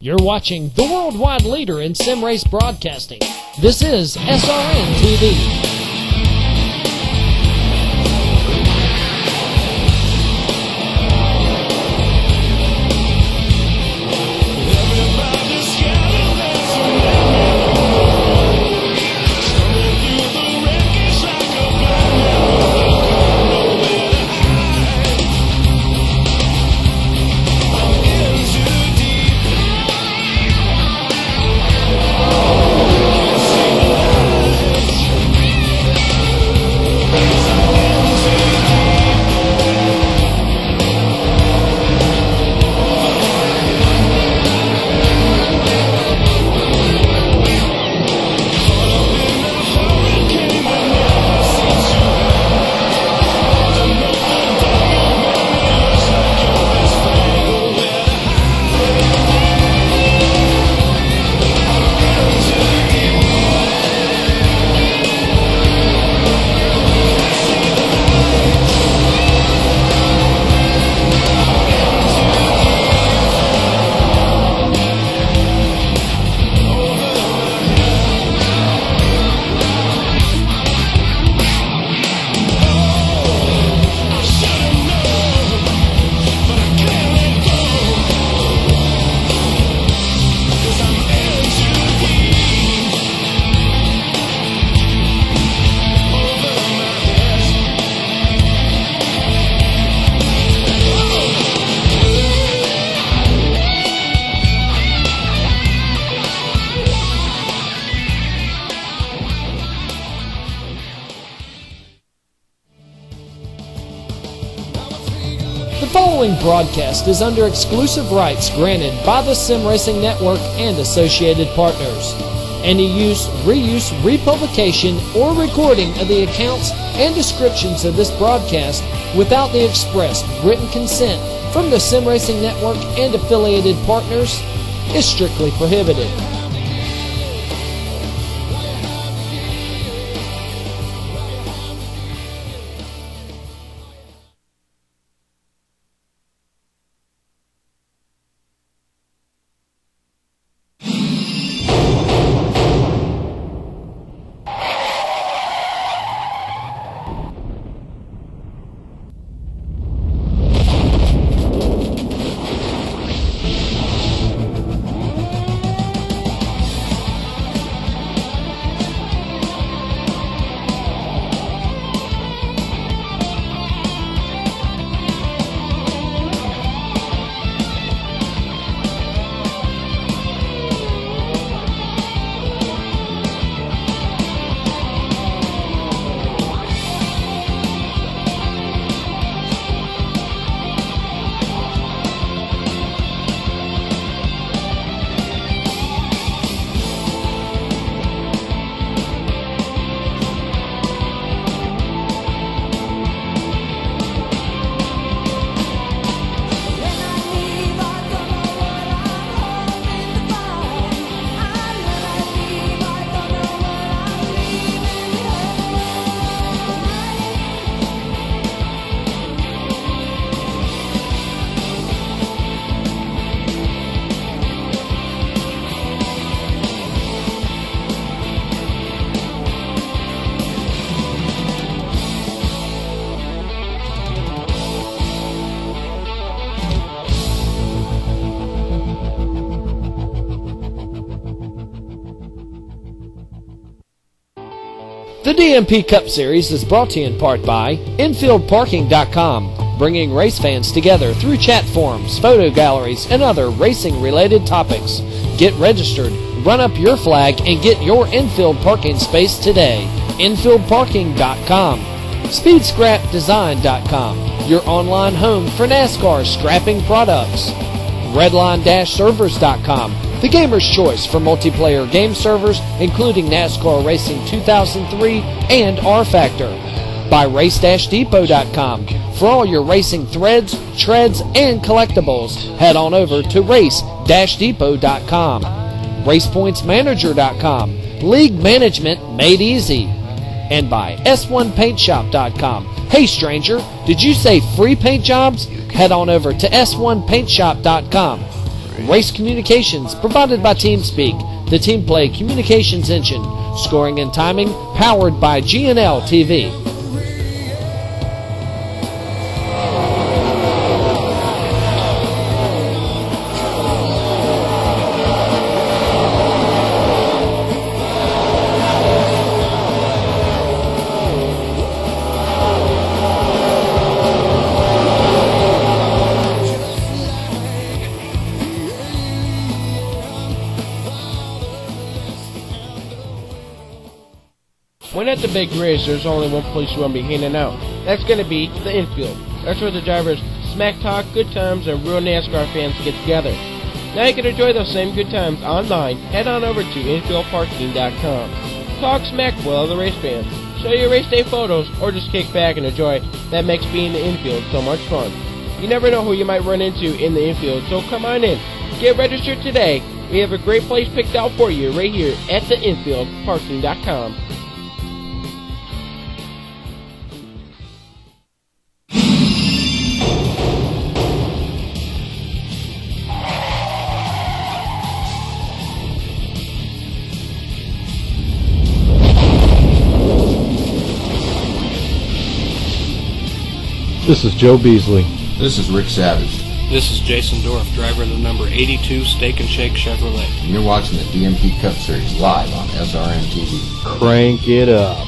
You're watching the worldwide leader in sim race broadcasting. This is SRN TV. The following broadcast is under exclusive rights granted by the Sim Racing Network and associated partners. Any use, reuse, republication, or recording of the accounts and descriptions of this broadcast without the express written consent from the Sim Racing Network and affiliated partners is strictly prohibited. The DMP Cup Series is brought to you in part by InfieldParking.com, bringing race fans together through chat forums, photo galleries, and other racing-related topics. Get registered, run up your flag, and get your infield parking space today. InfieldParking.com. SpeedScrapDesign.com, your online home for NASCAR scrapping products. Redline-Servers.com, the gamer's choice for multiplayer game servers, including NASCAR Racing 2003 and R-Factor. By Race-Depot.com, for all your racing threads, treads, and collectibles, head on over to Race-Depot.com. RacePointsManager.com, league management made easy. And by S1PaintShop.com. Hey stranger, did you say free paint jobs? Head on over to S1PaintShop.com. Race communications provided by TeamSpeak, the team play communications engine. Scoring and timing powered by GNL TV. When at the big race, there's only one place you want to be hanging out. That's going to be the Infield. That's where the drivers smack talk, good times, and real NASCAR fans get together. Now you can enjoy those same good times online. Head on over to infieldparking.com. Talk smack with other race fans. Show your race day photos, or just kick back and enjoy. That makes being in the Infield so much fun. You never know who you might run into in the Infield, so come on in. Get registered today. We have a great place picked out for you right here at the infieldparking.com. This is Joe Beasley. This is Rick Savage. This is Jason Dorff, driver of the number 82 Steak and Shake Chevrolet. And you're watching the DMP Cup Series live on SRN TV. Crank it up.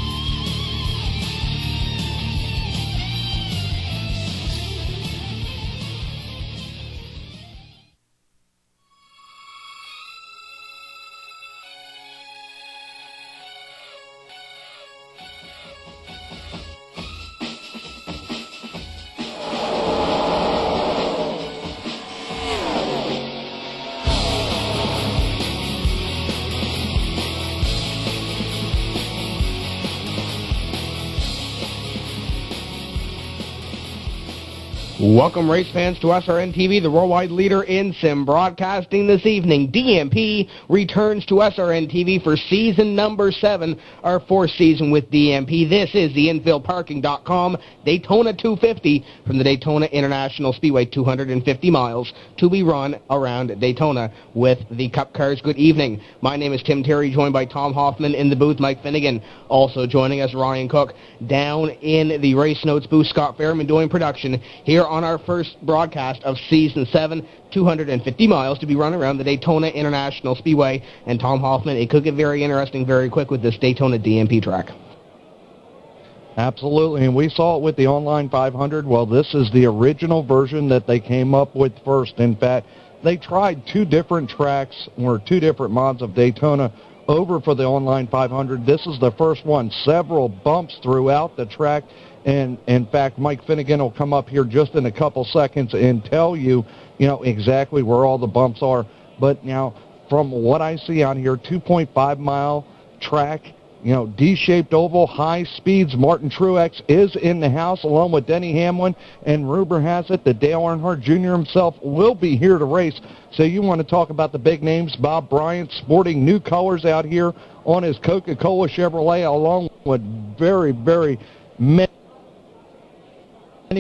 Welcome, race fans, to SRN TV, the worldwide leader in sim broadcasting this evening. DMP returns to SRN TV for season number 7, our 4th season with DMP. This is the infieldparking.com Daytona 250 from the Daytona International Speedway, 250 miles to be run around Daytona with the Cup cars. Good evening. My name is Tim Terry, joined by Tom Hoffman in the booth, Mike Finnegan. Also joining us, Ryan Cook. Down in the Race Notes booth, Scott Fairman doing production here on our first broadcast of Season 7, 250 miles to be run around the Daytona International Speedway. And Tom Hoffman, it could get very interesting very quick with this Daytona DMP track. Absolutely, and we saw it with the Online 500. Well, this is the original version that they came up with first. In fact, they tried 2 different tracks or 2 different mods of Daytona over for the Online 500. This is the first one. Several bumps throughout the track. And in fact, Mike Finnegan will come up here just in a couple seconds and tell you, exactly where all the bumps are. But now, from what I see on here, 2.5 mile track, D-shaped oval, high speeds. Martin Truex is in the house along with Denny Hamlin, and rumor has it that Dale Earnhardt Jr. himself will be here to race. So you want to talk about the big names. Bob Bryant sporting new colors out here on his Coca-Cola Chevrolet, along with very, very many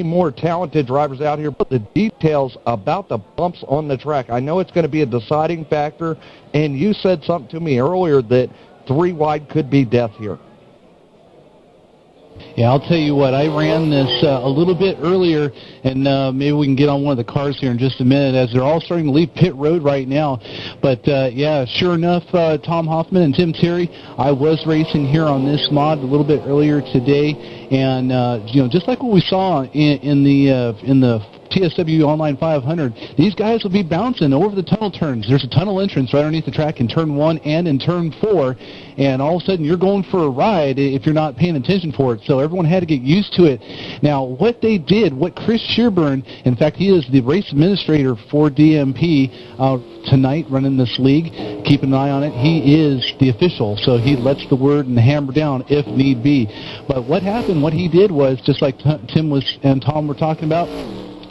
more talented drivers out here. But the details about the bumps on the track, I know it's going to be a deciding factor, and you said something to me earlier that 3 wide could be death here. Yeah, I'll tell you what, I ran this a little bit earlier, and maybe we can get on one of the cars here in just a minute as they're all starting to leave pit road right now. But, yeah, sure enough, Tom Hoffman and Tim Terry, I was racing here on this mod a little bit earlier today, and, just like what we saw in the TSW Online 500, these guys will be bouncing over the tunnel turns. There's a tunnel entrance right underneath the track in Turn 1 and in Turn 4, and all of a sudden you're going for a ride if you're not paying attention for it. So everyone had to get used to it. Now, what they did, what Chris Shearburn, in fact, he is the race administrator for DMP tonight running this league. Keep an eye on it. He is the official, so he lets the word and the hammer down if need be. But what happened, what he did was, just like Tim and Tom were talking about,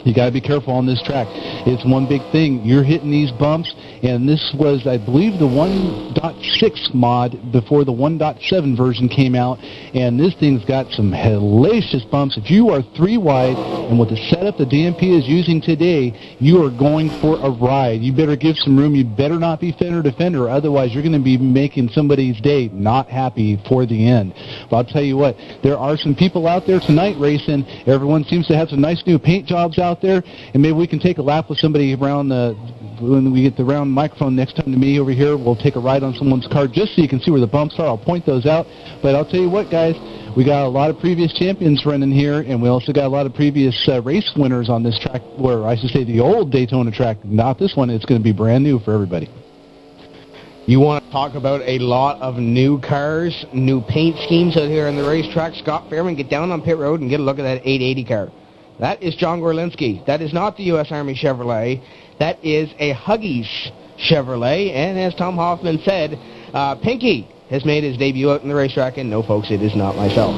you got to be careful on this track. It's one big thing. You're hitting these bumps, and this was, I believe, the 1.6 mod before the 1.7 version came out, and this thing's got some hellacious bumps. If you are 3 wide, and with the setup the DMP is using today, you are going for a ride. You better give some room. You better not be fender to fender, otherwise you're going to be making somebody's day not happy for the end. But I'll tell you what, there are some people out there tonight racing. Everyone seems to have some nice new paint jobs out there, and maybe we can take a lap with somebody around when we get the round microphone next time to me over here. We'll take a ride on someone's car just so you can see where the bumps are. I'll point those out. But I'll tell you what, guys, we got a lot of previous champions running here, and we also got a lot of previous race winners on this track, or I should say the old Daytona track. Not this one. It's going to be brand new for everybody. You want to talk about a lot of new cars, new paint schemes out here on the racetrack. Scott Fairman, get down on pit road and get a look at that 880 car. That is John Gorlinski. That is not the U.S. Army Chevrolet. That is a Huggies Chevrolet. And as Tom Hoffman said, Pinky has made his debut out in the racetrack. And no, folks, it is not myself.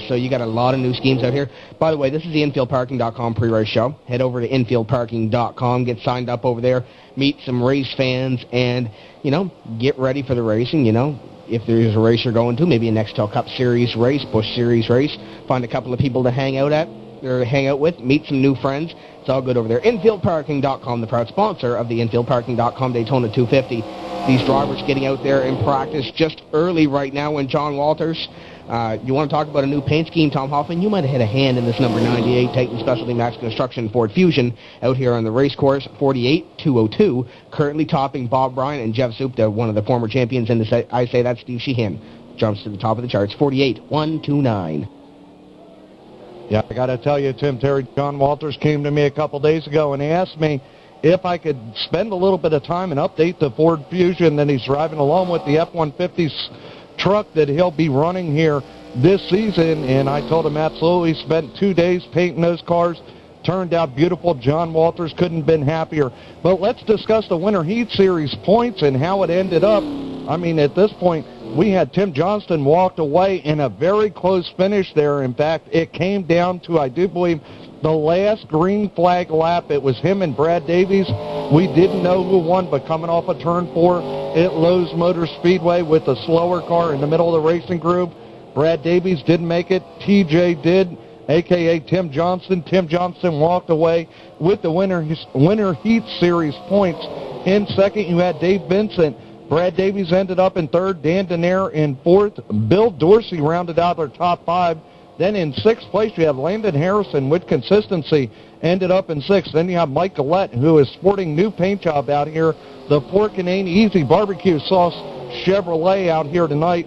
So you got a lot of new schemes out here. By the way, this is the infieldparking.com pre-race show. Head over to infieldparking.com. Get signed up over there. Meet some race fans. And, you know, get ready for the racing, you know. If there's a race you're going to, maybe a Nextel Cup Series race, Busch Series race, find a couple of people to hang out with, meet some new friends. It's all good over there. InfieldParking.com, the proud sponsor of the InfieldParking.com Daytona 250. These drivers getting out there in practice just early right now when John Walters. You want to talk about a new paint scheme, Tom Hoffman? You might have had a hand in this number 98 Titan Specialty Max Construction Ford Fusion out here on the race course, 48-202, currently topping Bob Bryan and Jeff Zupta, one of the former champions in the I Say That Steve Sheehan. Jumps to the top of the charts, 48-129. Yeah, I got to tell you, Tim Terry, John Walters came to me a couple days ago and he asked me if I could spend a little bit of time and update the Ford Fusion that he's driving along with the F-150 truck that he'll be running here this season. And I told him absolutely. Spent 2 days painting those cars. Turned out beautiful. John Walters couldn't have been happier. But let's discuss the Winter Heat Series points and how it ended up. I mean, at this point, we had Tim Johnston walked away in a very close finish there. In fact, it came down to, I do believe, the last green flag lap. It was him and Brad Davies. We didn't know who won, but coming off of turn 4 at Lowe's Motor Speedway with a slower car in the middle of the racing group, Brad Davies didn't make it. TJ did, a.k.a. Tim Johnston. Tim Johnston walked away with the Winter Heat Series points. In second, you had Dave Vincent. Brad Davies ended up in third, Dan Denaire in fourth. Bill Dorsey rounded out their top 5. Then in sixth place, you have Landon Harrison with consistency, ended up in sixth. Then you have Mike Gillette, who is sporting new paint job out here. The Fork and Ain Easy Barbecue Sauce Chevrolet out here tonight,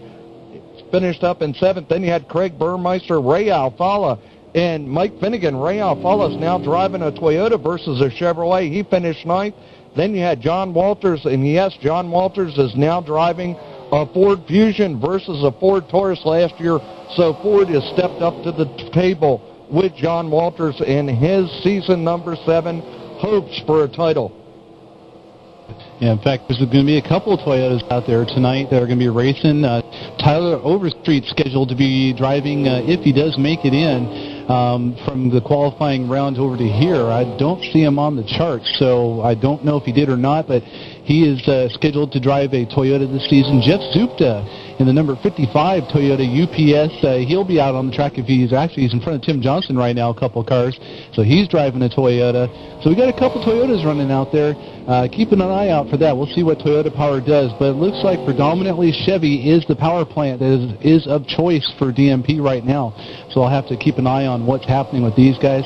finished up in seventh. Then you had Craig Burmeister, Ray Alfala, and Mike Finnegan. Ray Alfala is now driving a Toyota versus a Chevrolet. He finished ninth. Then you had John Walters, and yes, John Walters is now driving a Ford Fusion versus a Ford Taurus last year. So Ford has stepped up to the table with John Walters in his season number 7 hopes for a title. Yeah, in fact, there's going to be a couple of Toyotas out there tonight that are going to be racing. Tyler Overstreet's scheduled to be driving, if he does make it in, from the qualifying rounds over to here. I don't see him on the chart, so I don't know if he did or not, but he is scheduled to drive a Toyota this season. Jeff Zupta in the number 55 Toyota UPS, he'll be out on the track if he's in front of Tim Johnson right now, a couple of cars, so he's driving a Toyota. So we got a couple Toyotas running out there. Keeping an eye out for that. We'll see what Toyota Power does, but it looks like predominantly Chevy is the power plant that is of choice for DMP right now. So I'll have to keep an eye on what's happening with these guys.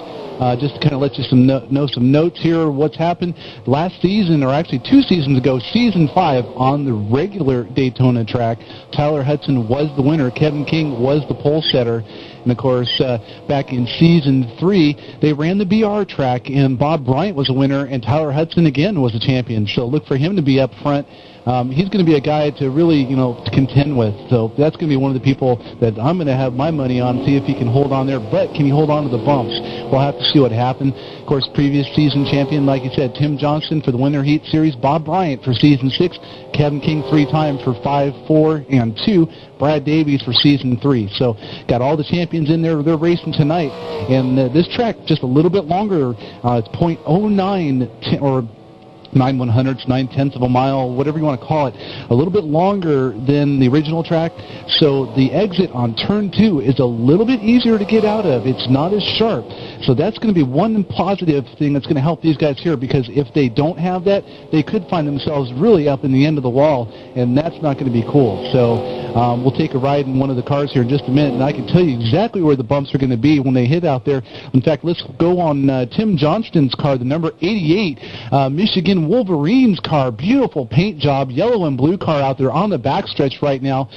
Just to kind of let you know some notes here, what's happened. Last season, or actually 2 seasons ago, Season 5 on the regular Daytona track, Tyler Hudson was the winner. Kevin King was the pole setter. And, of course, back in Season 3, they ran the BR track, and Bob Bryant was a winner, and Tyler Hudson, again, was a champion. So look for him to be up front. He's going to be a guy to really, to contend with. So that's going to be one of the people that I'm going to have my money on, see if he can hold on there. But can he hold on to the bumps? We'll have to see what happens. Of course, previous season champion, like you said, Tim Johnston for the Winter Heat Series, Bob Bryant for Season 6, Kevin King 3 times for 5, 4, and 2, Brad Davies for Season 3. So got all the champions in there. They're racing tonight. And this track just a little bit longer. It's .09 or 9/100ths, 9/10 of a mile, whatever you want to call it, a little bit longer than the original track. So the exit on turn 2 is a little bit easier to get out of. It's not as sharp. So that's going to be one positive thing that's going to help these guys here, because if they don't have that, they could find themselves really up in the end of the wall, and that's not going to be cool. So we'll take a ride in one of the cars here in just a minute, and I can tell you exactly where the bumps are going to be when they hit out there. In fact, let's go on Tim Johnston's car, the number 88, Michigan Wolverines car. Beautiful paint job, yellow and blue car out there on the backstretch right now.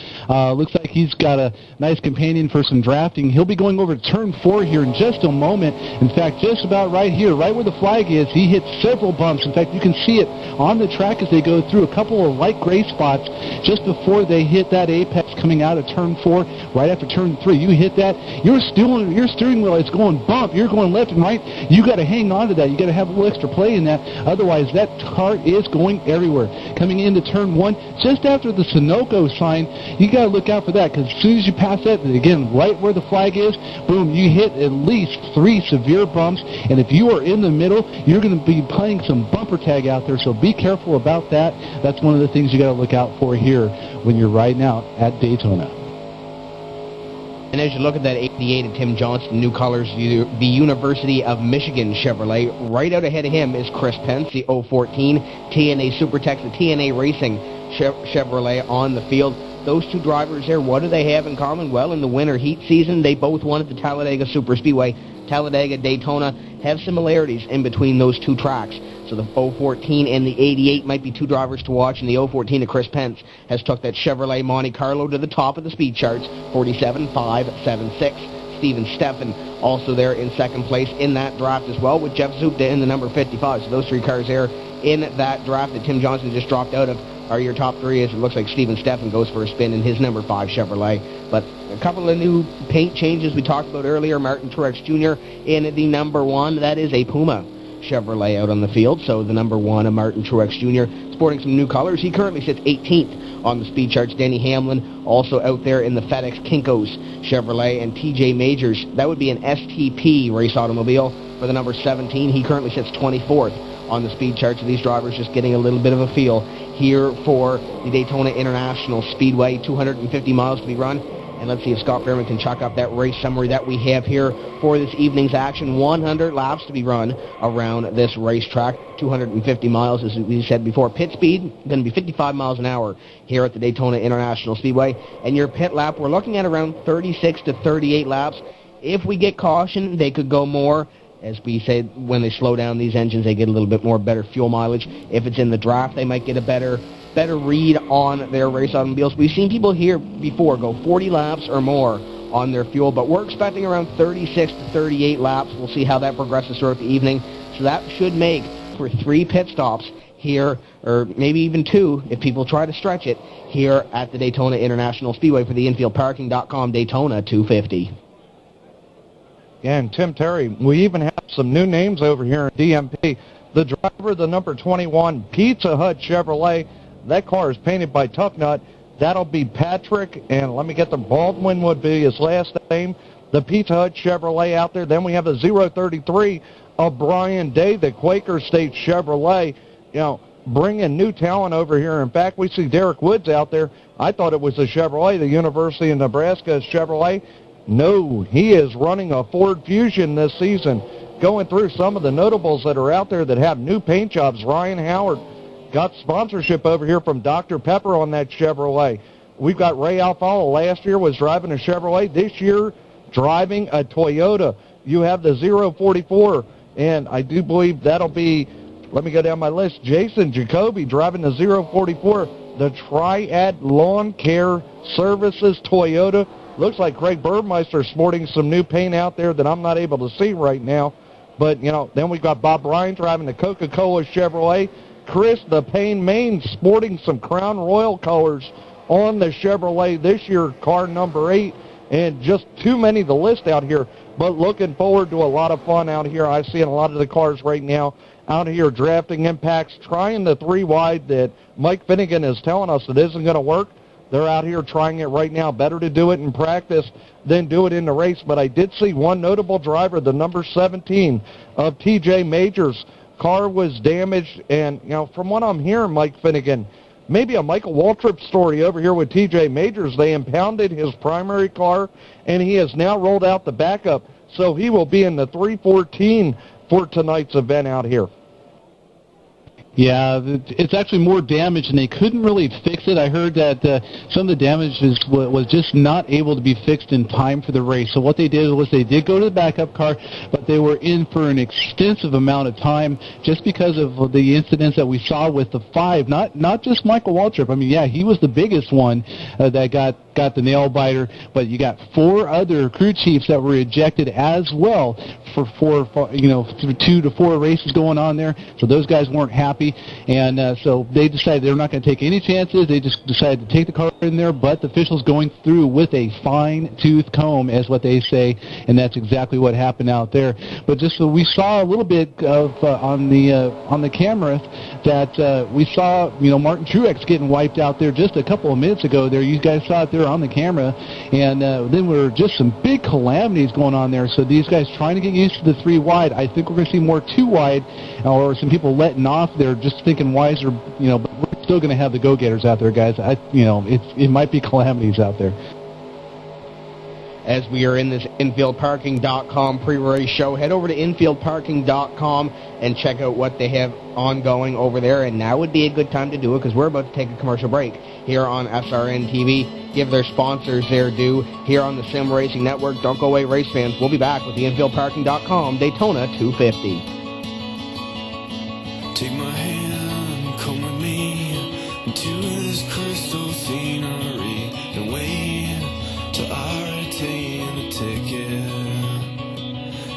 Looks like he's got a nice companion for some drafting. He'll be going over to turn 4 here in just a moment. In fact, just about right here, right where the flag is, he hit several bumps. In fact, you can see it on the track as they go through a couple of light gray spots just before they hit that apex coming out of turn 4, right after turn 3. You hit that, your steering wheel is going bump. You're going left and right. You got to hang on to that. You got to have a little extra play in that. Otherwise, that car is going everywhere. Coming into turn 1, just after the Sunoco sign, you got to look out for that, because as soon as you pass that, again, right where the flag is, boom, you hit at least 3 severe bumps, and if you are in the middle, you're going to be playing some bumper tag out there, so be careful about that. That's one of the things you got to look out for here when you're riding out at Daytona. And as you look at that 88 of Tim Johnston, new colors, the University of Michigan Chevrolet, right out ahead of him is Chris Pence, the 014 TNA Supertex, the TNA Racing Chevrolet on the field. Those two drivers there, what do they have in common? Well, in the winter heat season, they both won at the Talladega Superspeedway. Talladega, Daytona have similarities in between those two tracks. So the 014 and the 88 might be two drivers to watch, and the 014 of Chris Pence has took that Chevrolet Monte Carlo to the top of the speed charts, 47.576. Steven Steffen also there in second place in that draft as well, with Jeff Zupta in the number 55. So those three cars there in that draft that Tim Johnston just dropped out of are your top three, as it looks like Steven Steffen goes for a spin in his number 5 Chevrolet. But a couple of new paint changes we talked about earlier. Martin Truex Jr. in the number 1. That is a Puma Chevrolet out on the field. So the number 1 of Martin Truex Jr. sporting some new colors. He currently sits 18th on the speed charts. Denny Hamlin also out there in the FedEx Kinko's Chevrolet. And TJ Majors, that would be an STP race automobile for the number 17. He currently sits 24th on the speed charts. Of these drivers just getting a little bit of a feel here for the Daytona International Speedway. 250 miles to be run. And let's see if Scott Fairman can chalk up that race summary that we have here for this evening's action. 100 laps to be run around this racetrack. 250 miles, as we said before. Pit speed going to be 55 miles an hour here at the Daytona International Speedway. And your pit lap, we're looking at around 36 to 38 laps. If we get caution, they could go more. As we said, when they slow down these engines, they get a little bit more better fuel mileage. If it's in the draft, they might get a better read on their race automobiles. We've seen people here before go 40 laps or more on their fuel, but we're expecting around 36 to 38 laps. We'll see how that progresses throughout the evening. So that should make for 3 pit stops here, or maybe even 2 if people try to stretch it, here at the Daytona International Speedway for the infieldparking.com Daytona 250. Yeah, and Tim Terry, we even have some new names over here in DMP. The driver, the number 21 Pizza Hut Chevrolet, that car is painted by Tough Nut. That'll be Patrick, and let me get the Baldwin would be his last name. The Pizza Hut Chevrolet out there. Then we have the 033 of Brian Day, the Quaker State Chevrolet. You know, bringing new talent over here. In fact, we see Derek Woods out there. I thought it was a Chevrolet, the University of Nebraska Chevrolet. No, he is running a Ford Fusion this season. Going through some of the notables that are out there that have new paint jobs. Ryan Howard got sponsorship over here from Dr. Pepper on that Chevrolet. We've got Ray Alfalo. Last year was driving a Chevrolet. This year, driving a Toyota. You have the 044, and I do believe that'll be, let me go down my list, Jason Jacoby driving the 044, the Triad Lawn Care Services Toyota. Looks like Craig Burmeister sporting some new paint out there that I'm not able to see right now. But, you know, then we've got Bob Bryan driving the Coca-Cola Chevrolet. Chris the Payne Main sporting some Crown Royal colors on the Chevrolet this year, car number 8. And just too many to list out here. But looking forward to a lot of fun out here. I see in a lot of the cars right now out here drafting impacts, trying the 3-wide that Mike Finnegan is telling us it isn't going to work. They're out here trying it right now. Better to do it in practice than do it in the race. But I did see one notable driver, the number 17 of TJ Majors car was damaged, and, from what I'm hearing, Mike Finnegan, maybe a Michael Waltrip story over here with TJ Majors. They impounded his primary car, and he has now rolled out the backup, so he will be in the 314 for tonight's event out here. Yeah, it's actually more damage, and they couldn't really fix it. I heard that some of the damage was just not able to be fixed in time for the race. So what they did was they did go to the backup car, but they were in for an extensive amount of time just because of the incidents that we saw with the 5. Not just Michael Waltrip. I mean, yeah, he was the biggest one that got the nail biter, but you got 4 other crew chiefs that were ejected as well for 2 to 4 races going on there. So those guys weren't happy. And so they decided they're not going to take any chances. They just decided to take the car in there, but the officials going through with a fine-tooth comb, is what they say, and that's exactly what happened out there. But just so we saw a little bit of on the camera that we saw, Martin Truex getting wiped out there just a couple of minutes ago. There, you guys saw it there on the camera, and then there were just some big calamities going on there. So these guys trying to get used to the 3 wide. I think we're going to see more 2 wide, or some people letting off there, just thinking wiser, but we're still going to have the go-getters out there, guys. It might be calamities out there. As we are in this InfieldParking.com pre-race show, head over to InfieldParking.com and check out what they have ongoing over there. And now would be a good time to do it, because we're about to take a commercial break here on SRN TV. Give their sponsors their due here on the Sim Racing Network. Don't go away, race fans. We'll be back with the InfieldParking.com Daytona 250. Take my hand, come with me to this crystal scenery, and wait till I retain the ticket.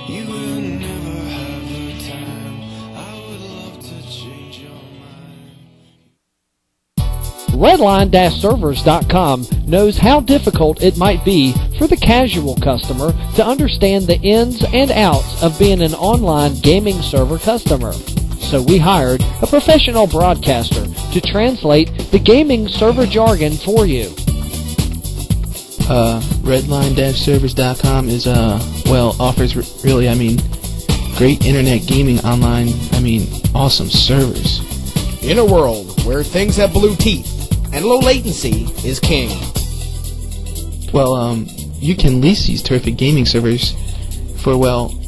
You will never have the time. I would love to change your mind. Redline-servers.com knows how difficult it might be for the casual customer to understand the ins and outs of being an online gaming server customer. So we hired a professional broadcaster to translate the gaming server jargon for you. Redline-servers.com is, offers really, great internet gaming online, awesome servers. In a world where things have blue teeth and low latency is king. Well, you can lease these terrific gaming servers for,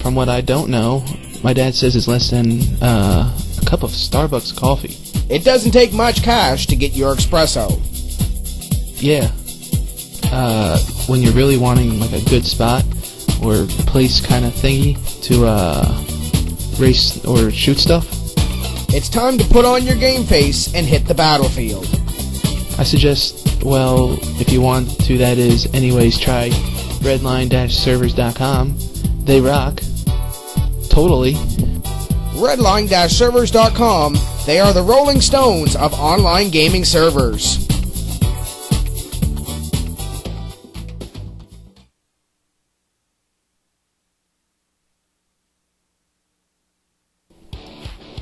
from what I don't know, my dad says it's less than a cup of Starbucks coffee. It doesn't take much cash to get your espresso. Yeah. When you're really wanting like a good spot or place kind of thingy to race or shoot stuff, it's time to put on your game face and hit the battlefield. I suggest, if you want to, that is, anyways, try redline-servers.com. They rock. Totally. Redline-servers.com. They are the Rolling Stones of online gaming servers.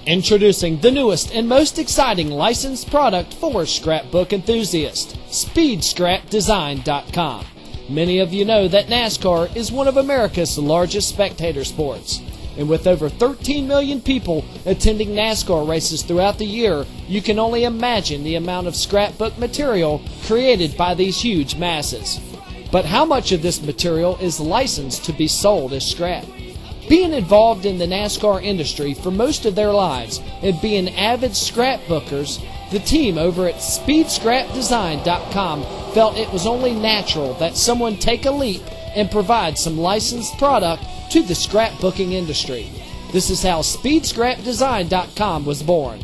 Introducing the newest and most exciting licensed product for scrapbook enthusiasts, SpeedScrapDesign.com. Many of you know that NASCAR is one of America's largest spectator sports. And with over 13 million people attending NASCAR races throughout the year, you can only imagine the amount of scrapbook material created by these huge masses. But how much of this material is licensed to be sold as scrap? Being involved in the NASCAR industry for most of their lives and being avid scrapbookers, the team over at SpeedScrapDesign.com felt it was only natural that someone take a leap and provide some licensed product to the scrapbooking industry. This is how SpeedScrapDesign.com was born.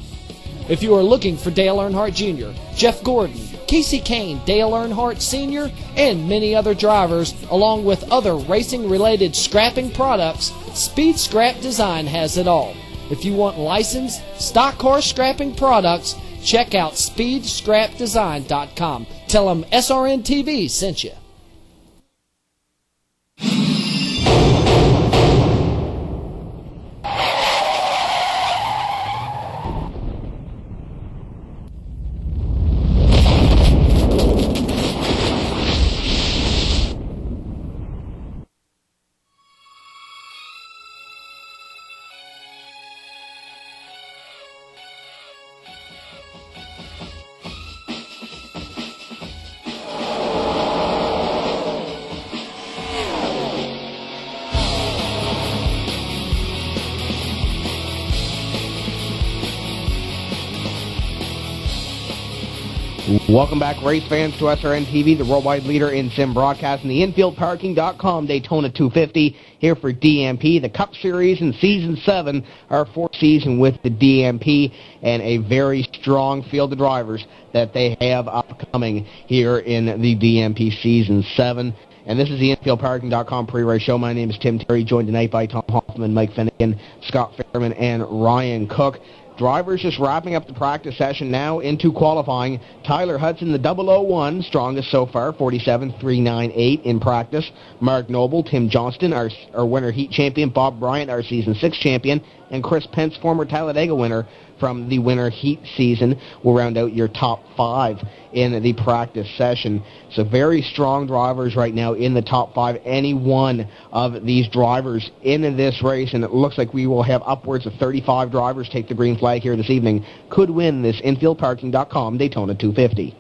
If you are looking for Dale Earnhardt Jr., Jeff Gordon, Casey Kane, Dale Earnhardt Sr., and many other drivers, along with other racing-related scrapping products, Speed Scrap Design has it all. If you want licensed, stock car scrapping products, check out SpeedScrapDesign.com. Tell them SRN TV sent you. Welcome back, race fans, to SRN TV, the worldwide leader in sim broadcasting, the InfieldParking.com Daytona 250, here for DMP. The Cup Series in Season 7, our fourth season with the DMP, and a very strong field of drivers that they have upcoming here in the DMP Season 7. And this is the InfieldParking.com pre-race show. My name is Tim Terry, joined tonight by Tom Hoffman, Mike Finnegan, Scott Fairman, and Ryan Cook. Drivers just wrapping up the practice session now into qualifying. Tyler Hudson, the 001, strongest so far, 47.398 in practice. Mark Noble, Tim Johnston, our winter heat champion. Bob Bryant, our Season 6 champion. And Chris Pence, former Talladega winner from the winter heat season, will round out your top 5 in the practice session. So very strong drivers right now in the top 5. Any one of these drivers in this race, and it looks like we will have upwards of 35 drivers take the green flag here this evening, could win this InfieldParking.com Daytona 250.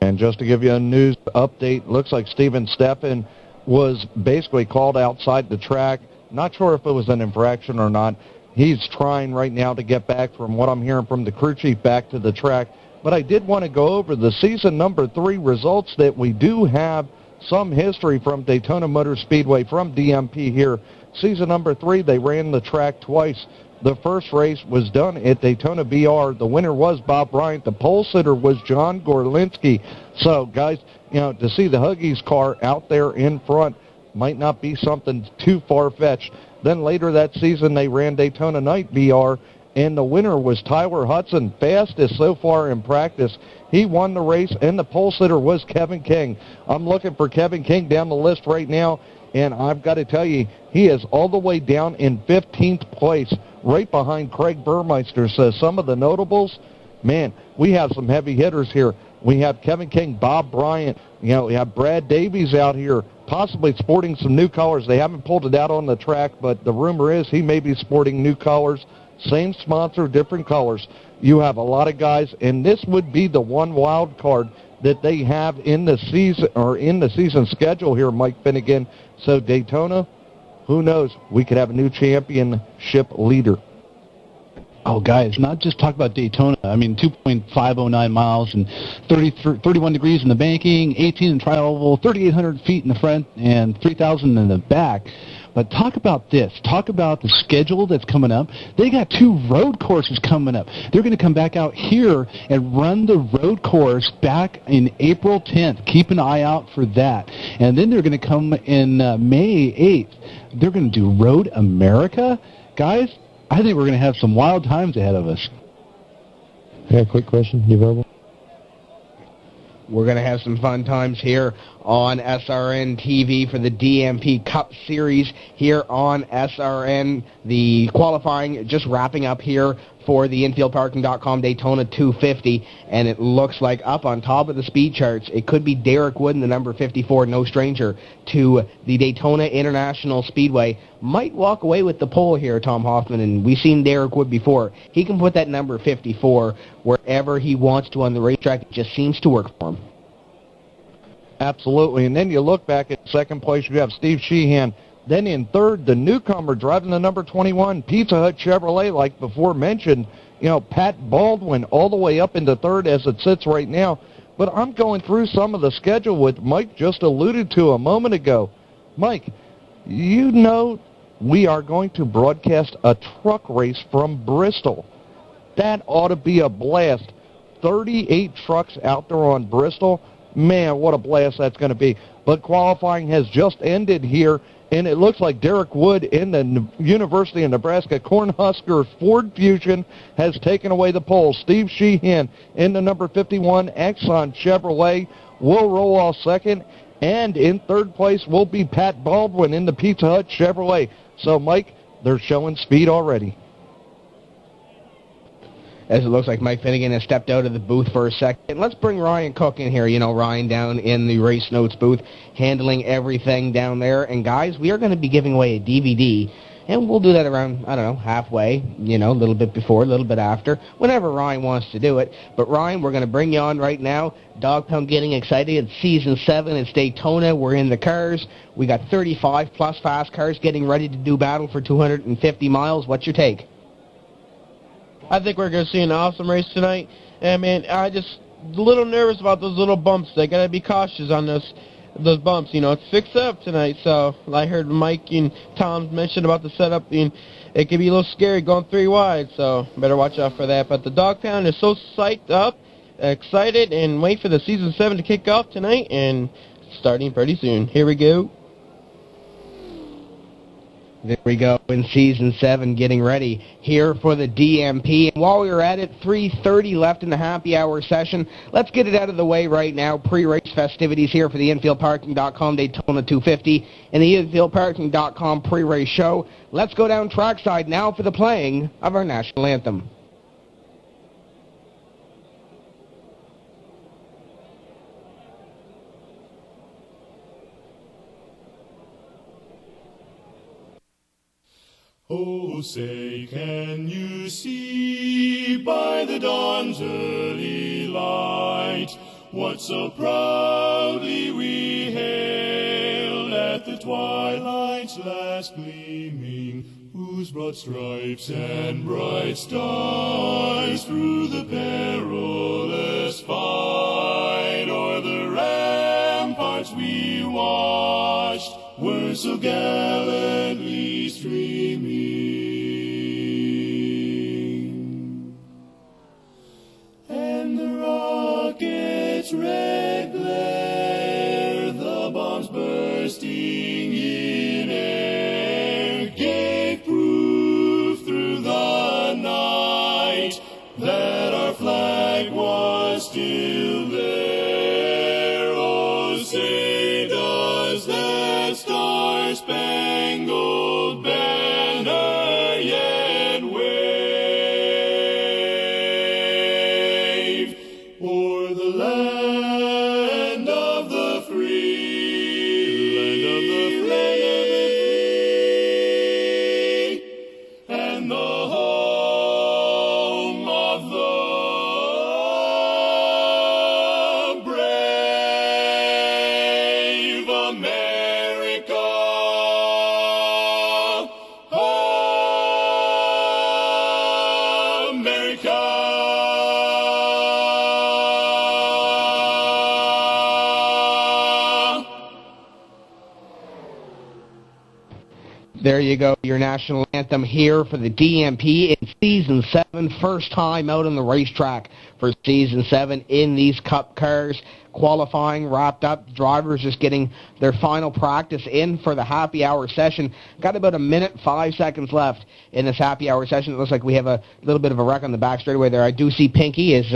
And just to give you a news update, looks like Steven Steffen was basically called outside the track. Not sure if it was an infraction or not. He's trying right now to get back, from what I'm hearing from the crew chief, back to the track. But I did want to go over the season number 3 results, that we do have some history from Daytona Motor Speedway, from DMP here. Season number 3, they ran the track twice. The first race was done at Daytona BR. The winner was Bob Bryant. The pole sitter was John Gorlinski. So, guys, to see the Huggies car out there in front might not be something too far-fetched. Then later that season, they ran Daytona Night BR, and the winner was Tyler Hudson, fastest so far in practice. He won the race, and the pole sitter was Kevin King. I'm looking for Kevin King down the list right now, and I've got to tell you, he is all the way down in 15th place, right behind Craig Burmeister. So some of the notables, man, we have some heavy hitters here. We have Kevin King, Bob Bryant, we have Brad Davies out here, possibly sporting some new colors. They haven't pulled it out on the track, but the rumor is he may be sporting new colors. Same sponsor, different colors. You have a lot of guys, and this would be the one wild card that they have in the season, or in the season schedule here, Mike Finnegan. So Daytona, who knows? We could have a new championship leader. Oh, guys, not just talk about Daytona. I mean, 2.509 miles and 31 degrees in the banking, 18 in tri-oval, 3,800 feet in the front, and 3,000 in the back. But talk about this. Talk about the schedule that's coming up. They got 2 road courses coming up. They're going to come back out here and run the road course back in April 10th. Keep an eye out for that. And then they're going to come in May 8th. They're going to do Road America. Guys, I think we're going to have some wild times ahead of us. I got a quick question. You available? We're going to have some fun times here on SRN TV for the DMP Cup Series here on SRN. The qualifying just wrapping up here for the InfieldParking.com Daytona 250, and it looks like up on top of the speed charts, it could be Derek Wood in the number 54, no stranger to the Daytona International Speedway. Might walk away with the pole here, Tom Hoffman, and we've seen Derek Wood before. He can put that number 54 wherever he wants to on the racetrack. It just seems to work for him. Absolutely. And then you look back at second place, you have Steve Sheehan. Then in third, the newcomer driving the number 21, Pizza Hut Chevrolet, like before mentioned, Pat Baldwin all the way up into third as it sits right now. But I'm going through some of the schedule with Mike just alluded to a moment ago. Mike, we are going to broadcast a truck race from Bristol. That ought to be a blast. 38 trucks out there on Bristol. Man, what a blast that's going to be. But qualifying has just ended here, and it looks like Derek Wood in the University of Nebraska Cornhusker Ford Fusion has taken away the pole. Steve Sheehan in the number 51 Exxon Chevrolet will roll off second, and in third place will be Pat Baldwin in the Pizza Hut Chevrolet. So, Mike, they're showing speed already. As it looks like Mike Finnegan has stepped out of the booth for a second. Let's bring Ryan Cook in here. Ryan down in the Race Notes booth, handling everything down there. And, guys, we are going to be giving away a DVD, and we'll do that around, halfway, a little bit before, a little bit after, whenever Ryan wants to do it. But, Ryan, we're going to bring you on right now. Dog Pound getting excited. It's Season 7. It's Daytona. We're in the cars. We got 35-plus fast cars getting ready to do battle for 250 miles. What's your take? I think we're going to see an awesome race tonight. And man, I just a little nervous about those little bumps. They gotta be cautious on those bumps. You know, it's 6 up tonight, so I heard Mike and Tom mention about the setup, and it can be a little scary going 3 wide, so better watch out for that. But the Dog Pound is so psyched up, excited, and wait for the Season 7 to kick off tonight, and starting pretty soon. Here we go. There we go, in Season 7, getting ready here for the DMP. And while we were at it, 3:30 left in the happy hour session. Let's get it out of the way right now. Pre-race festivities here for the InfieldParking.com Daytona 250 and the InfieldParking.com pre-race show. Let's go down trackside now for the playing of our national anthem. Oh, say, can you see by the dawn's early light what so proudly we hailed at the twilight's last gleaming, whose broad stripes and bright stars through the perilous fight o'er the ramparts we watched were so gallantly streaming. And the rocket's red glare, the bombs bursting in air, gave proof through the night that our flag was still there. Oh, say does that star-spangled banner yet wave o'er the land of the free, and the home of the brave America. There you go, your national anthem here for the DMP in Season 7. First time out on the racetrack for Season 7 in these Cup cars. Qualifying wrapped up. Drivers just getting their final practice in for the happy hour session. Got about 1 minute, 5 seconds left in this happy hour session. It looks like we have a little bit of a wreck on the back straightaway there. I do see Pinky, as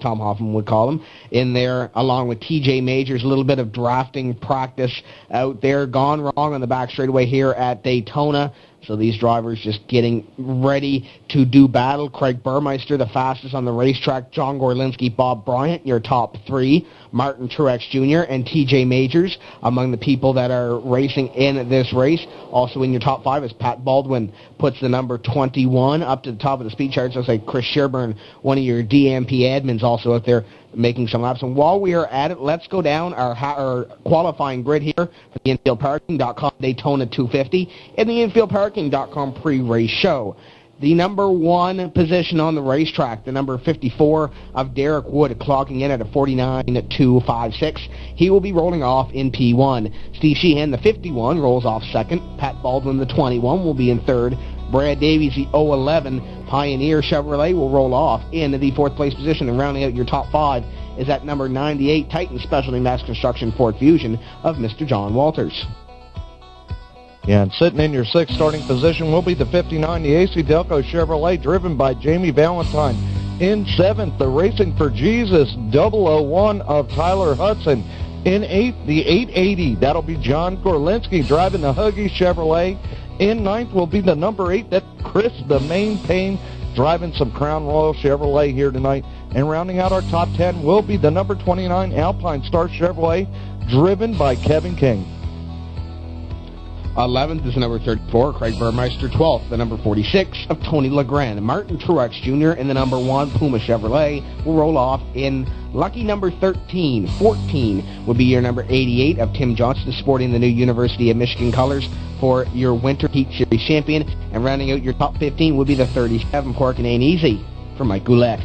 Tom Hoffman would call him, in there along with TJ Majors. A little bit of drafting practice out there. Gone wrong on the back straightaway here at Daytona. So these drivers just getting ready to do battle. Craig Burmeister, the fastest on the racetrack. John Gorlinski, Bob Bryant, your top 3. Martin Truex Jr. and TJ Majors among the people that are racing in this race. Also in your top 5 is Pat Baldwin, puts the number 21 up to the top of the speed charts. Looks like Chris Sherburne, one of your DMP admins, also out there making some laps. And while we are at it, let's go down our qualifying grid here for the InfieldParking.com Daytona 250 and the InfieldParking.com pre-race show. The number 1 position on the racetrack, the number 54 of Derek Wood, clocking in at a 49.256. He will be rolling off in P1. Steve Sheehan, the 51, rolls off second. Pat Baldwin, the 21, will be in third. Brad Davies, the 011 Pioneer Chevrolet, will roll off in the 4th place position. And rounding out your top 5 is that number 98 Titan Specialty Mass Construction Ford Fusion of Mr. John Walters. Yeah, and sitting in your 6th starting position will be the 59, the AC Delco Chevrolet, driven by Jamie Valentine. In 7th, the Racing for Jesus 001 of Tyler Hudson. In 8th, the 880, that'll be John Gorlinski, driving the Huggy Chevrolet. In 9th will be the number 8, that's Chris the Main Payne, driving some Crown Royal Chevrolet here tonight. And rounding out our top 10 will be the number 29 Alpine Star Chevrolet, driven by Kevin King. 11th is the number 34, Craig Burmeister. 12th, the number 46 of Tony LeGrand. Martin Truex Jr. in the number 1 Puma Chevrolet will roll off in lucky number 13. 14 would be your number 88 of Tim Johnston, sporting the new University of Michigan colors for your Winter Heat Series champion. And rounding out your top 15 would be the 37 Pork and Ain't Easy for Mike Goulet.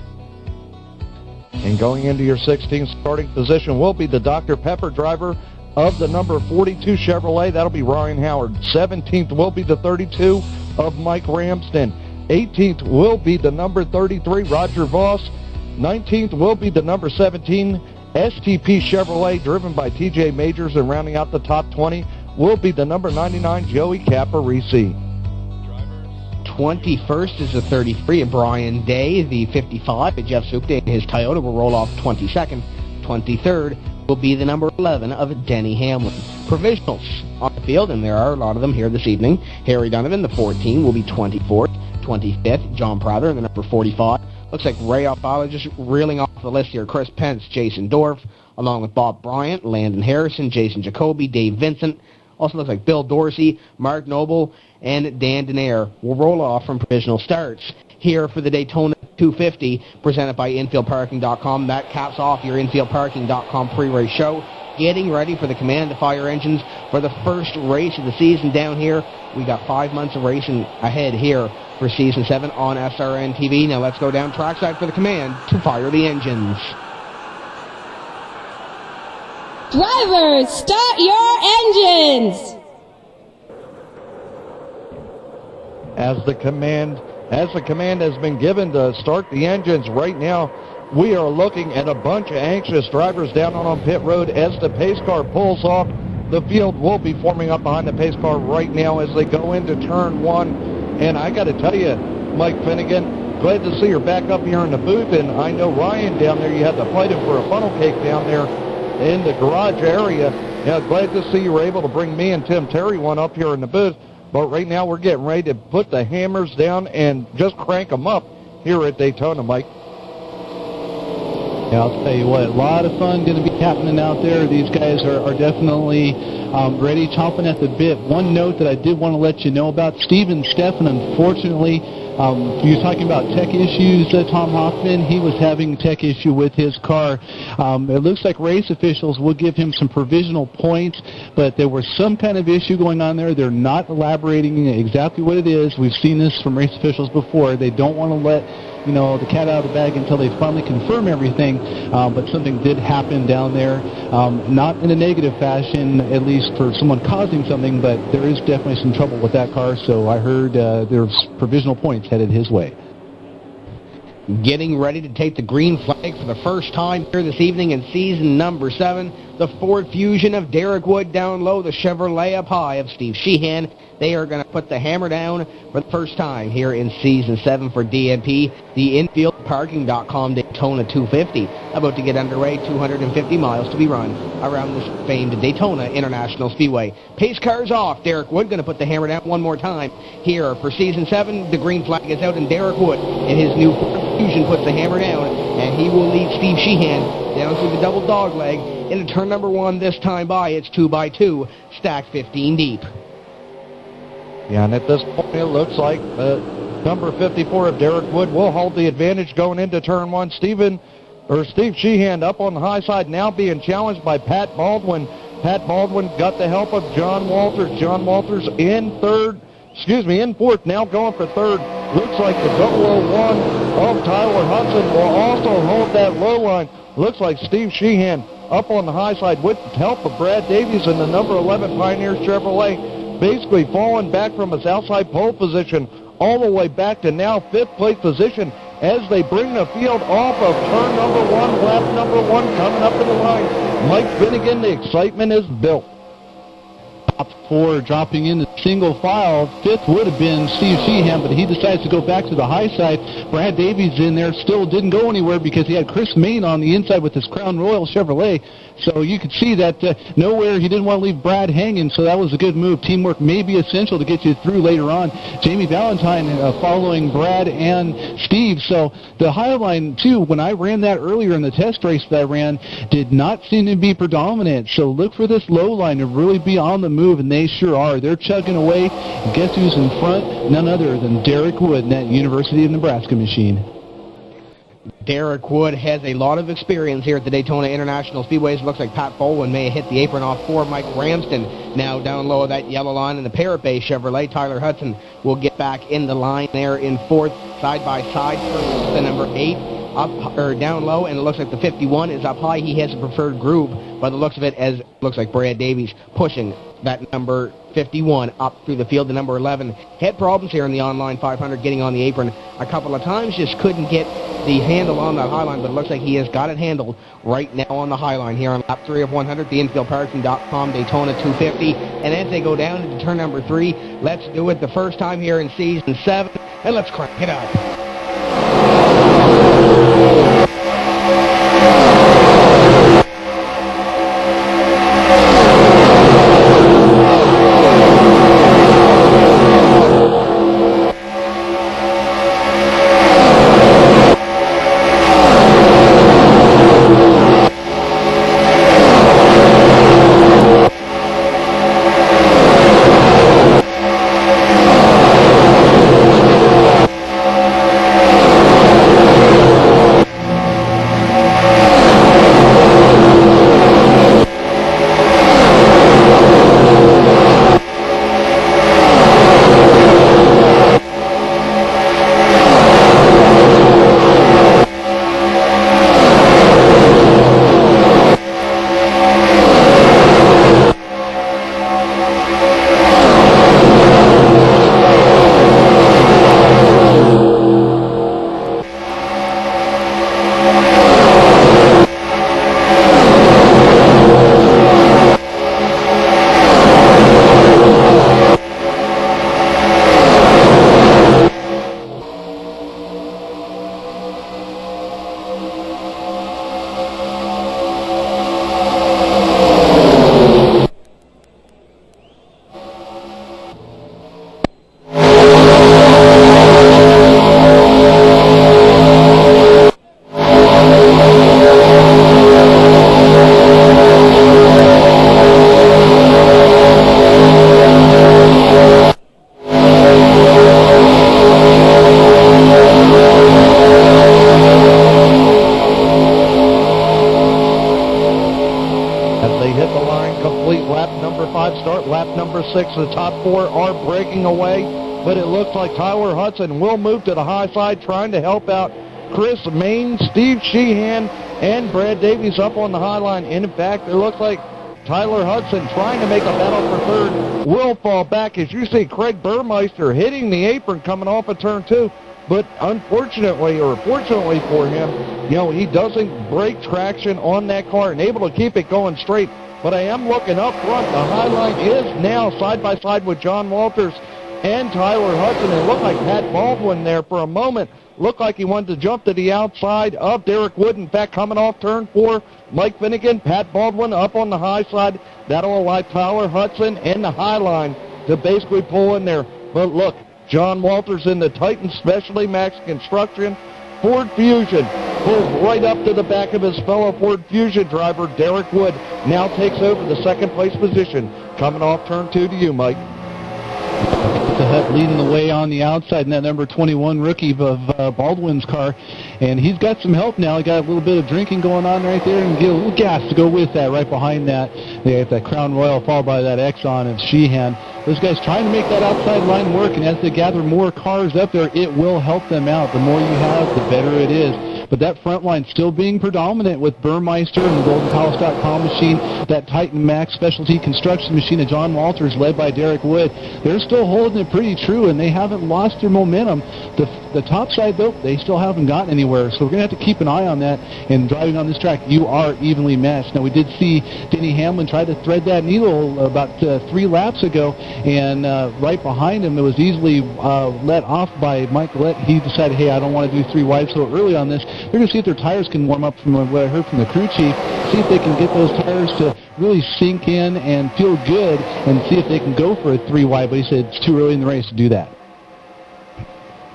And going into your 16th starting position will be the Dr. Pepper driver of the number 42 Chevrolet. That'll be Ryan Howard. 17th will be the 32 of Mike Ramsden. 18th will be the number 33 Roger Voss. 19th will be the number 17 STP Chevrolet driven by TJ Majors, and rounding out the top 20 will be the number 99 Joey Caparisi. 21st is the 33 of Brian Day. The 55 of Jeff Sukta in his Toyota will roll off 22nd. 23rd will be the number 11 of Denny Hamlin. Provisionals on the field, and there are a lot of them here this evening. Harry Donovan, the 14, will be 24th. 25th, John Prather, the number 45. Looks like Ray Alfala just reeling off the list here. Chris Pence, Jason Dorff, along with Bob Bryant, Landon Harrison, Jason Jacoby, Dave Vincent. Also looks like Bill Dorsey, Mark Noble, and Dan Denaire will roll off from provisional starts. Here for the Daytona 250, presented by InfieldParking.com. That caps off your InfieldParking.com pre-race show. Getting ready for the Command the Fire engines for the first race of the season down here. We got 5 months of racing ahead here for Season 7 on SRN TV. Now let's go down trackside for the Command to fire the engines. Drivers, start your engines! As the command has been given to start the engines right now, we are looking at a bunch of anxious drivers down on pit road as the pace car pulls off. The field will be forming up behind the pace car right now as they go into turn 1. And I got to tell you, Mike Finnegan, glad to see you're back up here in the booth. And I know Ryan down there, you had to fight him for a funnel cake down there in the garage area. Yeah, glad to see you were able to bring me and Tim Terry one up here in the booth. But right now we're getting ready to put the hammers down and just crank them up here at Daytona, Mike. Yeah, I'll tell you what, a lot of fun going to be happening out there. These guys are definitely ready, chomping at the bit. One note that I did want to let you know about, Steven Steffen, unfortunately, you're talking about tech issues, Tom Hoffman. He was having a tech issue with his car. It looks like race officials will give him some provisional points, but there was some kind of issue going on there. They're not elaborating exactly what it is. We've seen this from race officials before. They don't want to let the cat out of the bag until they finally confirm everything, but something did happen down there. Not in a negative fashion, at least for someone causing something, but there is definitely some trouble with that car, so I heard there's provisional points headed his way. Getting ready to take the green flag for the first time here this evening in season number 7. The Ford Fusion of Derek Wood down low, the Chevrolet up high of Steve Sheehan. They are going to put the hammer down for the first time here in season 7 for DMP. The InfieldParking.com Daytona 250 about to get underway. 250 miles to be run around this famed Daytona International Speedway. Pace cars off. Derek Wood going to put the hammer down one more time here for season 7. The green flag is out, and Derek Wood in his new Ford Fusion puts the hammer down, and he will lead Steve Sheehan down through the double dog leg into turn number 1. This time by, it's 2x2, stacked 15 deep. Yeah, and at this point, it looks like number 54 of Derek Wood will hold the advantage going into turn 1. Steve Sheehan up on the high side, now being challenged by Pat Baldwin. Pat Baldwin got the help of John Walters. John Walters in fourth, now going for third. Looks like the 001 of Tyler Hudson will also hold that low line. Looks like Steve Sheehan up on the high side with the help of Brad Davies in the number 11 Pioneer Chevrolet. Basically falling back from his outside pole position all the way back to now 5th place position as they bring the field off of turn number 1, lap number 1 coming up in the line. Mike Finnegan, the excitement is built. Top 4 dropping in the single file. 5th would have been Steve Sheehan, but he decides to go back to the high side. Brad Davies in there still didn't go anywhere because he had Chris Main on the inside with his Crown Royal Chevrolet. So you could see that nowhere he didn't want to leave Brad hanging, so that was a good move. Teamwork may be essential to get you through later on. Jamie Valentine following Brad and Steve. So the high line, too, when I ran that earlier in the test race that I ran, did not seem to be predominant. So look for this low line to really be on the move, and they sure are. They're chugging away. Guess who's in front? None other than Derek Wood in that University of Nebraska machine. Derek Wood has a lot of experience here at the Daytona International Speedways. Looks like Pat Baldwin may have hit the apron off for Mike Ramsden. Now down low of that yellow line in the Parrot Bay Chevrolet. Tyler Hudson will get back in the line there in 4th, side by side for the number 8 up or down low, and it looks like the 51 is up high. He has a preferred group by the looks of it, as looks like Brad Davies pushing that number 51 up through the field. The number 11 had problems here in the online 500, getting on the apron a couple of times, just couldn't get the handle on that high line, but it looks like he has got it handled right now on the high line here on lap 3 of 100, the InfieldParking.com Daytona 250. And as they go down into turn number 3, let's do it the first time here in season 7, and let's crank it up. The top 4 are breaking away, but it looks like Tyler Hudson will move to the high side, trying to help out Chris Main, Steve Sheehan, and Brad Davies up on the high line. And in fact, it looks like Tyler Hudson, trying to make a battle for third, will fall back, as you see Craig Burmeister hitting the apron coming off of turn 2. But unfortunately, or fortunately for him, he doesn't break traction on that car and able to keep it going straight. But I am looking up front. The high line is now side by side with John Walters and Tyler Hudson. It looked like Pat Baldwin there for a moment. Looked like he wanted to jump to the outside of Derek Wood. In fact, coming off turn 4, Mike Finnegan, Pat Baldwin up on the high side. That'll allow Tyler Hudson and the high line to basically pull in there. But look, John Walters in the Titan Specialty Max Construction Ford Fusion pulls right up to the back of his fellow Ford Fusion driver, Derek Wood. Now takes over the second place position. Coming off turn 2 to you, Mike. The Hut leading the way on the outside in that number 21 rookie of Baldwin's car. And he's got some help now. He got a little bit of drinking going on right there, and get a little gas to go with that. Right behind that, they have that Crown Royal followed by that Exxon and Sheehan. Those guys trying to make that outside line work, and as they gather more cars up there, it will help them out. The more you have, the better it is. But that front line still being predominant with Burmeister and the GoldenPalace.com machine, that Titan Max specialty construction machine of John Walters led by Derek Wood. They're still holding it pretty true, and they haven't lost their momentum. The top side, though, they still haven't gotten anywhere. So we're going to have to keep an eye on that. And driving on this track, you are evenly matched. Now, we did see Denny Hamlin try to thread that needle about 3 laps ago, and right behind him, it was easily let off by Mike Gillette. He decided, hey, I don't want to do 3 wide so early on this. They're going to see if their tires can warm up, from what I heard from the crew chief, see if they can get those tires to really sink in and feel good, and see if they can go for a 3 wide. But he said it's too early in the race to do that.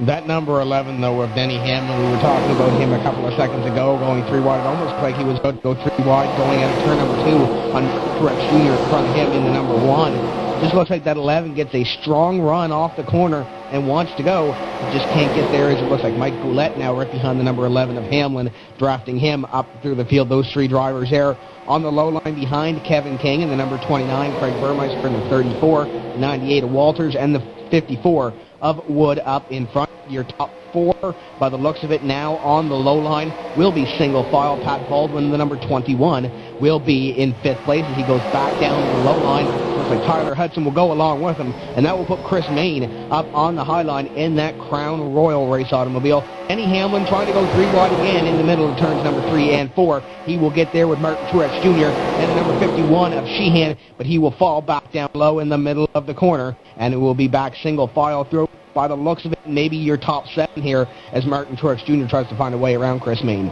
That number 11, though, of Denny Hamlin, we were talking about him a couple of seconds ago, going 3 wide. It almost looked like he was about to go 3 wide, going out of turn number 2 on Truex Jr. in front of him in the number 1. Just looks like that 11 gets a strong run off the corner and wants to go. Just can't get there, as it looks like Mike Goulet now right behind the number 11 of Hamlin, drafting him up through the field. Those 3 drivers there on the low line behind Kevin King and the number 29, Craig Burmeister, and the 34, 98 of Walters, and the 54 of wood up in front. Your top 4, by the looks of it now on the low line, will be single file. Pat Baldwin, the number 21, will be in 5th place as he goes back down the low line. Looks like Tyler Hudson will go along with him, and that will put Chris Main up on the high line in that Crown Royal race automobile. Denny Hamlin trying to go 3 wide again in the middle of turns number 3 and 4. He will get there with Martin Truex Jr. and the number 51 of Sheehan, but he will fall back down low in the middle of the corner, and it will be back single file through. By the looks of it, maybe your top 7 here as Martin Truex Jr. tries to find a way around Chris Main.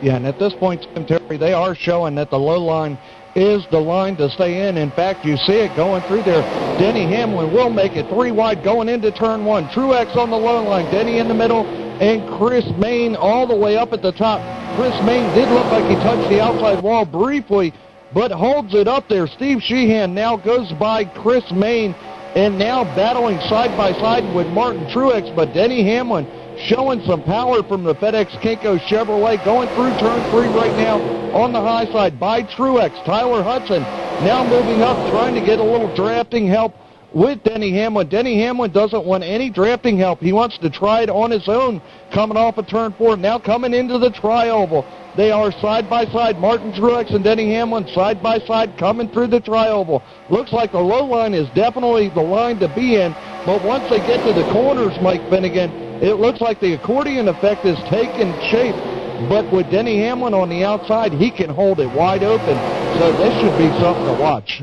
Yeah, and at this point, Tim Terry, they are showing that the low line is the line to stay in. In fact, you see it going through there. Denny Hamlin will make it 3 wide going into turn 1. Truex on the low line, Denny in the middle, and Chris Main all the way up at the top. Chris Main did look like he touched the outside wall briefly, but holds it up there. Steve Sheehan now goes by Chris Main, and now battling side by side with Martin Truex, but Denny Hamlin showing some power from the FedEx Kinko Chevrolet going through turn 3 right now on the high side by Truex. Tyler Hudson now moving up, trying to get a little drafting help with Denny Hamlin. Denny Hamlin doesn't want any drafting help. He wants to try it on his own coming off of turn 4. Now coming into the tri-oval. They are side by side. Martin Truex and Denny Hamlin side by side coming through the tri-oval. Looks like the low line is definitely the line to be in, but once they get to the corners, Mike Finnegan, it looks like the accordion effect is taking shape. But with Denny Hamlin on the outside, he can hold it wide open. So this should be something to watch.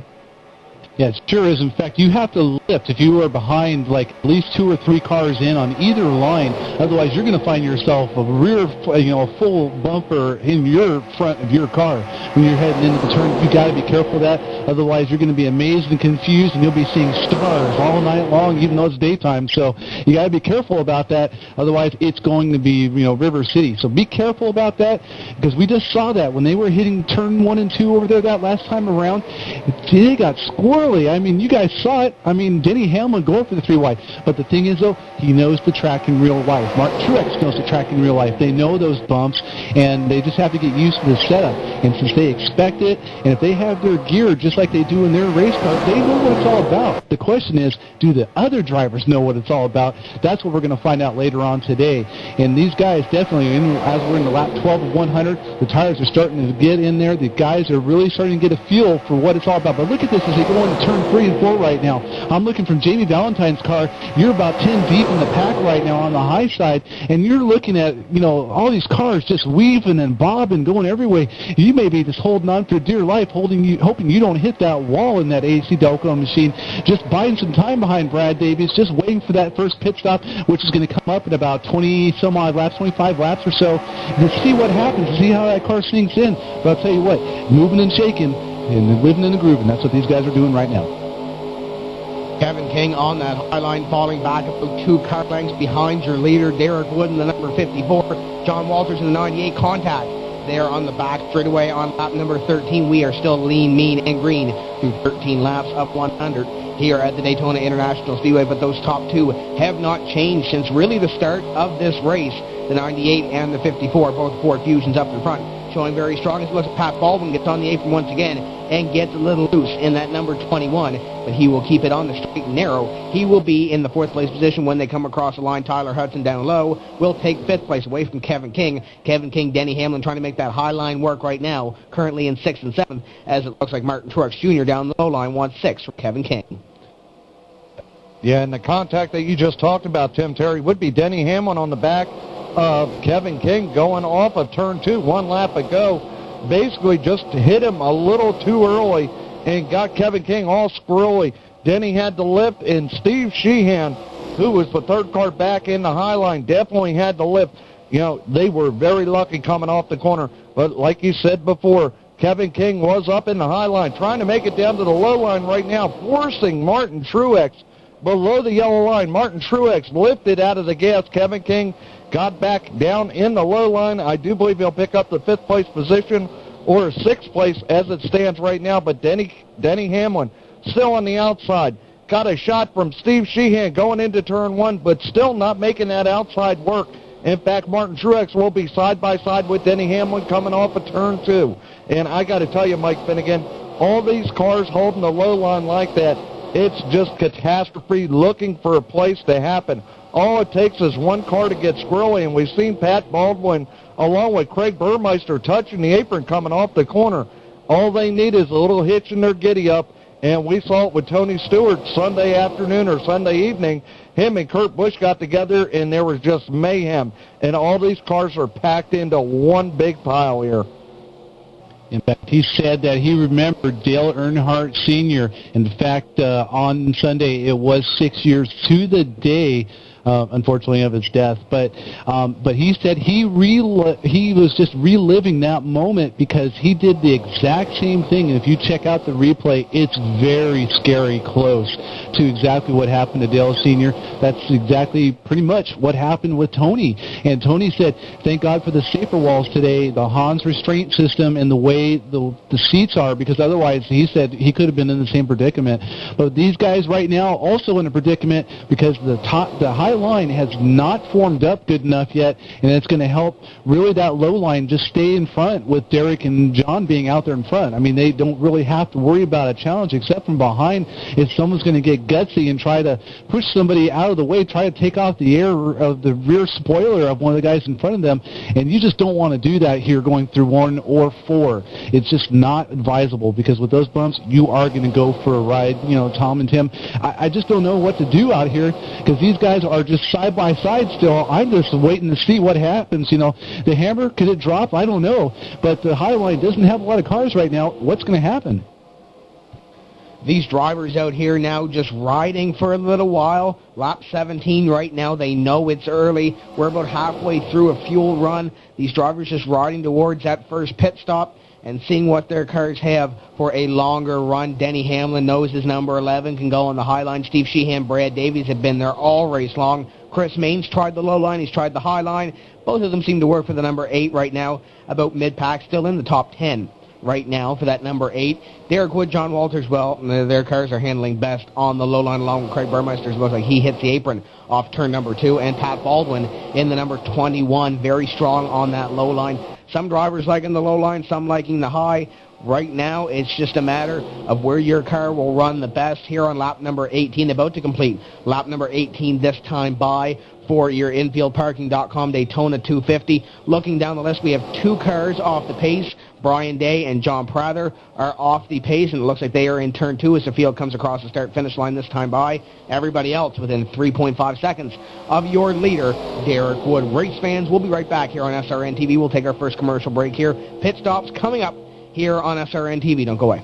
Yeah, it sure is. In fact, you have to lift if you are behind like at least 2 or 3 cars in on either line. Otherwise, you're going to find yourself a rear, a full bumper in your front of your car when you're heading into the turn. You got to be careful of that. Otherwise, you're going to be amazed and confused, and you'll be seeing stars all night long, even though it's daytime. So you got to be careful about that. Otherwise, it's going to be River City. So be careful about that, because we just saw that when they were hitting turn 1 and 2 over there that last time around. They got squirrely. I mean, you guys saw it. I mean, Denny Hamlin going for the 3 wide. But the thing is, though, he knows the track in real life. Mark Truex knows the track in real life. They know those bumps, and they just have to get used to the setup. And since they expect it, and if they have their gear just like they do in their race car, they know what it's all about. The question is, do the other drivers know what it's all about? That's what we're going to find out later on today. And these guys definitely, as we're in the lap 12 of 100, the tires are starting to get in there. The guys are really starting to get a feel for what it's all about. But look at this as they go into turn 3 and 4 right now. I'm looking from Jamie Valentine's car. You're about 10 deep in the pack right now on the high side, and you're looking at, all these cars just weaving and bobbing, going every way. You may be just holding on for dear life, hoping you don't hit that wall in that AC Delco machine, just buying some time behind Brad Davies, just waiting for that first pit stop, which is going to come up in about 20-some-odd laps, 25 laps or so, to see what happens, to see how that car sinks in. But I'll tell you what, moving and shaking, and living in the groove, and that's what these guys are doing right now. Kevin King on that high line, falling back about 2 car lengths behind your leader, Derek Wood in the number 54, John Walters in the 98. Contact there on the back straightaway on lap number 13. We are still lean, mean, and green through 13 laps up 100 here at the Daytona International Speedway, but those top 2 have not changed since really the start of this race. The 98 and the 54, both Ford Fusions up in front, showing very strong. As looks at Pat Baldwin gets on the apron once again and gets a little loose in that number 21, but he will keep it on the straight and narrow. He will be in the 4th place position when they come across the line. Tyler Hudson down low will take 5th place away from Kevin King. Kevin King, Denny Hamlin trying to make that high line work right now, currently in 6th and 7th, as it looks like Martin Truex Jr. down the low line wants 6 for Kevin King. Yeah, and the contact that you just talked about, Tim Terry, would be Denny Hamlin on the back of Kevin King going off of turn 2, 1 lap ago. Basically just hit him a little too early and got Kevin King all squirrely. Denny had to lift, and Steve Sheehan, who was the 3rd car back in the high line, definitely had to lift. They were very lucky coming off the corner. But like you said before, Kevin King was up in the high line, trying to make it down to the low line right now, forcing Martin Truex below the yellow line. Martin Truex lifted out of the gas. Kevin King got back down in the low line. I do believe he'll pick up the 5th place position or 6th place as it stands right now. But Denny Hamlin still on the outside. Got a shot from Steve Sheehan going into turn 1, but still not making that outside work. In fact, Martin Truex will be side by side with Denny Hamlin coming off of turn 2. And I got to tell you, Mike Finnegan, all these cars holding the low line like that, It's just catastrophe looking for a place to happen. All it takes is one car to get squirrely, and we've seen Pat Baldwin along with Craig Burmeister touching the apron coming off the corner. All they need is a little hitch in their giddy-up, and we saw it with Tony Stewart Sunday afternoon or Sunday evening. Him and Kurt Busch got together, and there was just mayhem. And all these cars are packed into one big pile here. In fact, he said that he remembered Dale Earnhardt Sr. In fact, on Sunday, it was 6 years to the day, unfortunately, of his death. But he said he was just reliving that moment because he did the exact same thing. And if you check out the replay, it's very scary close to exactly what happened to Dale Sr. That's exactly pretty much what happened with Tony. And Tony said, thank God for the safer walls today, the Hans restraint system, and the way the seats are, because otherwise, he said, he could have been in the same predicament. But these guys right now also in a predicament because the high line has not formed up good enough yet, and it's going to help really that low line just stay in front with Derek and John being out there in front. I mean, they don't really have to worry about a challenge except from behind if someone's going to get gutsy and try to push somebody out of the way, try to take off the air of the rear spoiler of one of the guys in front of them, and you just don't want to do that here going through 1 or 4. It's just not advisable because with those bumps, you are going to go for a ride. You know, Tom and Tim, I just don't know what to do out here because these guys are just side by side still. I'm just waiting to see what happens. You know, the hammer, could it drop? I don't know. But the high line doesn't have a lot of cars right now. What's going to happen? These drivers out here now just riding for a little while. Lap 17 right now. They know it's early. We're about halfway through a fuel run. These drivers just riding towards that first pit stop and seeing what their cars have for a longer run. Denny Hamlin knows his number 11 can go on the high line. Steve Sheehan, Brad Davies have been there all race long. Chris Main's tried the low line. He's tried the high line. Both of them seem to work for the number 8 right now. About mid-pack, still in the top 10 right now for that number 8. Derek Wood, John Walters, well, their cars are handling best on the low line along with Craig Burmeister. It looks like he hits the apron off turn number 2. And Pat Baldwin in the number 21, very strong on that low line. Some drivers liking the low line, some liking the high. Right now, it's just a matter of where your car will run the best here on lap number 18, about to complete lap number 18 this time by for your infieldparking.com Daytona 250. Looking down the list, we have 2 cars off the pace. Brian Day and John Prather are off the pace, and it looks like they are in turn 2 as the field comes across the start-finish line this time by. Everybody else within 3.5 seconds of your leader, Derek Wood. Race fans, we'll be right back here on SRN TV. We'll take our first commercial break here. Pit stops coming up here on SRN TV. Don't go away.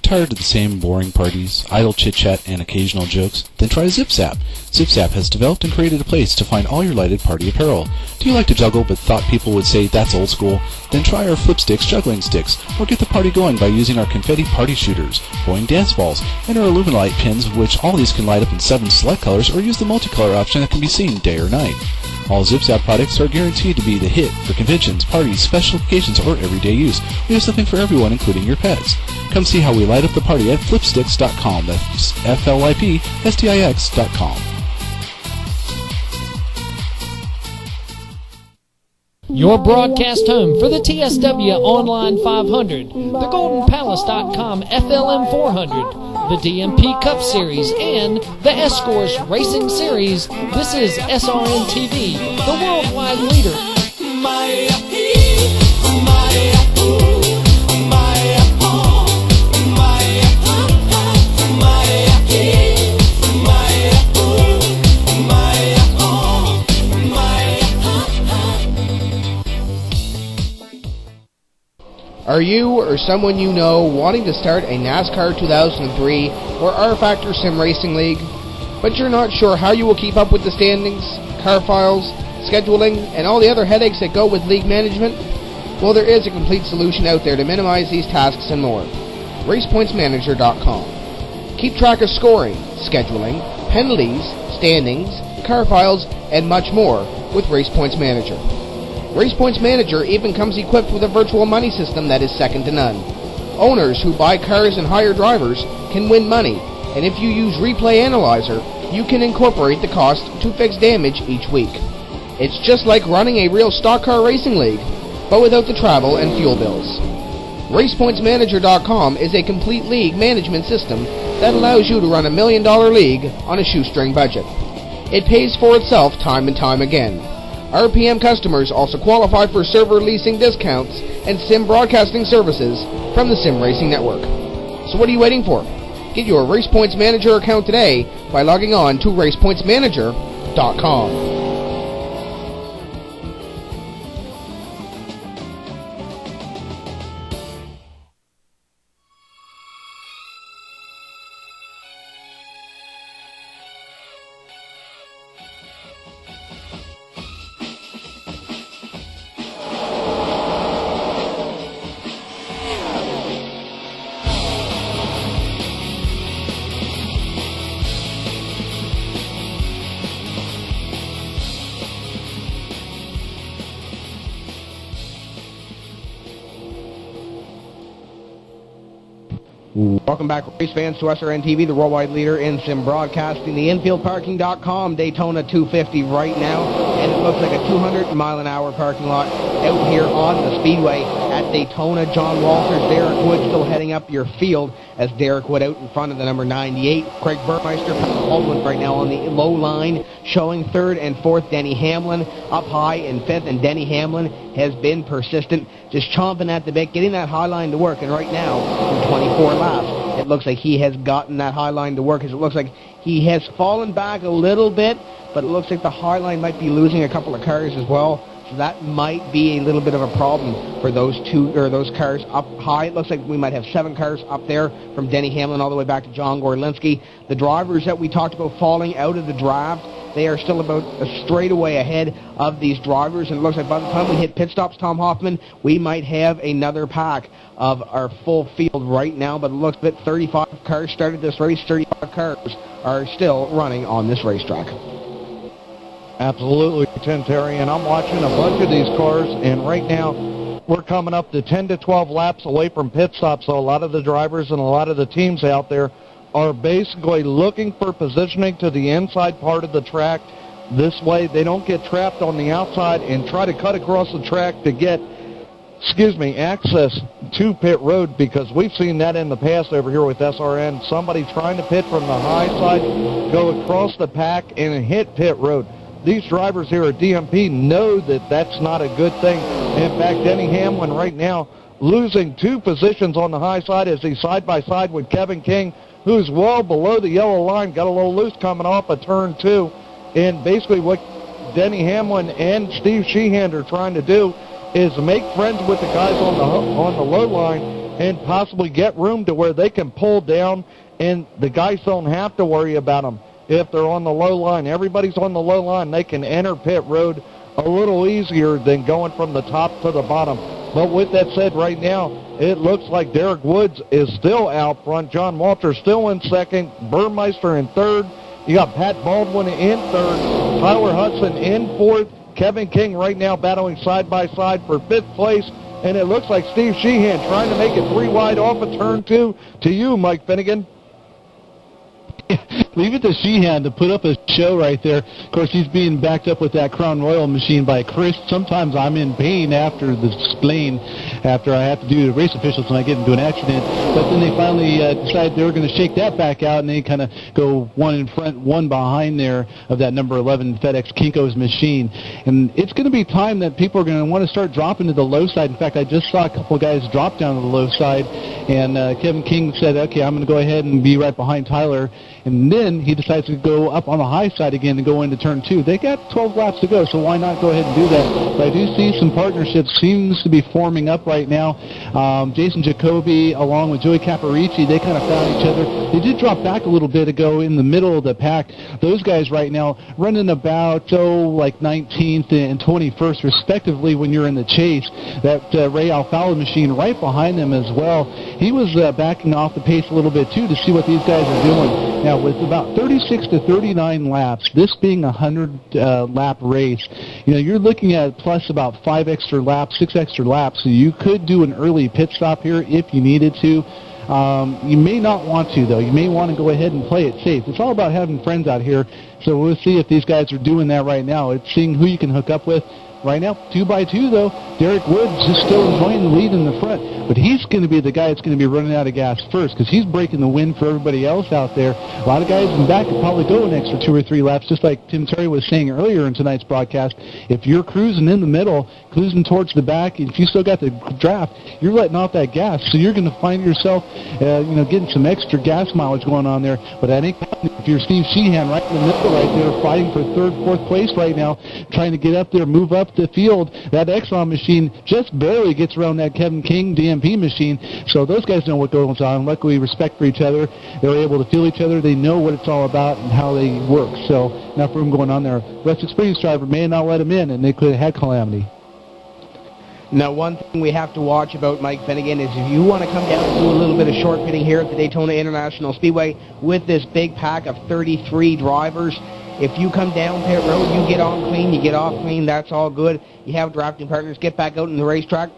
Tired of the same boring parties, idle chit-chat, and occasional jokes? Then try ZipZap. ZipZap has developed and created a place to find all your lighted party apparel. Do you like to juggle but thought people would say that's old school? Then try our Flipsticks juggling sticks, or get the party going by using our confetti party shooters, Boeing dance balls, and our Illuminate pins, which all these can light up in 7 select colors, or use the multicolor option that can be seen day or night. All ZipZap products are guaranteed to be the hit for conventions, parties, special occasions, or everyday use. We have something for everyone, including your pets. Come see how we light up the party at flipsticks.com. That's FLIPSTIX.com. Your broadcast home for the TSW Online 500, the GoldenPalace.com FLM 400, the DMP Cup Series, and the S-Course Racing Series. This is SRN TV, the worldwide leader. Are you or someone you know wanting to start a NASCAR 2003 or R-Factor Sim Racing League, but you're not sure how you will keep up with the standings, car files, scheduling, and all the other headaches that go with league management? Well, there is a complete solution out there to minimize these tasks and more. RacePointsManager.com. Keep track of scoring, scheduling, penalties, standings, car files, and much more with Race Points Manager. Race Points Manager even comes equipped with a virtual money system that is second to none. Owners who buy cars and hire drivers can win money, and if you use Replay Analyzer, you can incorporate the cost to fix damage each week. It's just like running a real stock car racing league, but without the travel and fuel bills. RacePointsManager.com is a complete league management system that allows you to run $1 million league on a shoestring budget. It pays for itself time and time again. RPM customers also qualify for server leasing discounts and sim broadcasting services from the Sim Racing Network. So what are you waiting for? Get your Race Points Manager account today by logging on to RacePointsManager.com. Welcome back, race fans, to SRN TV, the worldwide leader in sim broadcasting. The InfieldParking.com Daytona 250 right now, and it looks like a 200-mile-an-hour parking lot out here on the Speedway at Daytona. John Walters, Derek Wood still heading up your field as Derek Wood out in front of the number 98. Craig Burmeister, Baldwin right now on the low line, showing third and fourth. Denny Hamlin up high in fifth, and Denny Hamlin has been persistent, just chomping at the bit, getting that high line to work, and right now, in 24 laps, it looks like he has gotten that high line to work, as it looks like he has fallen back a little bit, but it looks like the high line might be losing a couple of cars as well. So that might be a little bit of a problem for those cars up high. It looks like we might have 7 cars up there from Denny Hamlin all the way back to John Gorlinski. The drivers that we talked about falling out of the draft, they are still about a straightaway ahead of these drivers, and it looks like by the time we hit pit stops, Tom Hoffman, we might have another pack of our full field right now, but it looks like 35 cars started this race, 35 cars are still running on this racetrack. Absolutely, Tim Terry, and I'm watching a bunch of these cars, and right now we're coming up to 10 to 12 laps away from pit stop, so a lot of the drivers and a lot of the teams out there are basically looking for positioning to the inside part of the track. This way they don't get trapped on the outside and try to cut across the track to get access to pit road, because we've seen that in the past over here with SRN. Somebody trying to pit from the high side, go across the pack and hit pit road. These drivers here at DMP know that that's not a good thing. In fact, Denny Hamlin right now losing 2 positions on the high side as he's side by side with Kevin King, who's well below the yellow line, got a little loose coming off of turn 2. And basically what Denny Hamlin and Steve Sheehan are trying to do is make friends with the guys on the low line and possibly get room to where they can pull down, and the guys don't have to worry about them if they're on the low line. Everybody's on the low line. They can enter pit road a little easier than going from the top to the bottom. But with that said, right now, it looks like Derek Woods is still out front. John Walters still in second. Burmeister in third. You got Pat Baldwin in third. Tyler Hudson in fourth. Kevin King right now battling side by side for 5th place. And it looks like Steve Sheehan trying to make it 3 wide off of turn 2 to you, Mike Finnegan. Leave it to Sheehan to put up a show right there. Of course, he's being backed up with that Crown Royal machine by Chris. Sometimes I'm in pain after the spleen, after I have to do the race officials when I get into an accident. But then they finally decided they were going to shake that back out, and they kind of go 1 in front, 1 behind there of that number 11 FedEx Kinko's machine. And it's going to be time that people are going to want to start dropping to the low side. In fact, I just saw a couple of guys drop down to the low side, and Kevin King said, okay, I'm going to go ahead and be right behind Tyler. And then he decides to go up on the high side again and go into turn 2. They got 12 laps to go, so why not go ahead and do that? But I do see some partnerships seems to be forming up right now. Jason Jacoby, along with Joey Caparici, they kind of found each other. They did drop back a little bit ago in the middle of the pack. Those guys right now running about, like 19th and 21st, respectively, when you're in the chase. That Ray Alfalo machine right behind them as well. He was backing off the pace a little bit, too, to see what these guys are doing. Now, with about 36 to 39 laps, this being a 100-lap race, you're looking at plus about 6 extra laps, so you could do an early pit stop here if you needed to. You may not want to, though. You may want to go ahead and play it safe. It's all about having friends out here, so we'll see if these guys are doing that right now. It's seeing who you can hook up with. Right now, 2x2, though, Derek Woods is still enjoying the lead in the front, but he's going to be the guy that's going to be running out of gas first because he's breaking the wind for everybody else out there. A lot of guys in the back could probably go an extra 2 or 3 laps, just like Tim Terry was saying earlier in tonight's broadcast. If you're cruising in the middle, cruising towards the back, if you still got the draft, you're letting off that gas, so you're going to find yourself, getting some extra gas mileage going on there. But that ain't happening if you're Steve Sheehan right in the middle right there, fighting for 3rd, 4th place right now, trying to get up there, move up the field. That Exxon machine just barely gets around that Kevin King DMP machine, so those guys know what goes on. Luckily, respect for each other. They're able to feel each other. They know what it's all about and how they work, so enough room going on there. Less experienced driver may not let him in, and they could have had calamity. Now, one thing we have to watch about Mike Finnegan is if you want to come down and do a little bit of short pitting here at the Daytona International Speedway with this big pack of 33 drivers, if you come down pit road, you get on clean, you get off clean, that's all good. You have drafting partners, get back out in the racetrack.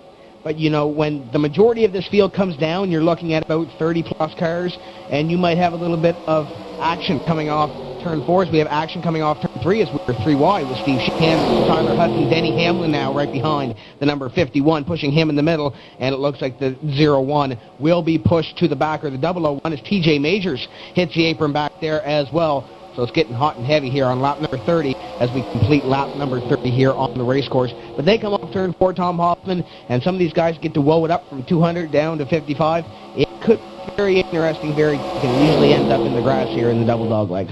But, when the majority of this field comes down, you're looking at about 30-plus cars, and you might have a little bit of action coming off turn 4. We have action coming off turn 3 as we're 3 wide with Steve Sheehan, Tyler Hudson, Denny Hamlin now right behind the number 51, pushing him in the middle, and it looks like the 01 will be pushed to the back, or the 001 as TJ Majors hits the apron back there as well. So it's getting hot and heavy here on lap number 30 as we complete lap number 30 here on the race course. But they come off turn 4, Tom Hoffman, and some of these guys get to woe it up from 200 down to 55. It could be very interesting, very quick, and usually ends up in the grass here in the double dog leg.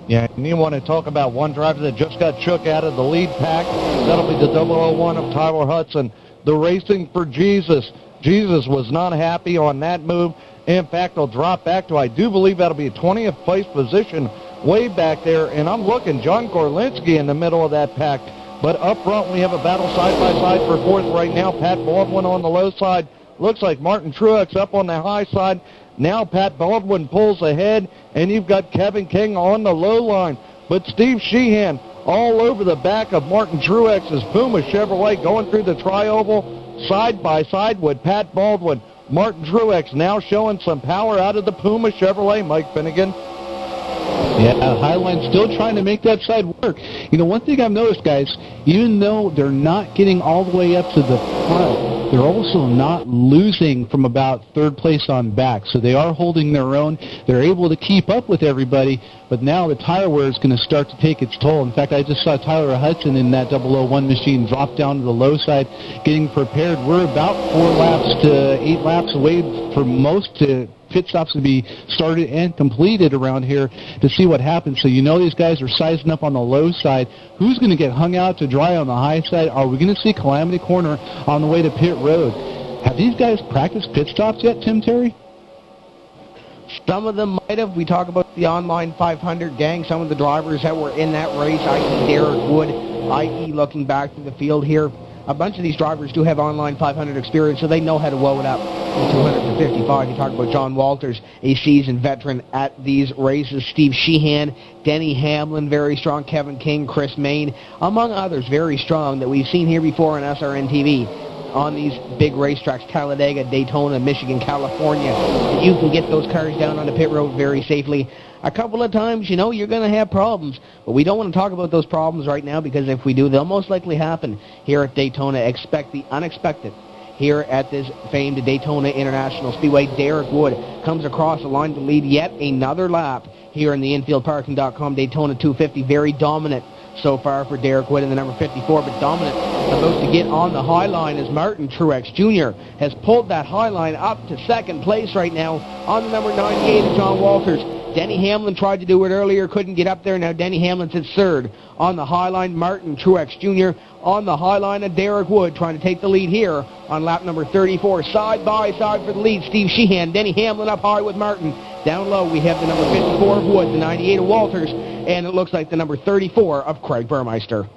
Yeah, and you want to talk about one driver that just got shook out of the lead pack. That'll be the 001 of Tyler Hudson. The Racing for Jesus. Jesus was not happy on that move. In fact, he'll drop back to, I do believe that'll be a 20th place position way back there. And I'm looking, John Gorlinski in the middle of that pack. But up front, we have a battle side-by-side for 4th right now. Pat Baldwin on the low side. Looks like Martin Truex up on the high side. Now Pat Baldwin pulls ahead, and you've got Kevin King on the low line. But Steve Sheehan all over the back of Martin Truex's Puma Chevrolet going through the tri-oval side-by-side with Pat Baldwin. Martin Truex now showing some power out of the Puma Chevrolet, Mike Finnegan. Yeah, Highline still trying to make that side work. One thing I've noticed, guys, even though they're not getting all the way up to the front, they're also not losing from about 3rd place on back. So they are holding their own. They're able to keep up with everybody, but now the tire wear is going to start to take its toll. In fact, I just saw Tyler Hudson in that 001 machine drop down to the low side, getting prepared. We're about 4 laps to 8 laps away for most pit stops to be started and completed around here to see what happens. So these guys are sizing up on the low side. Who's going to get hung out to dry on the high side? Are we going to see Calamity Corner on the way to pit road? Have these guys practiced pit stops yet, Tim Terry? Some of them might have. We talk about the online 500 gang. Some of the drivers that were in that race, i.e. Derek Wood, i.e. looking back to the field here. A bunch of these drivers do have online 500 experience, so they know how to woe it up. From 200 to 55, you talk about John Walters, a seasoned veteran at these races. Steve Sheehan, Denny Hamlin, very strong. Kevin King, Chris Main, among others, very strong that we've seen here before on SRN TV on these big racetracks, Talladega, Daytona, Michigan, California. You can get those cars down on the pit road very safely. A couple of times, you're going to have problems, but we don't want to talk about those problems right now because if we do, they'll most likely happen here at Daytona. Expect the unexpected here at this famed Daytona International Speedway. Derek Wood comes across the line to lead yet another lap here in the infieldparking.com Daytona 250. Very dominant so far for Derek Wood in the number 54, but dominant about to get on the high line as Martin Truex Jr. has pulled that high line up to second place right now on the number 98 of John Walters. Denny Hamlin tried to do it earlier, couldn't get up there. Now Denny Hamlin's at third. On the high line, Martin Truex Jr. On the high line of Derek Wood trying to take the lead here on lap number 34. Side by side for the lead, Steve Sheehan. Denny Hamlin up high with Martin. Down low, we have the number 54 of Wood, the 98 of Walters, and it looks like the number 34 of Craig Burmeister.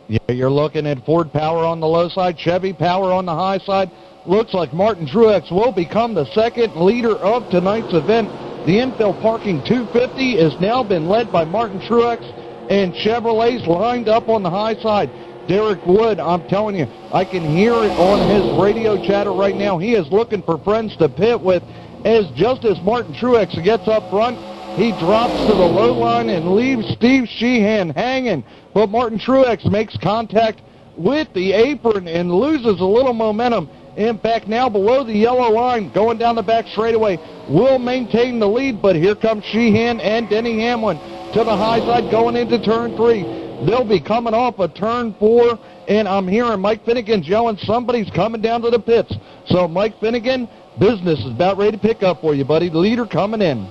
Yeah, you're looking at Ford Power on the low side, Chevy Power on the high side. Looks like Martin Truex will become the second leader of tonight's event. The Infield Parking 250 has now been led by Martin Truex, and Chevrolet's lined up on the high side. Derek Wood, I'm telling you, I can hear it on his radio chatter right now. He is looking for friends to pit with, as just as Martin Truex gets up front, he drops to the low line and leaves Steve Sheehan hanging. But Martin Truex makes contact with the apron and loses a little momentum. In fact, now below the yellow line, going down the back straightaway, will maintain the lead, but here comes Sheehan and Denny Hamlin to the high side going into turn 3. They'll be coming off of turn 4, and I'm hearing Mike Finnegan yelling, somebody's coming down to the pits. So, Mike Finnegan, business is about ready to pick up for you, buddy. The leader coming in.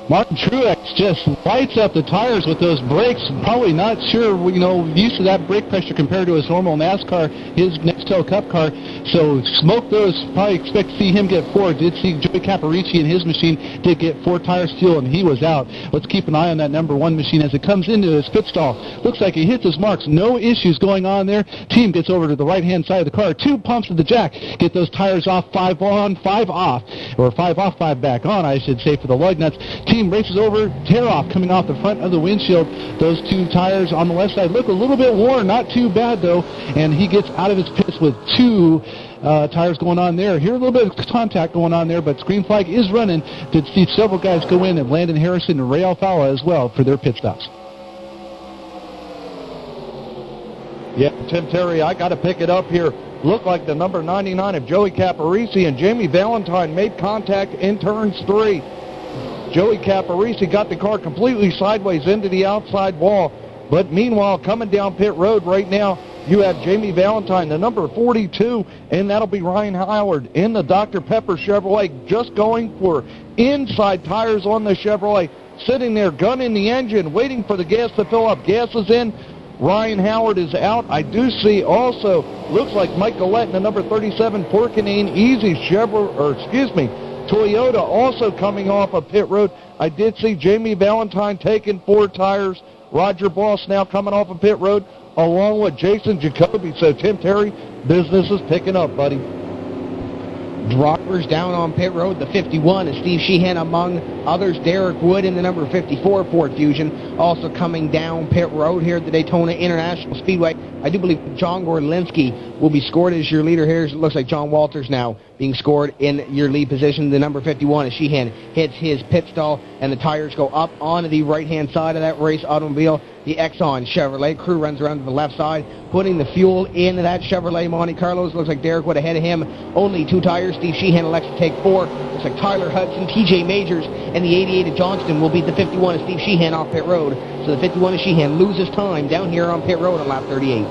Martin Truex just lights up the tires with those brakes. Probably not sure, used to that brake pressure compared to his normal NASCAR, his Nextel Cup car. So smoke those. Probably expect to see him get 4. Did see Joey Caparici in his machine did get 4 tires fuel, and he was out. Let's keep an eye on that number 1 machine as it comes into his pit stall. Looks like he hits his marks. No issues going on there. Team gets over to the right-hand side of the car. 2 pumps of the jack. Get those tires off, 5 on, 5 off. Or 5 off, 5 back on, I should say, for the lug nuts. Team races over, tear off coming off the front of the windshield. Those 2 tires on the left side look a little bit worn, not too bad though, and he gets out of his pits with 2 tires going on there. Here a little bit of contact going on there, but screen flag is running. Did see several guys go in, and Landon Harrison and Ray Alfala as well for their pit stops. Yeah, Tim Terry, I got to pick it up here. Looked like the number 99 of Joey Caparici and Jamie Valentine made contact in turns 3. Joey Caparici got the car completely sideways into the outside wall. But meanwhile, coming down pit road right now, you have Jamie Valentine, the number 42, and that'll be Ryan Howard in the Dr. Pepper Chevrolet, just going for inside tires on the Chevrolet, sitting there gunning the engine, waiting for the gas to fill up. Gas is in. Ryan Howard is out. I do see also, looks like Mike Gillette in the number 37 Porcanine Easy Toyota also coming off of pit road. I did see Jamie Valentine taking 4 tires. Roger Boss now coming off of pit road along with Jason Jacoby. So, Tim Terry, business is picking up, buddy. Drivers down on pit road, the 51 is Steve Sheehan, among others Derek Wood in the number 54 Ford Fusion. Also coming down pit road here at the Daytona International Speedway, I do believe John Gorlinski will be scored as your leader here. It looks like John Walters now being scored in your lead position. The number 51 is Sheehan hits his pit stall, and the tires go up onto the right-hand side of that race automobile. The Exxon Chevrolet crew runs around to the left side, putting the fuel into that Chevrolet Monte Carlos. Looks like Derek Wood ahead of him. Only 2 tires. Steve Sheehan elects to take 4. Looks like Tyler Hudson, TJ Majors, and the 88 of Johnston will beat the 51 of Steve Sheehan off pit road. So the 51 of Sheehan loses time down here on pit road on lap 38.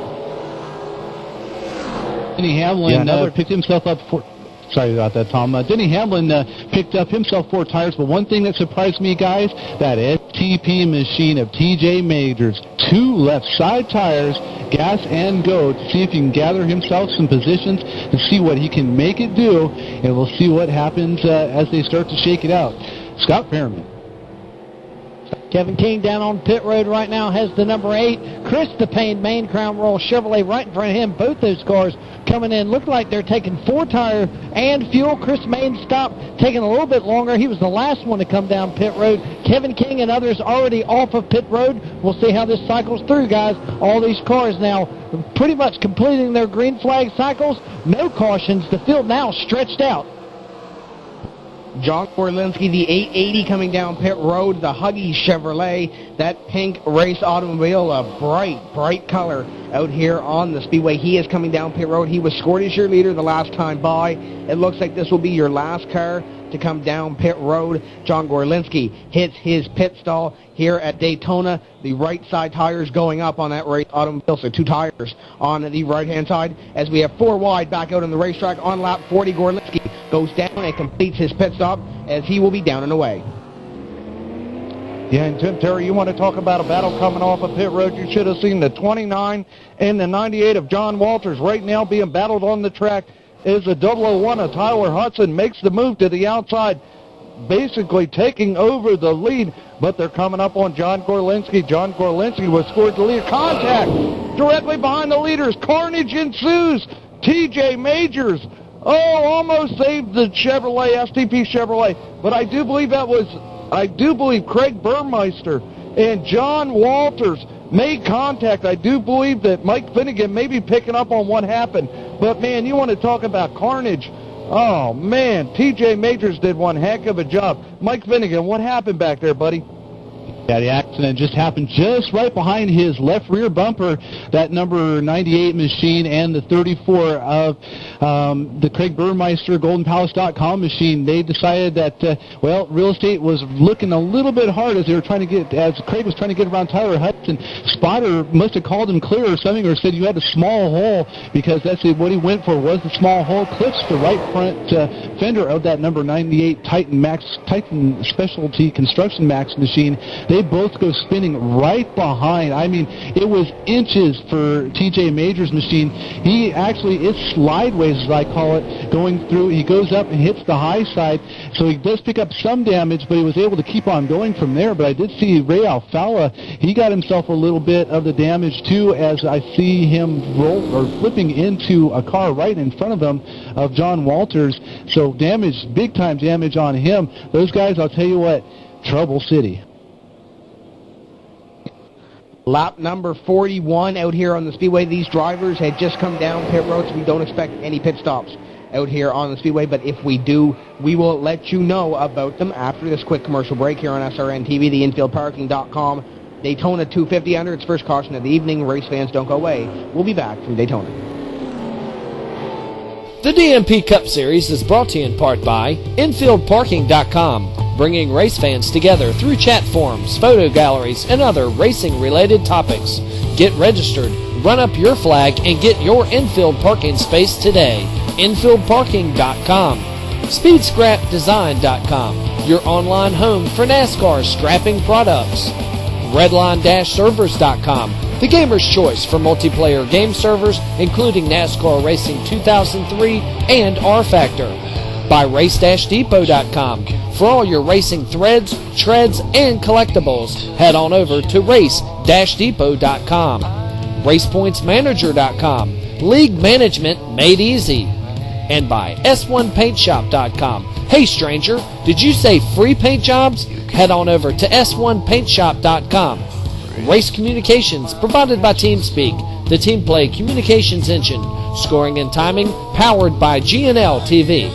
Denny Hamlin picked himself up for... Sorry about that, Tom. Denny Hamlin picked up himself 4 tires, but one thing that surprised me, guys, that STP machine of TJ Majors, 2 left side tires, gas and go, to see if he can gather himself some positions to see what he can make it do, and we'll see what happens as they start to shake it out. Scott Perriman. Kevin King down on pit road right now has the number 8. Chris DePayne, Main Crown Royal Chevrolet right in front of him. Both those cars coming in. Look like they're taking 4 tire and fuel. Chris Main stopped, taking a little bit longer. He was the last one to come down pit road. Kevin King and others already off of pit road. We'll see how this cycles through, guys. All these cars now pretty much completing their green flag cycles. No cautions. The field now stretched out. John Gorlinski, the 880 coming down pit road, the Huggy Chevrolet, that pink race automobile, a bright color out here on the speedway. He is coming down pit road. He was scored as your leader the last time by. It looks like this will be your last car to come down pit road. John Gorlinski hits his pit stall here at Daytona. The right side tires going up on that race automobile, so 2 tires on the right-hand side. As we have 4 wide back out on the racetrack on lap 40, Gorlinski goes down and completes his pit stop as he will be down and away. Yeah, and Tim Terry, you want to talk about a battle coming off of pit road? You should have seen the 29 and the 98 of John Walters right now being battled on the track. Is the 001 of Tyler Hudson makes the move to the outside, basically taking over the lead, but they're coming up on John Gorlinski. John Gorlinski was scored the lead. Contact directly behind the leaders. Carnage ensues. TJ Majors, almost saved the Chevrolet, STP Chevrolet, but I do believe Craig Burmeister and John Walters made contact. I do believe that Mike Finnegan may be picking up on what happened. But, man, you want to talk about carnage. Oh, man, TJ Majors did one heck of a job. Mike Finnegan, what happened back there, buddy? Yeah, the accident just happened just right behind his left rear bumper, that number 98 machine and the 34 of the Craig Burmeister GoldenPalace.com machine. They decided that, real estate was looking a little bit hard as Craig was trying to get around Tyler Hudson. Spotter must have called him clear or something, or said you had a small hole, because that's what he went for, was the small hole. Clips the right front fender of that number 98 Titan Specialty Construction Max machine. They both go spinning right behind. I mean, it was inches for TJ Majors' machine. It's slideways, as I call it, going through. He goes up and hits the high side, so he does pick up some damage, but he was able to keep on going from there. But I did see Ray Alfala. He got himself a little bit of the damage, too, as I see him flipping into a car right in front of him of John Walters. So big-time damage on him. Those guys, I'll tell you what, Trouble City. Lap number 41 out here on the Speedway. These drivers had just come down pit road, so we don't expect any pit stops out here on the Speedway. But if we do, we will let you know about them after this quick commercial break here on SRN TV, the infieldparking.com. Daytona 250 under its first caution of the evening. Race fans, don't go away. We'll be back from Daytona. The DMP Cup Series is brought to you in part by InfieldParking.com, bringing race fans together through chat forums, photo galleries, and other racing-related topics. Get registered, run up your flag, and get your infield parking space today. InfieldParking.com. SpeedScrapDesign.com, your online home for NASCAR scrapping products. Redline-Servers.com, the gamer's choice for multiplayer game servers, including NASCAR Racing 2003 and R-Factor. By Race-Depot.com, for all your racing threads, treads, and collectibles, head on over to Race-Depot.com. RacePointsManager.com, league management made easy. And by S1PaintShop.com. Hey stranger, did you say free paint jobs? Head on over to S1PaintShop.com. Race Communications, provided by TeamSpeak, the team play communications engine. Scoring and timing, powered by GNL TV.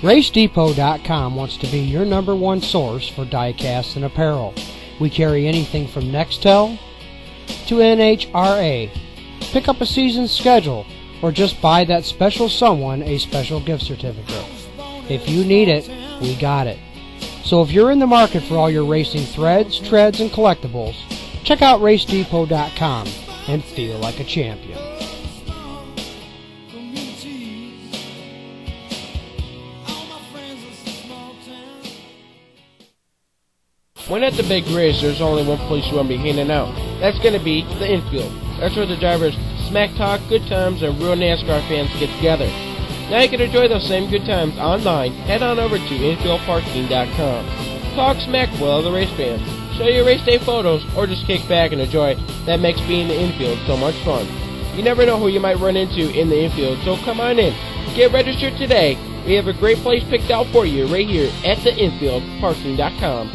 RaceDepot.com wants to be your #1 source for die-casts and apparel. We carry anything from Nextel to NHRA. Pick up a season schedule or just buy that special someone a special gift certificate. If you need it, we got it. So if you're in the market for all your racing threads, treads, and collectibles, check out RaceDepot.com and feel like a champion. When at the big race, there's only one place you want to be hanging out. That's going to be the infield. That's where the drivers smack talk, good times, and real NASCAR fans get together. Now you can enjoy those same good times online. Head on over to InfieldParking.com. Talk smack with other race fans. Show your race day photos, or just kick back and enjoy. That makes being in the infield so much fun. You never know who you might run into in the infield, so come on in. Get registered today We have a great place picked out for you right here at the infieldparking.com.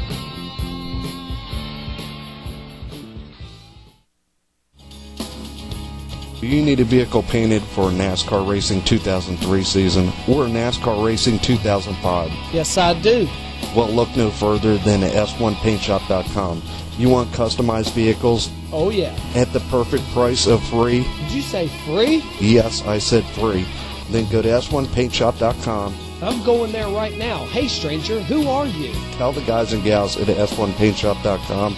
Do you need a vehicle painted for NASCAR Racing 2003 season or NASCAR Racing 2005? Yes, I do. Well, look no further than at S1PaintShop.com. You want customized vehicles? Oh, yeah. At the perfect price of free? Did you say free? Yes, I said free. Then go to S1PaintShop.com. I'm going there right now. Hey, stranger, who are you? Tell the guys and gals at S1PaintShop.com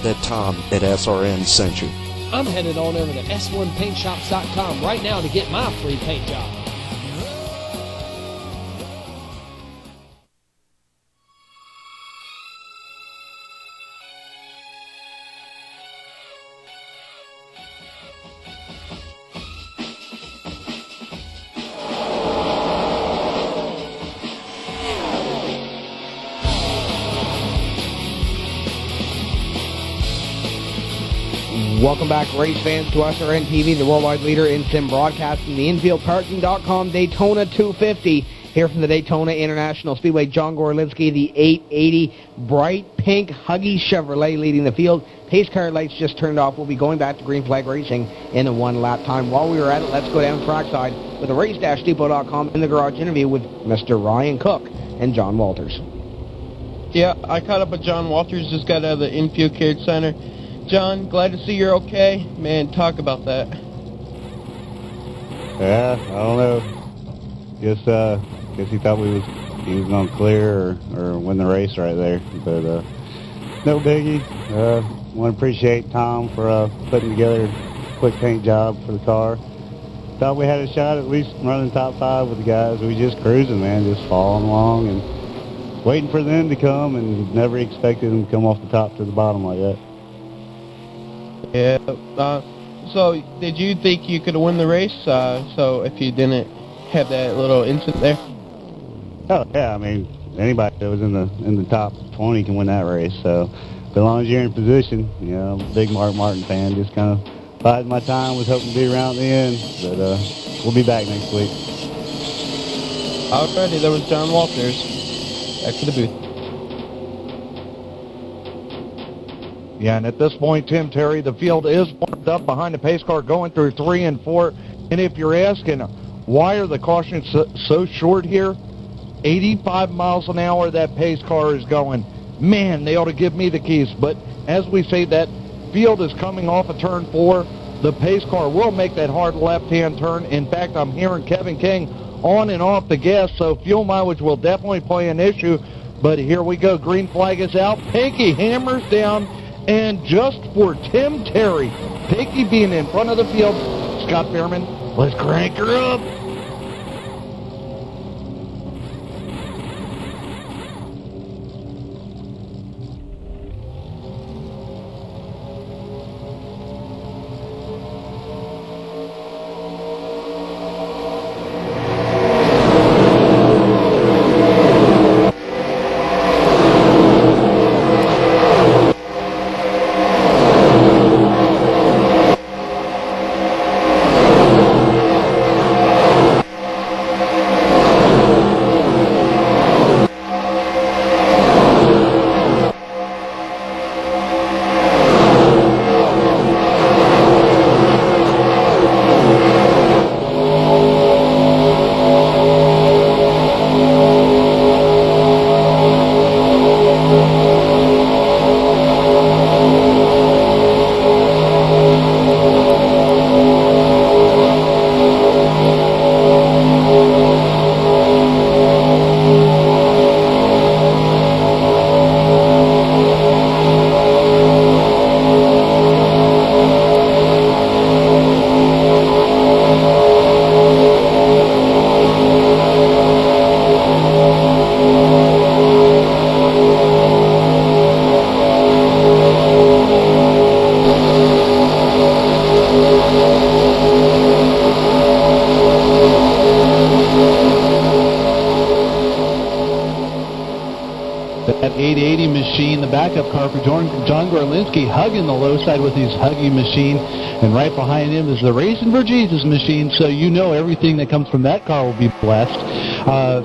that Tom at SRN sent you. I'm headed on over to S1PaintShops.com right now to get my free paint job. Welcome back, race fans, to SRN TV, the worldwide leader in sim broadcasting, the InfieldParking.com Daytona 250. Here from the Daytona International Speedway, John Gorlinski, the 880 bright pink Huggy Chevrolet leading the field. Pace car lights just turned off. We'll be going back to green flag racing in a one-lap time. While we were at it, let's go down trackside with the race-depot.com in the garage interview with Mr. Ryan Cook and John Walters. Yeah, I caught up with John Walters, just got out of the Infield Carriage Center. John, glad to see you're okay. Man, talk about that. Yeah, I don't know. Guess he thought he was going to clear or win the race right there. But no biggie. Want to appreciate Tom for putting together a quick paint job for the car. Thought we had a shot at least running top 5 with the guys. We just cruising, man, just following along and waiting for them to come, and never expected them to come off the top to the bottom like that. Yeah. So, did you think you could win the race? So, if you didn't have that little incident there? Oh yeah, I mean anybody that was in the top 20 can win that race. So, as long as you're in position, you know, I'm a big Mark Martin fan. Just kind of biding my time. Was hoping to be around the end, but we'll be back next week. Alrighty, there was John Walters. Back to the booth. Yeah, and at this point, Tim Terry, the field is warmed up behind the pace car going through 3 and 4. And if you're asking, why are the cautions so short here? 85 miles an hour that pace car is going. Man, they ought to give me the keys. But as we say, that field is coming off of turn 4. The pace car will make that hard left-hand turn. In fact, I'm hearing Kevin King on and off the gas, so fuel mileage will definitely play an issue. But here we go. Green flag is out. Pinky hammers down. And just for Tim Terry, Pinky being in front of the field, Scott Fairman, let's crank her up. that 880 machine, the backup car for John Gorlinski, hugging the low side with his hugging machine. And right behind him is the Racing for Jesus machine, so you know everything that comes from that car will be blessed.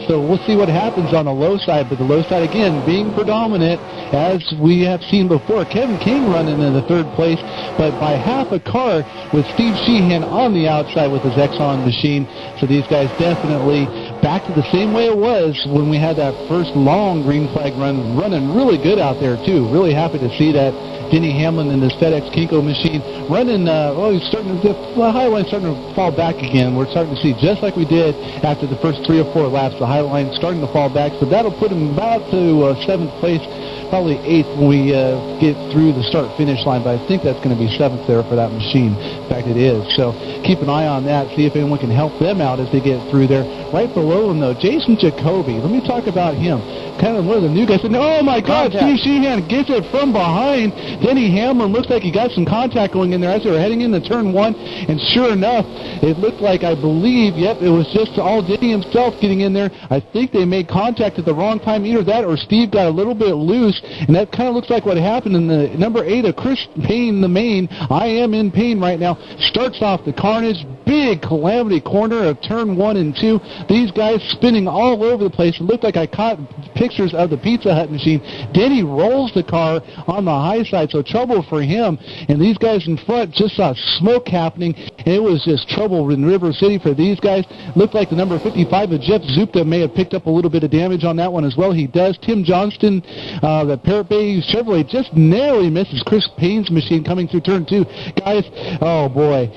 So we'll see what happens on the low side, but the low side, again, being predominant, as we have seen before. Kevin King running in the third place, but by half a car with Steve Sheehan on the outside with his Exxon machine. So these guys definitely back to the same way it was when we had that first long green flag run, running really good out there, too. Really happy to see that. Denny Hamlin in his FedEx Kinko machine running, he's starting to, the high line's starting to fall back again. We're starting to see, just like we did after the first 3 or 4 laps, the high line starting to fall back. So that'll put him about to 7th place, probably 8th when we get through the start-finish line. But I think that's going to be 7th there for that machine. In fact, it is. So keep an eye on that, see if anyone can help them out as they get through there. Right below him, though, Jason Jacoby. Let me talk about him. Kind of one of the new guys. And, oh, my God, Steve Sheehan gets it from behind. Denny Hamlin looks like he got some contact going in there as they were heading into turn 1. And sure enough, it looked like, I believe, it was just all Denny himself getting in there. I think they made contact at the wrong time. Either that or Steve got a little bit loose. And that kind of looks like what happened in the number 8 of Chris Payne, the main. I am in pain right now. Starts off the carnage. Big calamity corner of turn 1 and 2. These guys spinning all over the place. It looked like I caught pictures of the Pizza Hut machine. Denny rolls the car on the high side, so trouble for him. And these guys in front just saw smoke happening, and it was just trouble in River City for these guys. Looked like the number 55 of Jeff Zupta may have picked up a little bit of damage on that one as well. He does. Tim Johnston, the Parrot Bay Chevrolet, just narrowly misses Chris Payne's machine coming through turn 2. Guys, oh boy,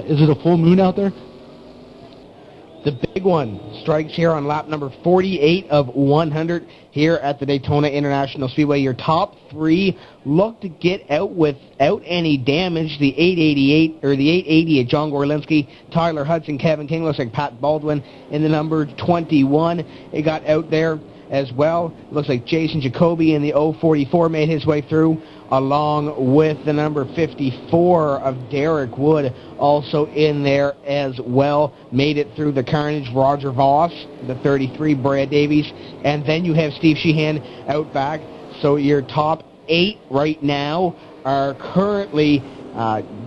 is it a full moon out there? The big one strikes here on lap number 48 of 100 here at the Daytona International Speedway. Your top 3 look to get out without any damage. The 888 or the 880 of John Gorlinski, Tyler Hudson, Kevin King, looks like Pat Baldwin in the number 21. It got out there as well. Looks like Jason Jacoby in the 044 made his way through, along with the number 54 of Derek Wood, also in there as well. Made it through the carnage. Roger Voss, the 33, Brad Davies, and then you have Steve Sheehan out back. So your top 8 right now are currently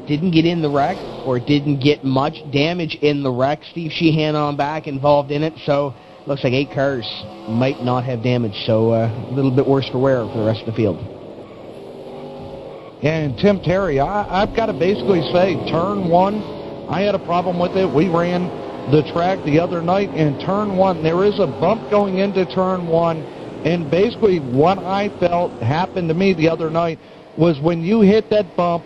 didn't get in the wreck or didn't get much damage in the wreck. Steve Sheehan on back involved in it, so looks like 8 cars might not have damage, so a little bit worse for wear for the rest of the field. And Tim Terry, I've got to basically say, turn 1, I had a problem with it. We ran the track the other night, and turn 1, there is a bump going into turn 1, and basically what I felt happened to me the other night was when you hit that bump,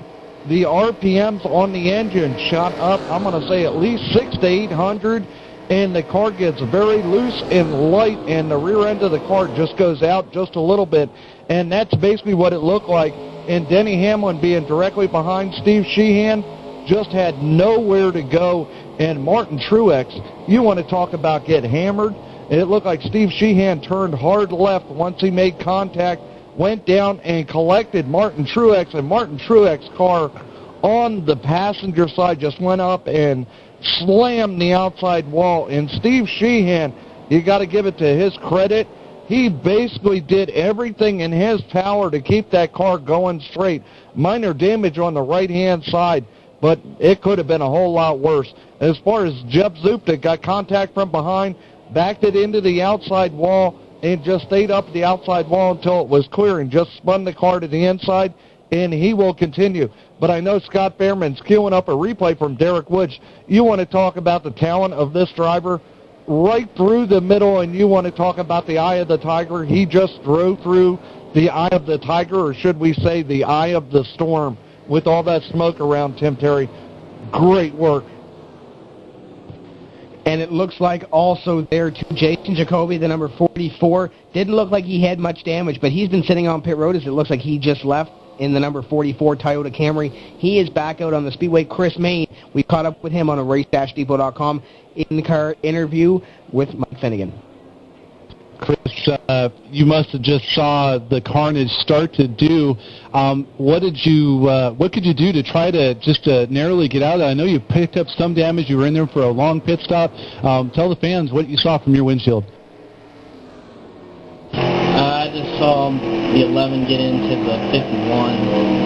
the RPMs on the engine shot up, I'm going to say at least 600 to 800, and the car gets very loose and light, and the rear end of the car just goes out just a little bit, and that's basically what it looked like. And Denny Hamlin, being directly behind Steve Sheehan, just had nowhere to go. And Martin Truex, you want to talk about get hammered? It looked like Steve Sheehan turned hard left once he made contact, went down and collected Martin Truex, and Martin Truex's car on the passenger side just went up and slammed the outside wall. And Steve Sheehan, you got to give it to his credit, he basically did everything in his power to keep that car going straight. Minor damage on the right-hand side, but it could have been a whole lot worse. As far as Jeff Zupta, got contact from behind, backed it into the outside wall, and just stayed up the outside wall until it was clear and just spun the car to the inside, and he will continue. But I know Scott Fairman's queuing up a replay from Derek Woods. You want to talk about the talent of this driver? Right through the middle, and you want to talk about the eye of the tiger. He just drove through the eye of the tiger, or should we say the eye of the storm, with all that smoke around Tim Terry. Great work. And it looks like also there too, Jason Jacoby, the number 44, didn't look like he had much damage, but he's been sitting on pit road as it looks like he just left in the number 44 Toyota Camry. He is back out on the speedway. Chris Main, we caught up with him on a race-depot.com in-car interview with Mike Finnegan. Chris, you must have just saw the carnage start to do. What could you do to try to just narrowly get out of it? I know you picked up some damage. You were in there for a long pit stop. Tell the fans what you saw from your windshield. I just saw the 11 get into the 51,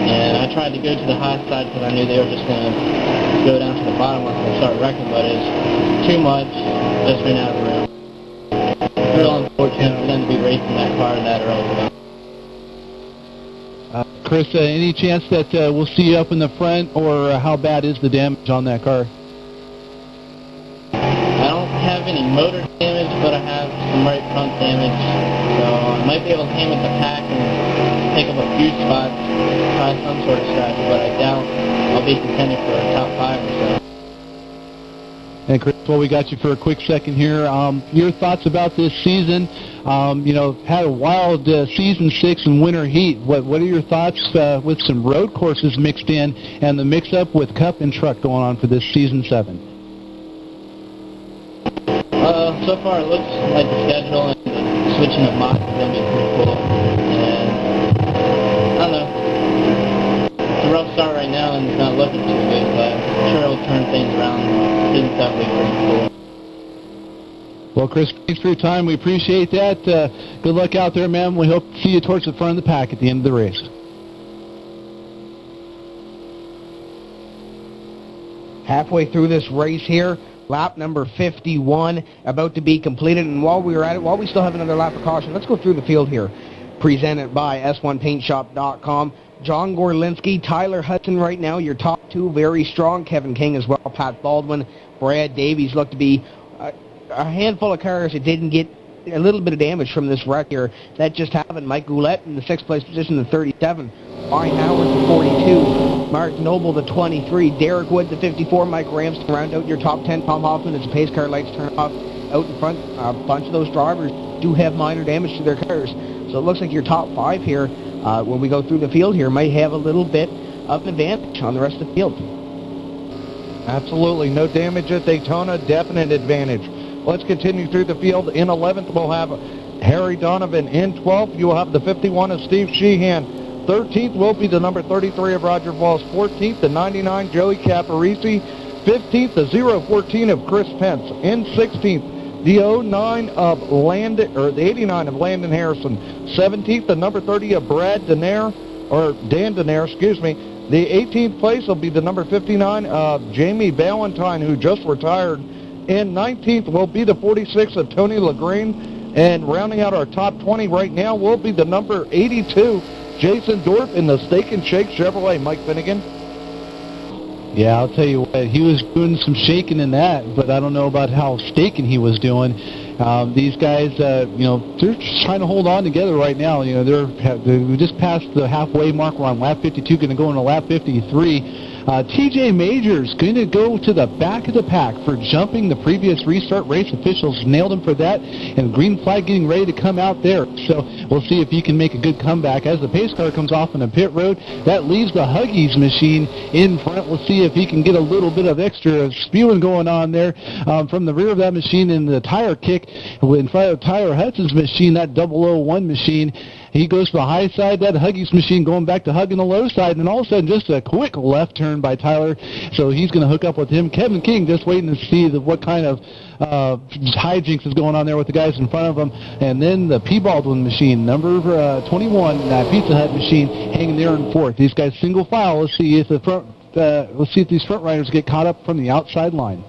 and I tried to go to the high side because I knew they were just going to go down to the bottom once they start wrecking, but it's too much, just ran out of room. Real unfortunate for them to be racing that car that early. Chris, any chance that we'll see you up in the front, or how bad is the damage on that car? I don't have any motor damage, but I have some right front damage, so I might be able to ham at the pack and pick up a few spots, try some sort of strategy, but I doubt I'll be contending for a top 5 or so. And Chris, well, we got you for a quick second here. Your thoughts about this season? Had a wild season 6 and winter heat. What are your thoughts with some road courses mixed in and the mix-up with Cup and Truck going on for this season 7? So far it looks like the schedule and the switching of mods is going to be pretty cool. And I don't know. It's a rough start right now and it's not looking too good, but I'm sure it'll turn things around. Season 7 will be pretty cool. Well, Chris, thanks for your time. We appreciate that. Good luck out there, man. We hope to see you towards the front of the pack at the end of the race. Halfway through this race here, lap number 51 about to be completed, and while we're at it, while we still have another lap of caution, let's go through the field here. Presented by S1PaintShop.com. John Gorlinski, Tyler Hudson right now, your top 2, very strong. Kevin King as well, Pat Baldwin, Brad Davies look to be a handful of cars that didn't get a little bit of damage from this wreck here. That just happened. Mike Goulet in the 6th place position, the 37. Ryan Howard, the 42. Mark Noble, the 23. Derek Wood, the 54. Mike Ramsden round out your top 10. Tom Hoffman, as the pace car lights turn off out in front. A bunch of those drivers do have minor damage to their cars. So it looks like your top 5 here, when we go through the field here, might have a little bit of an advantage on the rest of the field. Absolutely. No damage at Daytona. Definite advantage. Let's continue through the field. In 11th, we'll have Harry Donovan. In 12th, you will have the 51 of Steve Sheehan. 13th will be the number 33 of Roger Voss. 14th, the 99 Joey Caparisi. 15th, the 014 of Chris Pence. In 16th, the 09 of Landon, or the 89 of Landon Harrison. 17th, the number 30 of Brad Denaire, or Dan Denaire, excuse me. The 18th place will be the number 59 of Jamie Ballantyne, who just retired. And 19th will be the 46 of Tony Lagreen. And rounding out our top 20 right now will be the number 82, Jason Dorf, in the Steak and Shake Chevrolet. Mike Finnegan. Yeah, I'll tell you what, he was doing some shaking in that, but I don't know about how staking he was doing. These guys, they're just trying to hold on together right now. We just passed the halfway mark. We're on lap 52, going to go into lap 53. TJ Majors going to go to the back of the pack for jumping the previous restart race. Officials nailed him for that, and green flag getting ready to come out there. So we'll see if he can make a good comeback. As the pace car comes off on the pit road, that leaves the Huggies machine in front. We'll see if he can get a little bit of extra spewing going on there from the rear of that machine, and the tire kick in front of Tyler Hudson's machine, that 001 machine. He goes to the high side, that Huggies machine going back to hugging the low side, and all of a sudden just a quick left turn by Tyler, so he's going to hook up with him. Kevin King just waiting to see what kind of hijinks is going on there with the guys in front of him. And then the P. Baldwin machine, number 21, that Pizza Hut machine, hanging there in 4th. These guys single file. Let's see if these front riders get caught up from the outside line.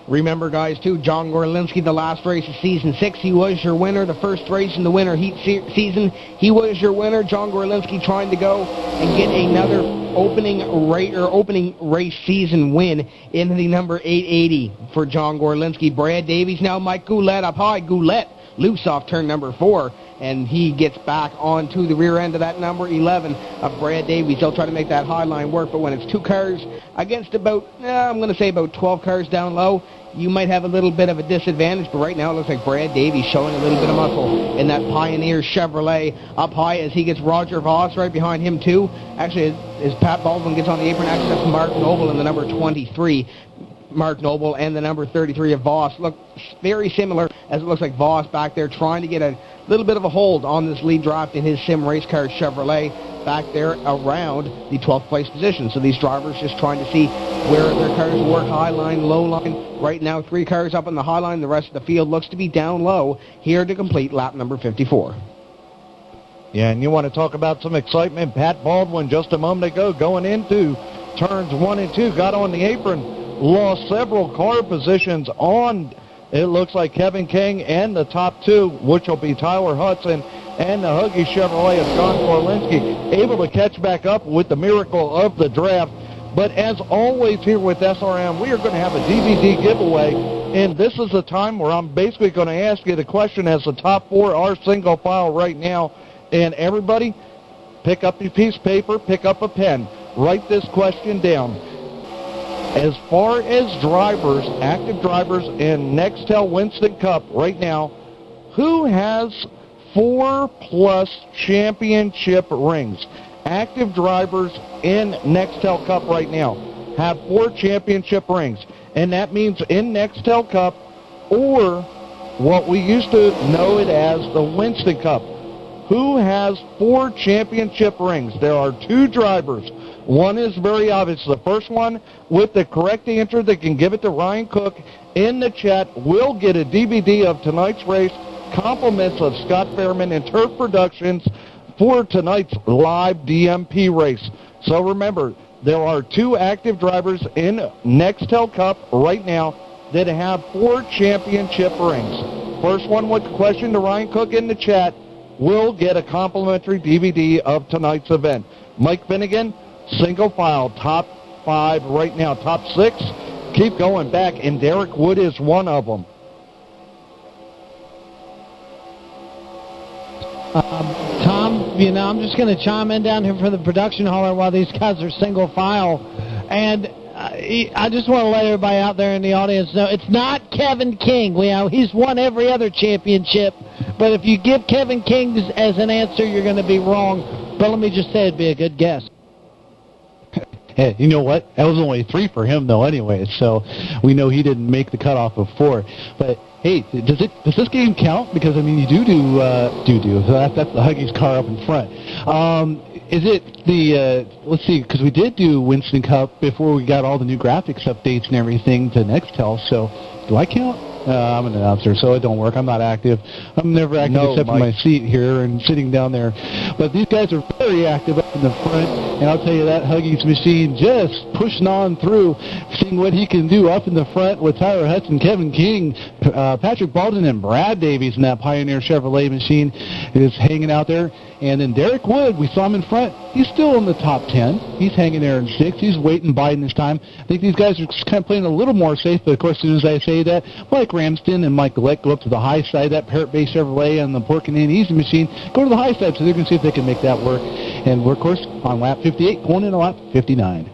Remember, guys, too, John Gorlinski, the last race of Season 6, he was your winner. The first race in the winter heat season, he was your winner. John Gorlinski trying to go and get another opening race season win in the number 880 for John Gorlinski. Brad Davies, now Mike Goulet up high. Goulet loose off turn number 4, and he gets back onto the rear end of that number 11 of Brad Davies. They'll try to make that high line work, but when it's 2 cars against about 12 cars down low, you might have a little bit of a disadvantage, but right now it looks like Brad Davies showing a little bit of muscle in that Pioneer Chevrolet up high as he gets Roger Voss right behind him too. Actually, as Pat Baldwin gets on the apron, actually that's Mark Noble in the number 23. Mark Noble and the number 33 of Voss look very similar, as it looks like Voss back there trying to get a little bit of a hold on this lead draft in his sim race car Chevrolet back there around the 12th place position. So these drivers just trying to see where their cars work, high line, low line. Right now 3 cars up on the high line, the rest of the field looks to be down low here to complete lap number 54. Yeah, and you want to talk about some excitement. Pat Baldwin just a moment ago going into turns 1 and 2, got on the apron, lost several car positions on, it looks like, Kevin King and the top two, which will be Tyler Hudson and the Huggy Chevrolet of John Gorlinski, able to catch back up with the miracle of the draft. But as always here with SRM, we are going to have a DVD giveaway, and this is the time where I'm basically going to ask you the question as the top four are single file right now. And everybody, pick up your piece of paper, pick up a pen, write this question down. As far as drivers, active drivers in Nextel Winston Cup right now, who has 4+ championship rings? Active drivers in Nextel Cup right now have 4 championship rings. And that means in Nextel Cup, or what we used to know it as the Winston Cup. Who has 4 championship rings? There are 2 drivers. One is very obvious. The first one with the correct answer that can give it to Ryan Cook in the chat will get a DVD of tonight's race, compliments of Scott Fairman and Turf Productions for tonight's live DMP race. So remember, there are 2 active drivers in Nextel Cup right now that have 4 championship rings. First one with the question to Ryan Cook in the chat will get a complimentary DVD of tonight's event. Mike Finnegan, single file, top 5 right now, top 6. Keep going back, and Derek Wood is one of them. Tom, you know, I'm just going to chime in down here for the production hauler while these guys are single file. And I just want to let everybody out there in the audience know it's not Kevin King. He's won every other championship. But if you give Kevin King as an answer, you're going to be wrong. But let me just say it'd be a good guess. Hey, you know what? That was only 3 for him, though, anyway. So we know he didn't make the cutoff of 4. But hey, does this game count? Because I mean, you do. So that's the Huggies car up in front. Is it the? Let's see, because we did do Winston Cup before we got all the new graphics updates and everything to Nextel. So do I count? I'm an announcer, so it don't work. I'm not active. I'm never active except in my seat here and sitting down there. But these guys are very active up in the front, and I'll tell you that Huggies machine just pushing on through, seeing what he can do up in the front with Tyler Hudson, Kevin King, Patrick Baldwin, and Brad Davies in that Pioneer Chevrolet machine is hanging out there. And then Derek Wood, we saw him in front. He's still in the top 10. He's hanging there in 6th. He's waiting, biding his time. I think these guys are kind of playing a little more safe, but of course, as soon as I say that, Mike Ramsden and Mike Gillette go up to the high side, that Parrot-based Chevrolet and the Pork and Easy machine, go to the high side, so they're going to see if they can make that work. And we're, of course, on lap 58, going into lap 59.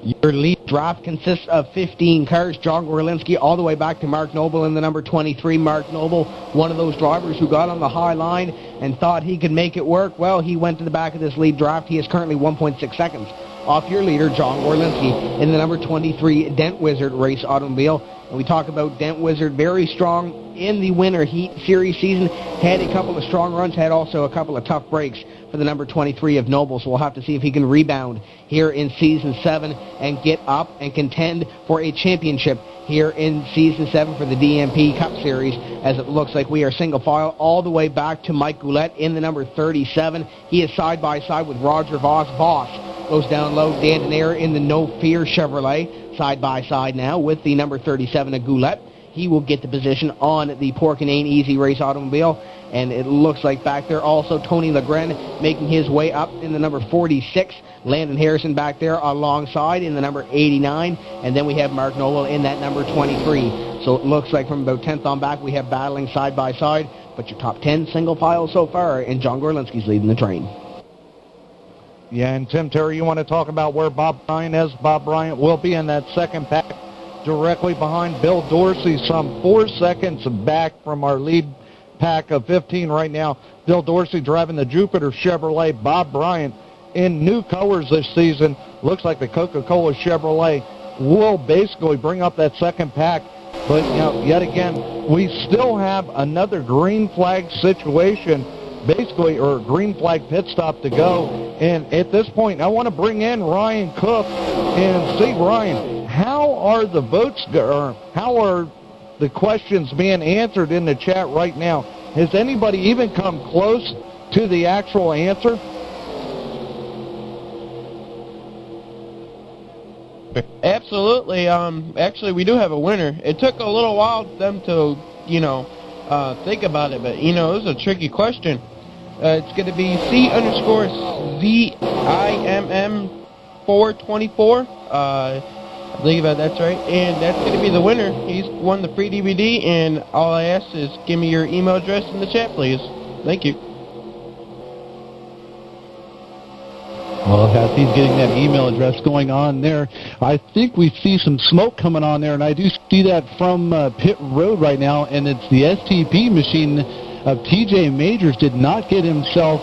Your lead draft consists of 15 cars. John Gorlinski all the way back to Mark Noble in the number 23. Mark Noble, one of those drivers who got on the high line and thought he could make it work. Well, he went to the back of this lead draft. He is currently 1.6 seconds off your leader, John Gorlinski, in the number 23 Dent Wizard race automobile. And we talk about Dent Wizard, very strong in the Winter Heat Series season. Had a couple of strong runs, had also a couple of tough breaks for the number 23 of Noble. So we'll have to see if he can rebound here in Season 7 and get up and contend for a championship here in Season 7 for the DMP Cup Series, as it looks like we are single file all the way back to Mike Goulet in the number 37. He is side by side with Roger Voss. Voss goes down low. Dan Denaire in the No Fear Chevrolet, side by side now with the number 37 of Goulet. He will get the position on the Pork and Ain Easy Race automobile. And it looks like back there also Tony Legren making his way up in the number 46. Landon Harrison back there alongside in the number 89. And then we have Mark Noble in that number 23. So it looks like from about 10th on back we have battling side by side. But your top 10 single file so far, and John Gorlinski's leading the train. Yeah, and Tim Terry, you want to talk about where Bob Bryant is? Bob Bryant will be in that second pack directly behind Bill Dorsey, some 4 seconds back from our lead pack of 15 right now. Bill Dorsey driving the Jupiter Chevrolet. Bob Bryant in new colors this season. Looks like the Coca-Cola Chevrolet will basically bring up that second pack. But, you know, yet again, we still have another green flag situation, basically, or green flag pit stop to go. And at this point, I want to bring in Ryan Cook and see, Ryan, how are the votes, or how are the questions being answered in the chat right now? Has anybody even come close to the actual answer? Absolutely. Actually, we do have a winner. It took a little while for them to, think about it, but, it was a tricky question. It's going to be C_ZIMM424. I believe that's right. And that's going to be the winner. He's won the free DVD, and all I ask is give me your email address in the chat, please. Thank you. Well, as he's getting that email address going on there, I think we see some smoke coming on there, and I do see that from pit road right now, and it's the STP machine of TJ Majors did not get himself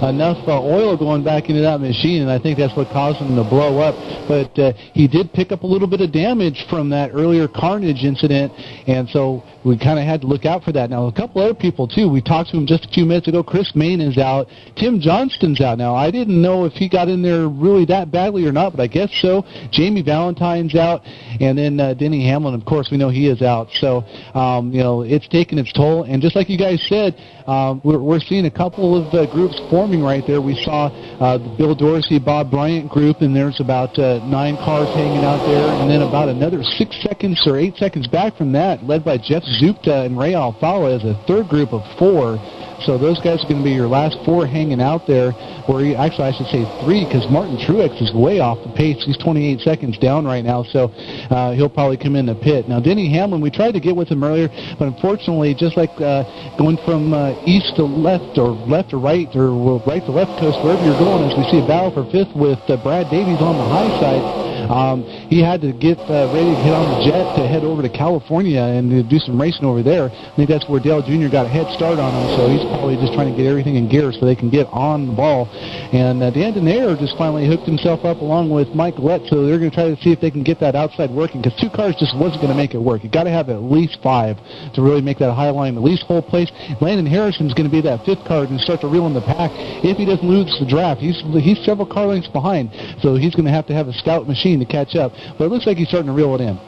enough oil going back into that machine, and I think that's what caused him to blow up. But he did pick up a little bit of damage from that earlier carnage incident, and so we kind of had to look out for that. Now, a couple other people, too. We talked to him just a few minutes ago. Chris Main is out. Tim Johnston's out now. I didn't know if he got in there really that badly or not, but I guess so. Jamie Valentine's out, and then Denny Hamlin, of course, we know he is out. So, it's taken its toll, and just like you guys said, we're seeing a couple of groups forming right there. We saw the Bill Dorsey, Bob Bryant group, and there's about 9 cars hanging out there, and then about another 6 seconds or 8 seconds back from that, led by Jeff Zukta and Ray Alfala as a third group of 4. So those guys are going to be your last 4 hanging out there, or actually I should say 3, because Martin Truex is way off the pace. He's 28 seconds down right now, so he'll probably come in the pit. Now, Denny Hamlin, we tried to get with him earlier, but unfortunately, just like going from east to left or right or right to left coast, wherever you're going, as we see a battle for 5th with Brad Davies on the high side, he had to get ready to get on the jet to head over to California and do some racing over there. I think that's where Dale Jr. got a head start on him, so he's probably just trying to get everything in gear so they can get on the ball. And Dan Denaire just finally hooked himself up along with Mike Lett, so they're going to try to see if they can get that outside working, because 2 cars just wasn't going to make it work. You got to have at least 5 to really make that high line at least hold place. Landon Harrison's going to be that 5th car and start to reel in the pack if he doesn't lose the draft. He's several car lengths behind, so he's going to have a scout machine to catch up. But it looks like he's starting to reel it in.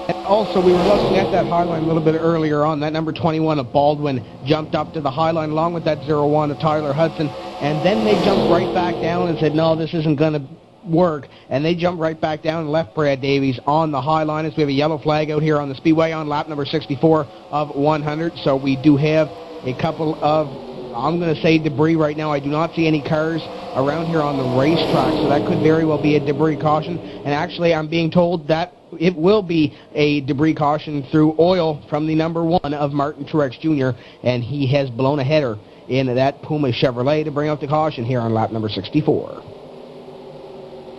And also, we were looking at that high line a little bit earlier on. That number 21 of Baldwin jumped up to the high line along with that 01 of Tyler Hudson, and then they jumped right back down and said, no, this isn't going to work, and they jumped right back down and left Brad Davies on the high line as we have a yellow flag out here on the speedway on lap number 64 of 100. So we do have a couple of, I'm going to say, debris right now. I do not see any cars around here on the racetrack, so that could very well be a debris caution. And actually, I'm being told that it will be a debris caution through oil from the number 1 of Martin Truex Jr., and he has blown a header in that Puma Chevrolet to bring out the caution here on lap number 64.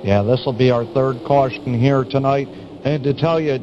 Yeah, this will be our 3rd caution here tonight. And to tell you,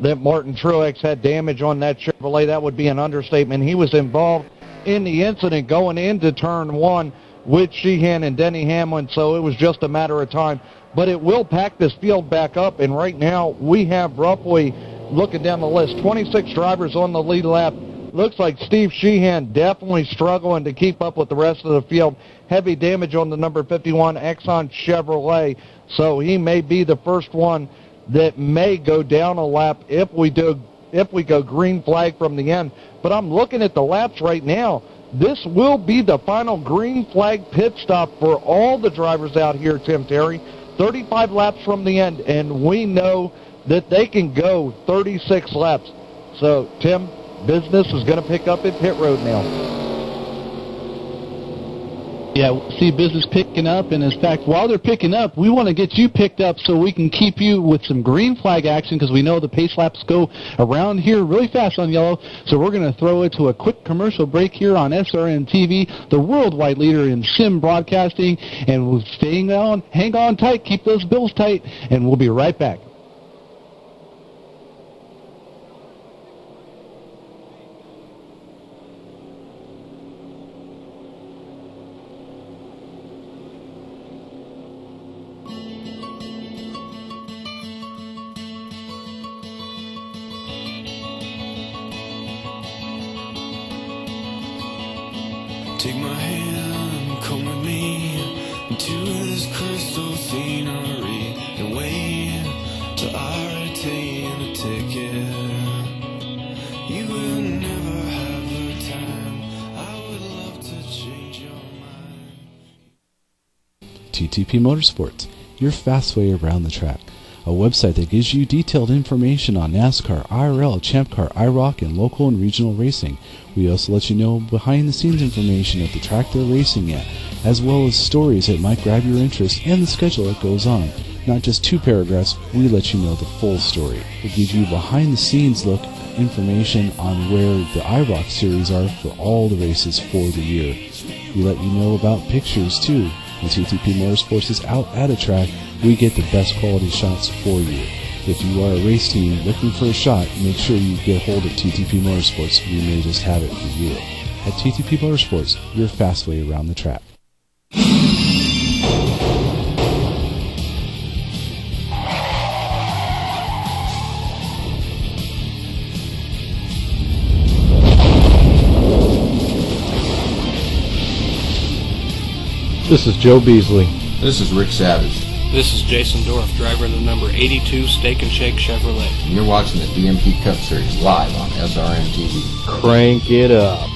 that Martin Truex had damage on that Chevrolet, that would be an understatement. He was involved in the incident going into turn 1 with Sheehan and Denny Hamlin, so it was just a matter of time. But it will pack this field back up, and right now we have roughly, looking down the list, 26 drivers on the lead lap. Looks like Steve Sheehan definitely struggling to keep up with the rest of the field. Heavy damage on the number 51 Exxon Chevrolet, so he may be the first one that may go down a lap if we go green flag from the end. But I'm looking at the laps right now. This will be the final green flag pit stop for all the drivers out here, Tim Terry. 35 laps from the end, and we know that they can go 36 laps. So, Tim, business is going to pick up at pit road now. Yeah, we'll see business picking up, and in fact, while they're picking up, we want to get you picked up so we can keep you with some green flag action, because we know the pace laps go around here really fast on yellow, so we're going to throw it to a quick commercial break here on SRN TV, the worldwide leader in sim broadcasting, and we're staying on, hang on tight, keep those bills tight, and we'll be right back. Take my hand, come with me into this crystal scenery and wait till I retain a ticket. You will never have the time I TTP Motorsports, your fast way around the track. A website that gives you detailed information on NASCAR, IRL, Champ Car, IROC, and local and regional racing. We also let you know behind-the-scenes information of the track they're racing at, as well as stories that might grab your interest and the schedule that goes on. Not just 2 paragraphs, we let you know the full story. It gives you behind-the-scenes look information on where the IROC series are for all the races for the year. We let you know about pictures too. When TTP Motorsports is out at a track, we get the best quality shots for you. If you are a race team looking for a shot, make sure you get hold of TTP Motorsports. We may just have it for you. At TTP Motorsports, your fast way around the track. This is Joe Beasley. This is Rick Savage. This is Jason Dorff, driver of the number 82 Steak and Shake Chevrolet. And you're watching the DMP Cup Series live on SRN TV. Crank it up.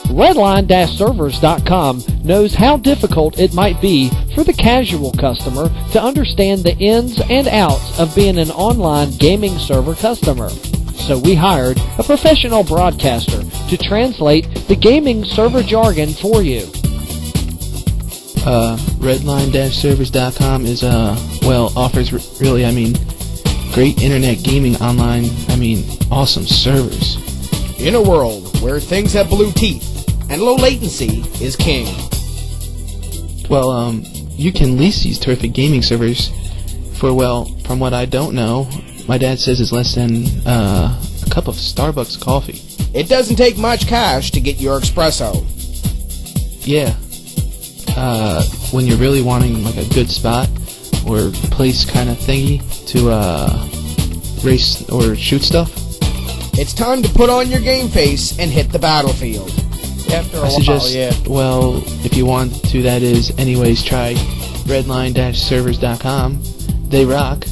Redline-servers.com knows how difficult it might be for the casual customer to understand the ins and outs of being an online gaming server customer. So we hired a professional broadcaster to translate the gaming server jargon for you. Redline-servers.com is, offers great internet gaming online, awesome servers. In a world where things have blue teeth and low latency is king. Well, you can lease these terrific gaming servers for, from what I don't know, my dad says it's less than a cup of Starbucks coffee. It doesn't take much cash to get your espresso. Yeah. When you're really wanting like a good spot or place kind of thingy to race or shoot stuff, it's time to put on your game face and hit the battlefield. After a while, yeah. Well, if you want to, that is, anyways, try redline-servers.com. They rock.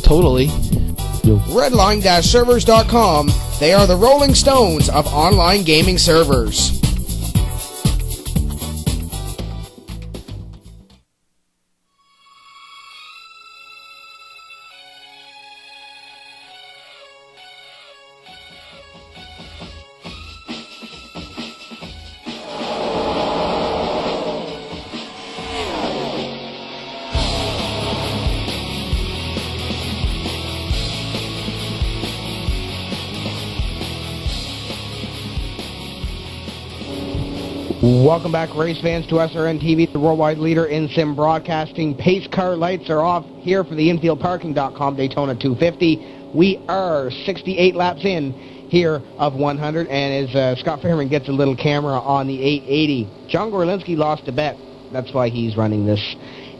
Totally. Redline-servers.com. They are the Rolling Stones of online gaming servers. Welcome back, race fans, to SRN TV, the worldwide leader in sim broadcasting. Pace car lights are off here for the InfieldParking.com Daytona 250. We are 68 laps in here of 100, and as Scott Fairman gets a little camera on the 880, John Gorlinski lost a bet. That's why he's running this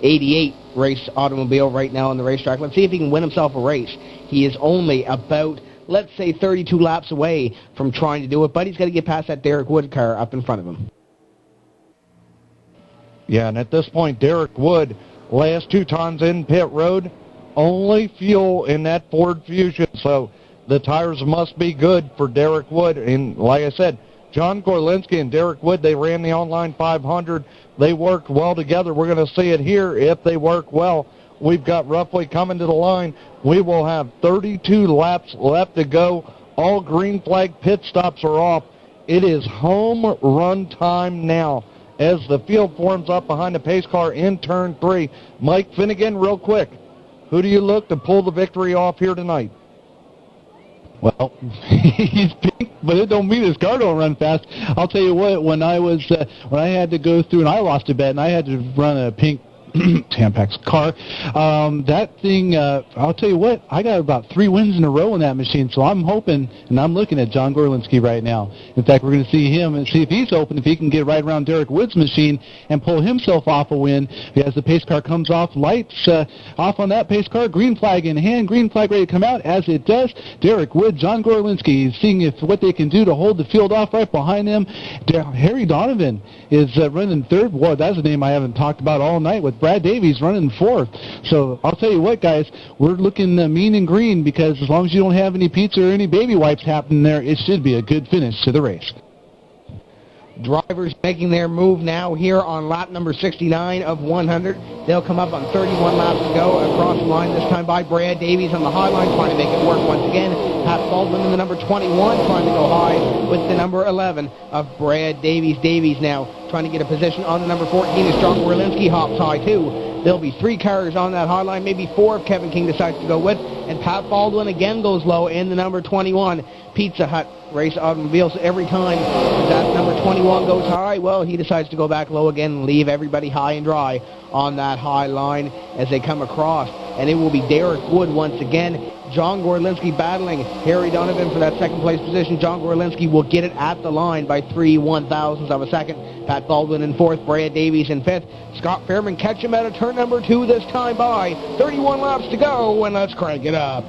88 race automobile right now on the racetrack. Let's see if he can win himself a race. He is only about, let's say, 32 laps away from trying to do it, but he's got to get past that Derek Wood car up in front of him. Yeah, and at this point, Derek Wood, last 2 times in pit road, only fuel in that Ford Fusion, so the tires must be good for Derek Wood. And like I said, John Gorlinski and Derek Wood, they ran the online 500. They worked well together. We're going to see it here if they work well. We've got roughly coming to the line. We will have 32 laps left to go. All green flag pit stops are off. It is home run time now as the field forms up behind the pace car in turn 3. Mike Finnegan, real quick, who do you look to pull the victory off here tonight? Well, he's pink, but it don't mean his car don't run fast. I'll tell you what, when I had to go through and I lost a bet and I had to run a pink Tampax car, that thing, I'll tell you what, I got about 3 wins in a row in that machine, so I'm hoping, and I'm looking at John Gorlinski right now. In fact, we're going to see him and see if he's open, if he can get right around Derek Wood's machine and pull himself off a win. As the pace car comes off, lights off on that pace car, green flag in hand, green flag ready to come out. As it does, Derek Wood, John Gorlinski is seeing what they can do to hold the field off right behind them. Harry Donovan is running third. Boy, that's a name I haven't talked about all night with Brad Davies running fourth. So I'll tell you what, guys, we're looking mean and green, because as long as you don't have any pizza or any baby wipes happening there, it should be a good finish to the race. Drivers making their move now here on lap number 69 of 100. They'll come up on 31 laps to go across the line, this time by Brad Davies on the high line, trying to make it work once again. Pat Baldwin in the number 21, trying to go high with the number 11 of Brad Davies. Davies now trying to get a position on the number 14 as John Gorlinski hops high too. There'll be 3 cars on that high line, maybe 4 if Kevin King decides to go with. And Pat Baldwin again goes low in the number 21 Pizza Hut race automobiles. Every time that number 21 goes high, well, he decides to go back low again and leave everybody high and dry on that high line as they come across. And it will be Derek Wood once again. John Gorlinski battling Harry Donovan for that second place position. John Gorlinski will get it at the line by 3/1000ths of a second. Pat Baldwin in fourth, Brad Davies in fifth. Scott Fairman catch him at a turn number 2 this time by 31 laps to go, and let's crank it up.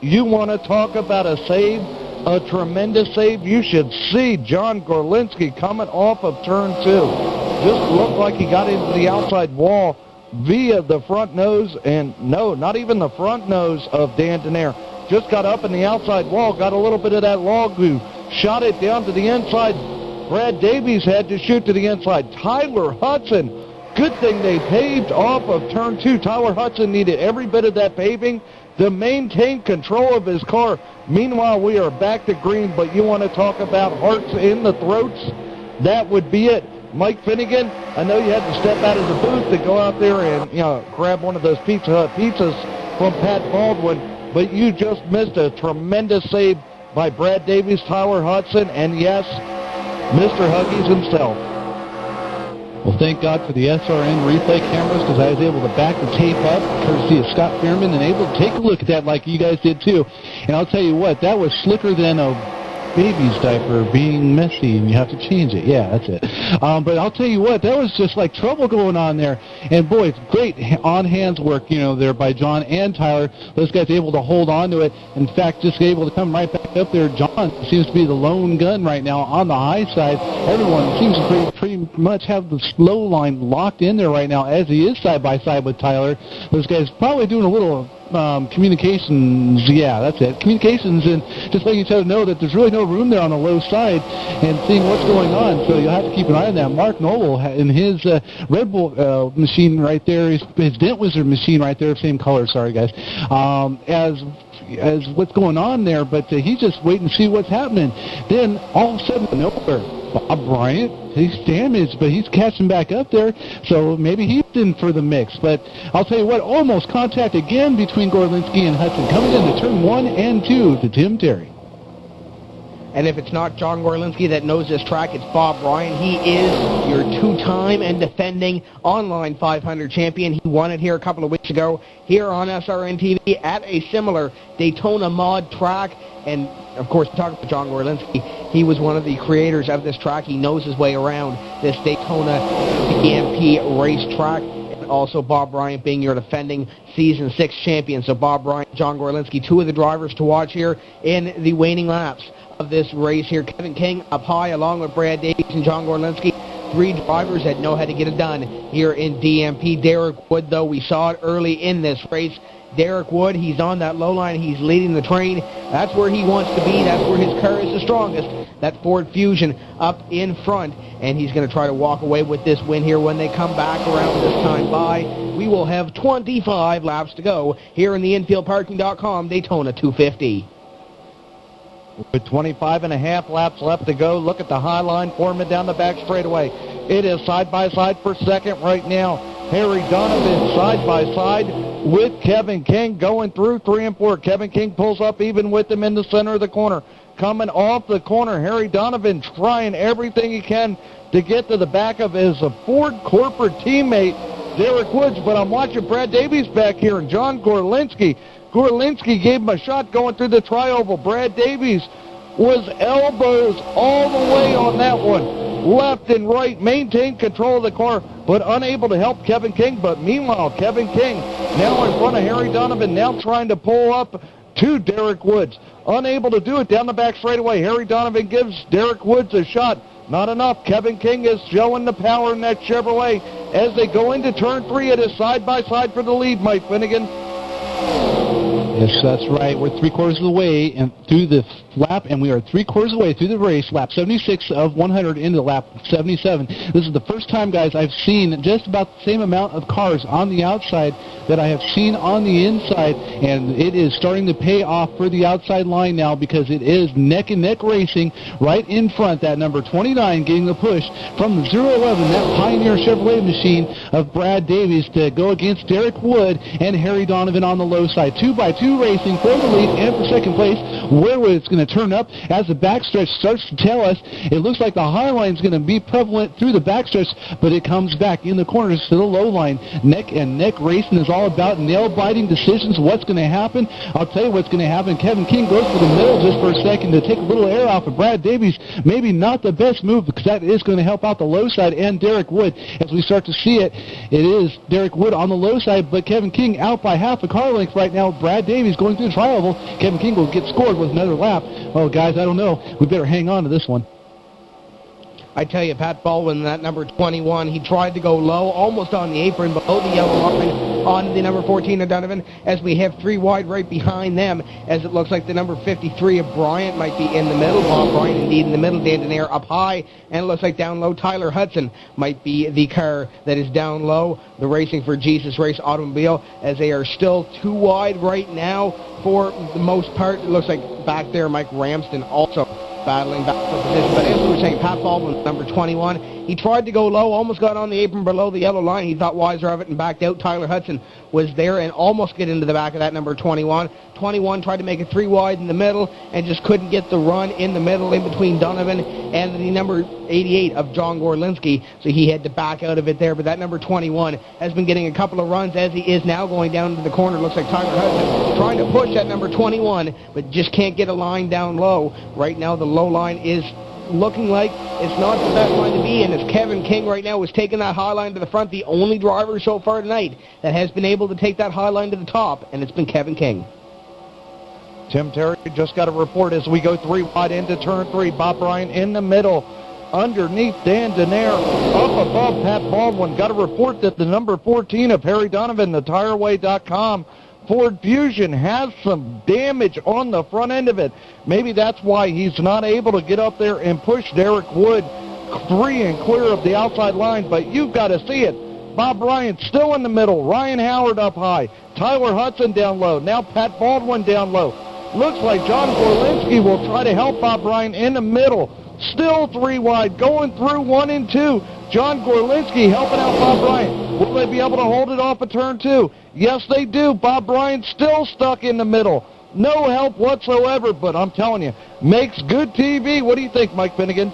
You want to talk about a save, a tremendous save? You should see John Gorlinski coming off of turn 2. Just looked like he got into the outside wall via the front nose, and no, not even the front nose of Dan Denaire. Just got up in the outside wall, got a little bit of that log glue, shot it down to the inside. Brad Davies had to shoot to the inside. Tyler Hudson, good thing they paved off of turn 2. Tyler Hudson needed every bit of that paving to maintain control of his car. Meanwhile, we are back to green, but you want to talk about hearts in the throats? That would be it. Mike Finnegan, I know you had to step out of the booth to go out there and grab one of those Pizza Hut pizzas from Pat Baldwin, but you just missed a tremendous save by Brad Davies, Tyler Hudson, and yes, Mr. Huggies himself. Well, thank God for the SRN replay cameras, because I was able to back the tape up, courtesy of Scott Fairman, and able to take a look at that like you guys did too. And I'll tell you what, that was slicker than a baby's diaper being messy and you have to change it. Yeah, that's it. But I'll tell you what, that was just like trouble going on there. And boy, it's great on-hands work, there by John and Tyler. Those guys able to hold on to it. In fact, just able to come right back up there. John seems to be the lone gun right now on the high side. Everyone seems to pretty much have the slow line locked in there right now, as he is side by side with Tyler. Those guys probably doing a little communications, yeah, that's it, communications, and just letting each other know that there's really no room there on the low side and seeing what's going on. So you'll have to keep an eye on that. Mark Noble in his Red Bull machine right there, his Dent Wizard machine right there, same color, sorry guys, as what's going on there, but he's just waiting to see what's happening. Then all of a sudden, nowhere, Bob Bryant, he's damaged, but he's catching back up there, so maybe he's in for the mix. But I'll tell you what, almost contact again between Gorlinski and Hudson, coming into turn 1 and 2 to Tim Terry. And if it's not John Gorlinski that knows this track, it's Bob Ryan. He is your two-time and defending online 500 champion. He won it here a couple of weeks ago here on SRN TV at a similar Daytona mod track. And, of course, talking about John Gorlinski, he was one of the creators of this track. He knows his way around this Daytona DMP race track. And also Bob Bryant being your defending Season 6 champion. So Bob Bryant, John Gorlinski, two of the drivers to watch here in the waning laps of this race here. Kevin King up high along with Brad Davies and John Gorlinski. Three drivers that know how to get it done here in DMP. Derek Wood, though, we saw it early in this race. Derek Wood, he's on that low line. He's leading the train. That's where he wants to be. That's where his car is the strongest. That Ford Fusion up in front. And he's going to try to walk away with this win here when they come back around this time by. We will have 25 laps to go here in the infieldparking.com Daytona 250. With 25.5 laps left to go, look at the high line forming down the back straightaway. It is side-by-side for second right now. Harry Donovan side-by-side with Kevin King going through 3 and 4. Kevin King pulls up even with him in the center of the corner. Coming off the corner, Harry Donovan trying everything he can to get to the back of his Ford corporate teammate, Derek Woods. But I'm watching Brad Davies back here and John Gorlinski. Gorlinski gave him a shot going through the tri-oval. Brad Davies was elbows all the way on that one. Left and right, maintained control of the car, but unable to help Kevin King. But meanwhile, Kevin King now in front of Harry Donovan, now trying to pull up to Derek Woods. Unable to do it down the back straightaway. Harry Donovan gives Derek Woods a shot. Not enough. Kevin King is showing the power in that Chevrolet as they go into turn 3. It is side-by-side for the lead, Mike Finnegan. Yes, that's right. We're 3/4 of the way and through the lap, and we are 3/4 of the way through the race. Lap 76 of 100 into lap 77. This is the first time, guys, I've seen just about the same amount of cars on the outside that I have seen on the inside, and it is starting to pay off for the outside line now because it is neck-and-neck racing right in front. That number 29 getting the push from the 011, that Pioneer Chevrolet machine of Brad Davies to go against Derek Wood and Harry Donovan on the low side. 2x2 racing for the lead and for second place. Where it's going to turn up as the backstretch starts to tell us, it looks like the high line is going to be prevalent through the backstretch, but it comes back in the corners to the low line. Neck and neck racing is all about nail-biting decisions. What's going to happen? I'll tell you what's going to happen. Kevin King goes for the middle just for a second to take a little air off of Brad Davies. Maybe not the best move because that is going to help out the low side and Derek Wood. As we start to see it, it is Derek Wood on the low side, but Kevin King out by half a car length right now. Brad Davies going through the tri-oval. Kevin King will get scored with another lap. Oh, guys, I don't know. We better hang on to this one. I tell you, Pat Baldwin, that number 21, he tried to go low, almost on the apron, below the yellow line on the number 14 of Donovan, as we have 3 wide right behind them, as it looks like the number 53 of Bryant might be in the middle. Bob Bryant indeed in the middle, Dan Denaire up high, and it looks like down low Tyler Hudson might be the car that is down low, the Racing for Jesus Race automobile, as they are still 2 wide right now for the most part. It looks like back there Mike Ramsden also battling back for position. But as we were saying, Pat Baldwin, number 21, he tried to go low, almost got on the apron below the yellow line. He thought wiser of it and backed out. Tyler Hudson was there and almost get into the back of that number 21. 21 tried to make it 3 wide in the middle and just couldn't get the run in the middle in between Donovan and the number 88 of John Gorlinski, so he had to back out of it there. But that number 21 has been getting a couple of runs as he is now going down to the corner. Looks like Tyler Hudson trying to push that number 21, but just can't get a line down low. Right now the low line is looking like it's not the best line to be in, as Kevin King right now is taking that high line to the front, the only driver so far tonight that has been able to take that high line to the top, and it's been Kevin King. Tim Terry just got a report as we go 3 wide into turn 3. Bob Bryant in the middle, underneath Dan Denaire, up above Pat Baldwin. Got a report that the number 14 of Harry Donovan, the TireWay.com Ford Fusion, has some damage on the front end of it. Maybe that's why he's not able to get up there and push Derek Wood free and clear of the outside line. But you've got to see it. Bob Bryant still in the middle. Ryan Howard up high. Tyler Hudson down low. Now Pat Baldwin down low. Looks like John Gorlinski will try to help Bob Bryant in the middle. Still 3 wide, going through 1 and 2. John Gorlinski helping out Bob Bryant. Will they be able to hold it off of turn 2? Yes, they do. Bob Bryant still stuck in the middle. No help whatsoever, but I'm telling you, makes good TV. What do you think, Mike Finnegan?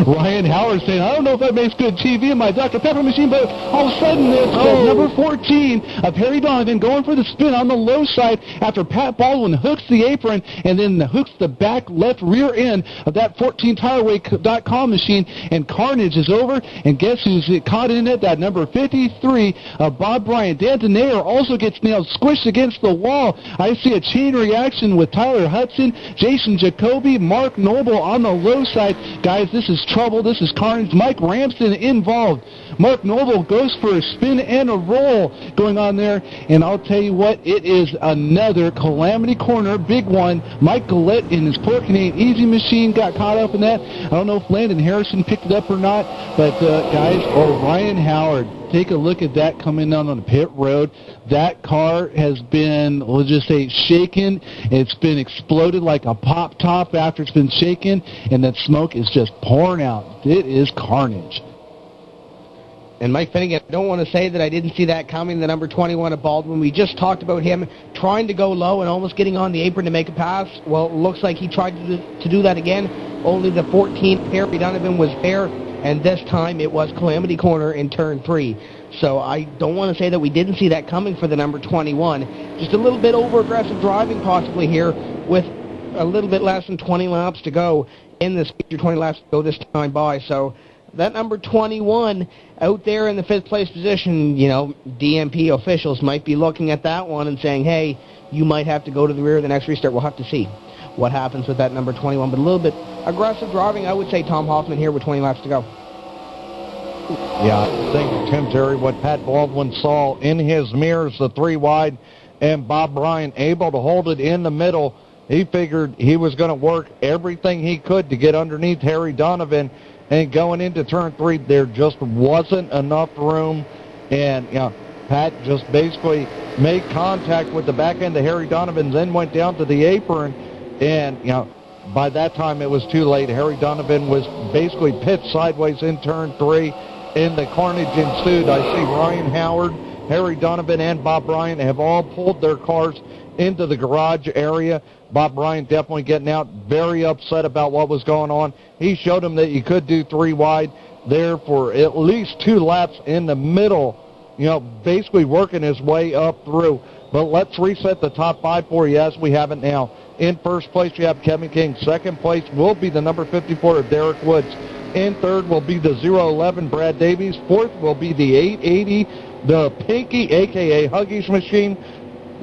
Ryan Howard saying, I don't know if that makes good TV in my Dr. Pepper machine, but all of a sudden it's number 14 of Harry Donovan going for the spin on the low side after Pat Baldwin hooks the apron and then hooks the back left rear end of that 14TireWay.com machine, and carnage is over. And guess who's caught in it? That number 53 of Bob Bryant. Dan Denaire also gets nailed, squished against the wall. I see a chain reaction with Tyler Hudson, Jason Jacoby, Mark Noble on the low side. Guys, this is is trouble. This is carnage. Mike Ramsden involved. Mark Noble goes for a spin and a roll going on there. And I'll tell you what, it is another Calamity Corner, big one. Mike Gillette in his Pork and Ain't Easy machine got caught up in that. I don't know if Landon Harrison picked it up or not, but guys, Ryan Howard, take a look at that coming down on the pit road. That car has been, we'll just say, shaken. It's been exploded like a pop top after it's been shaken, and that smoke is just pouring out. It is carnage. And Mike Finnegan, I don't want to say that I didn't see that coming, the number 21 of Baldwin. We just talked about him trying to go low and almost getting on the apron to make a pass. Well, it looks like he tried to do that again. Only the 14th, Harry Donovan, was there, and this time it was Calamity Corner in turn 3. So I don't want to say that we didn't see that coming for the number 21. Just a little bit over-aggressive driving possibly here with a little bit less than 20 laps to go in this feature, 20 laps to go this time by. So that number 21 out there in the 5th place position, you know, DMP officials might be looking at that one and saying, hey, you might have to go to the rear of the next restart. We'll have to see what happens with that number 21. But a little bit aggressive driving, I would say, Tom Hoffman here with 20 laps to go. Yeah, I think, Tim Terry, what Pat Baldwin saw in his mirrors, the 3 wide, and Bob Bryan able to hold it in the middle. He figured he was going to work everything he could to get underneath Harry Donovan. And going into turn 3, there just wasn't enough room. And, you know, Pat just basically made contact with the back end of Harry Donovan, then went down to the apron. And, you know, by that time it was too late. Harry Donovan was basically pitched sideways in turn 3, and the carnage ensued. I see Ryan Howard, Harry Donovan, and Bob Bryan have all pulled their cars into the garage area. Bob Bryan definitely getting out, very upset about what was going on. He showed him that you could do 3 wide there for at least 2 laps in the middle, you know, basically working his way up through. But let's reset the top 5 for you as we have it now. In first place, you have Kevin King. Second place will be the number 54 of Derek Woods. In third will be the 011 Brad Davies. Fourth will be the 880, the Pinky, a.k.a. Huggies Machine.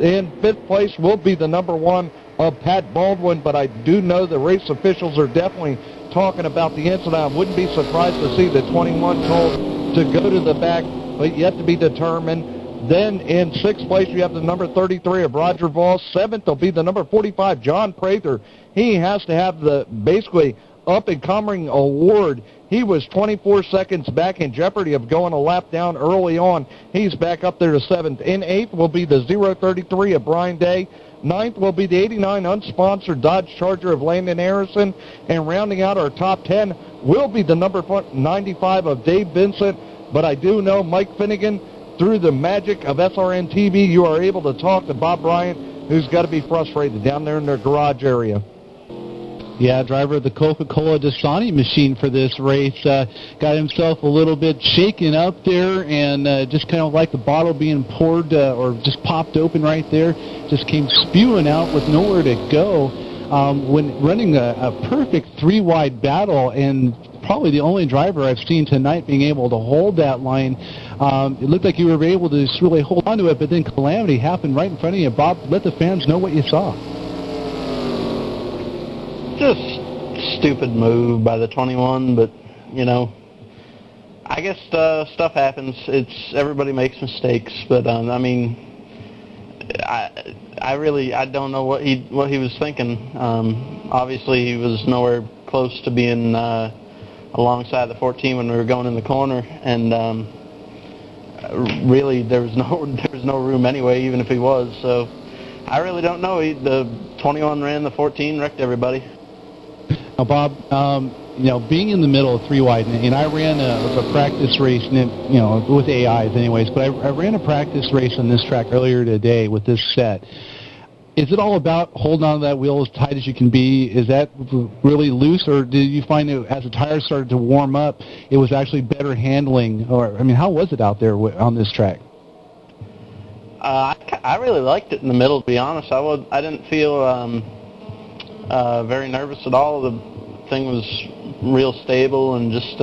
In fifth place will be the number 1 of Pat Baldwin, but I do know the race officials are definitely talking about the incident. I wouldn't be surprised to see the 21 told to go to the back, but yet to be determined. Then in sixth place, you have the number 33 of Roger Voss. Seventh will be the number 45, John Prather. He has to have the basically up-and-coming award. He was 24 seconds back in jeopardy of going a lap down early on. He's back up there to 7th. In 8th will be the 033 of Brian Day. 9th will be the 89 unsponsored Dodge Charger of Landon Harrison. And rounding out our top 10 will be the number 95 of Dave Vincent. But I do know Mike Finnegan, through the magic of SRN TV, you are able to talk to Bob Bryant, who's got to be frustrated down there in their garage area. Yeah, driver of the Coca-Cola Dasani machine for this race got himself a little bit shaken up there, and just kind of like the bottle being poured or just popped open right there, just came spewing out with nowhere to go. When running a perfect 3-wide battle, and probably the only driver I've seen tonight being able to hold that line. It looked like you were able to just really hold on to it, but then calamity happened right in front of you. Bob, let the fans know what you saw. Just stupid move by the 21, but, you know, I guess stuff happens. Everybody makes mistakes, but, I mean, I don't know what he was thinking. Obviously, he was nowhere close to being alongside the 14 when we were going in the corner, and really there was no room anyway, even if he was. So I really don't know. The 21 ran the 14, wrecked everybody. Now, Bob, you know, being in the middle of 3-wide, and I ran a practice race, you know, with AIs anyways, but I ran a practice race on this track earlier today with this set. Is it all about holding on to that wheel as tight as you can be? Is that really loose, or did you find that as the tires started to warm up, it was actually better handling? Or, I mean, how was it out there on this track? I really liked it in the middle, to be honest. I didn't feel very nervous at all. The thing was real stable, and just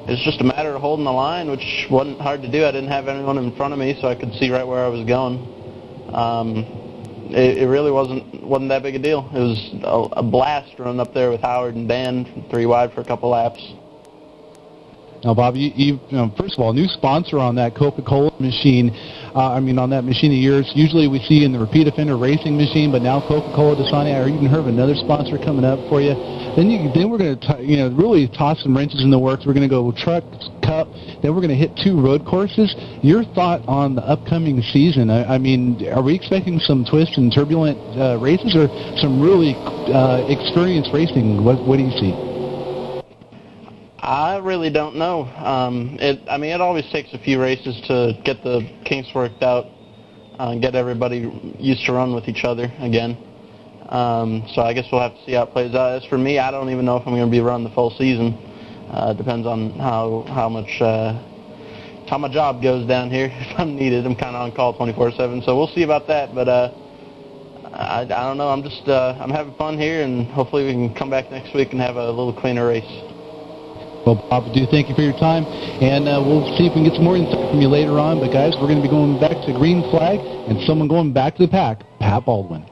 it's just a matter of holding the line, which wasn't hard to do. I didn't have anyone in front of me, so I could see right where I was going. it really wasn't that big a deal. It was a blast running up there with Howard and Dan 3 wide for a couple laps. Now, Bob, you first of all, new sponsor on that Coca-Cola machine. On that machine of yours. Usually we see in the repeat offender racing machine, but now Coca-Cola deciding, I even heard of another sponsor coming up for you. Then we're going to really toss some wrenches in the works. We're going to go Truck Cup. Then we're going to hit 2 road courses. Your thought on the upcoming season? Are we expecting some twists and turbulent races, or some really experienced racing? What do you see? I really don't know. It always takes a few races to get the kinks worked out, get everybody used to run with each other again. So I guess we'll have to see how it plays out. As for me, I don't even know if I'm going to be running the full season. Depends on how my job goes down here. If I'm needed, I'm kind of on call 24/7. So we'll see about that. But I don't know. I'm having fun here, and hopefully we can come back next week and have a little cleaner race. Well, Bob, do thank you for your time, and we'll see if we can get some more insight from you later on. But, guys, we're going to be going back to green flag and someone going back to the pack, Pat Baldwin.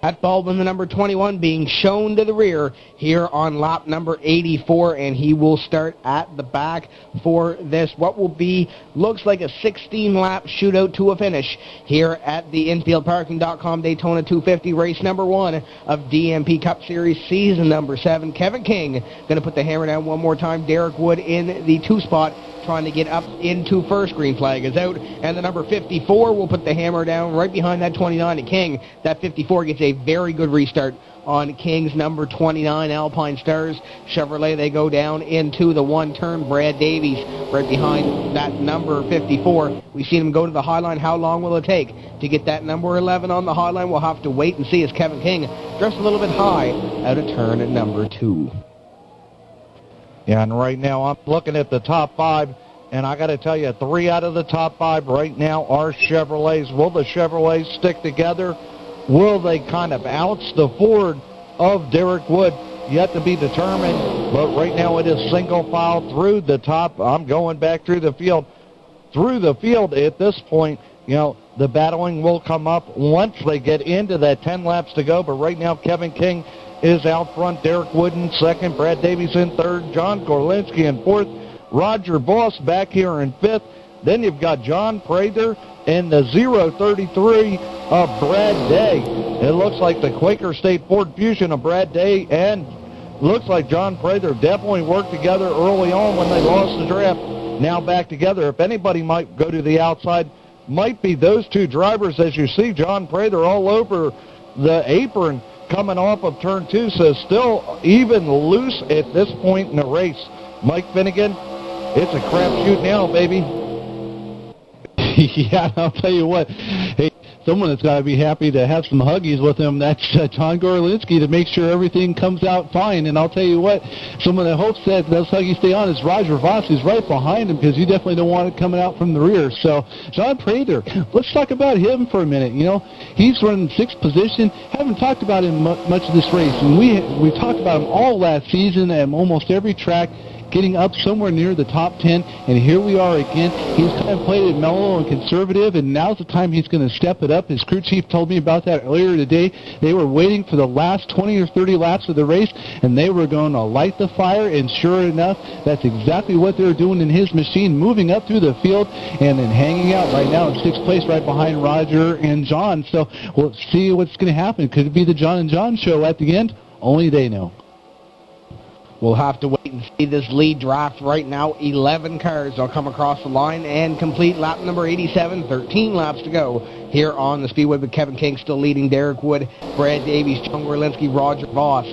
Pat Baldwin, the number 21, being shown to the rear here on lap number 84, and he will start at the back for this, what will be, looks like a 16-lap shootout to a finish here at the InfieldParking.com Daytona 250, race number 1 of DMP Cup Series, season number 7. Kevin King going to put the hammer down one more time. Derek Wood in the 2 spot, trying to get up into first. Green flag is out, and the number 54 will put the hammer down right behind that 29 to King. That 54 gets a very good restart on King's number 29, Alpine Stars Chevrolet. They go down into the 1-turn. Brad Davies right behind that number 54. We've seen him go to the high line. How long will it take to get that number 11 on the high line? We'll have to wait and see, as Kevin King dressed a little bit high out of turn at number 2. Yeah, and right now I'm looking at the top 5, and I got to tell you, 3 out of the top 5 right now are Chevrolets. Will the Chevrolets stick together? Will they kind of ounce the Ford of Derek Wood? Yet to be determined, but right now it is single file through the top. I'm going back through the field. Through the field at this point, the battling will come up once they get into that 10 laps to go, but right now Kevin King is out front, Derek Wood in second, Brad Davies in third, John Gorlinski in fourth, Roger Voss back here in fifth. Then you've got John Prather in the 033 of Brad Day. It looks like the Quaker State Ford Fusion of Brad Day and looks like John Prather definitely worked together early on when they lost the draft. Now back together. If anybody might go to the outside, might be those 2 drivers, as you see John Prather all over the apron coming off of turn 2, so still even loose at this point in the race. Mike Finnegan, it's a crapshoot now, baby. Yeah, I'll tell you what. Hey, someone that's got to be happy to have some huggies with him, that's John Gorlinski, to make sure everything comes out fine. And I'll tell you what, someone that hopes that those huggies stay on is Roger Voss, who's right behind him, because you definitely don't want it coming out from the rear. So, John Prather, let's talk about him for a minute. He's running 6th position. Haven't talked about him much of this race. And we talked about him all last season at almost every track, getting up somewhere near the top 10, and here we are again. He's kind of played it mellow and conservative, and now's the time he's going to step it up. His crew chief told me about that earlier today. They were waiting for the last 20 or 30 laps of the race, and they were going to light the fire, and sure enough, that's exactly what they're doing in his machine, moving up through the field and then hanging out right now in 6th place right behind Roger and John. So we'll see what's going to happen. Could it be the John and John show at the end? Only they know. We'll have to wait and see this lead draft right now. 11 cars will come across the line and complete lap number 87. 13 laps to go here on the Speedway, with Kevin King still leading. Derek Wood, Brad Davies, John Gorlinski, Roger Voss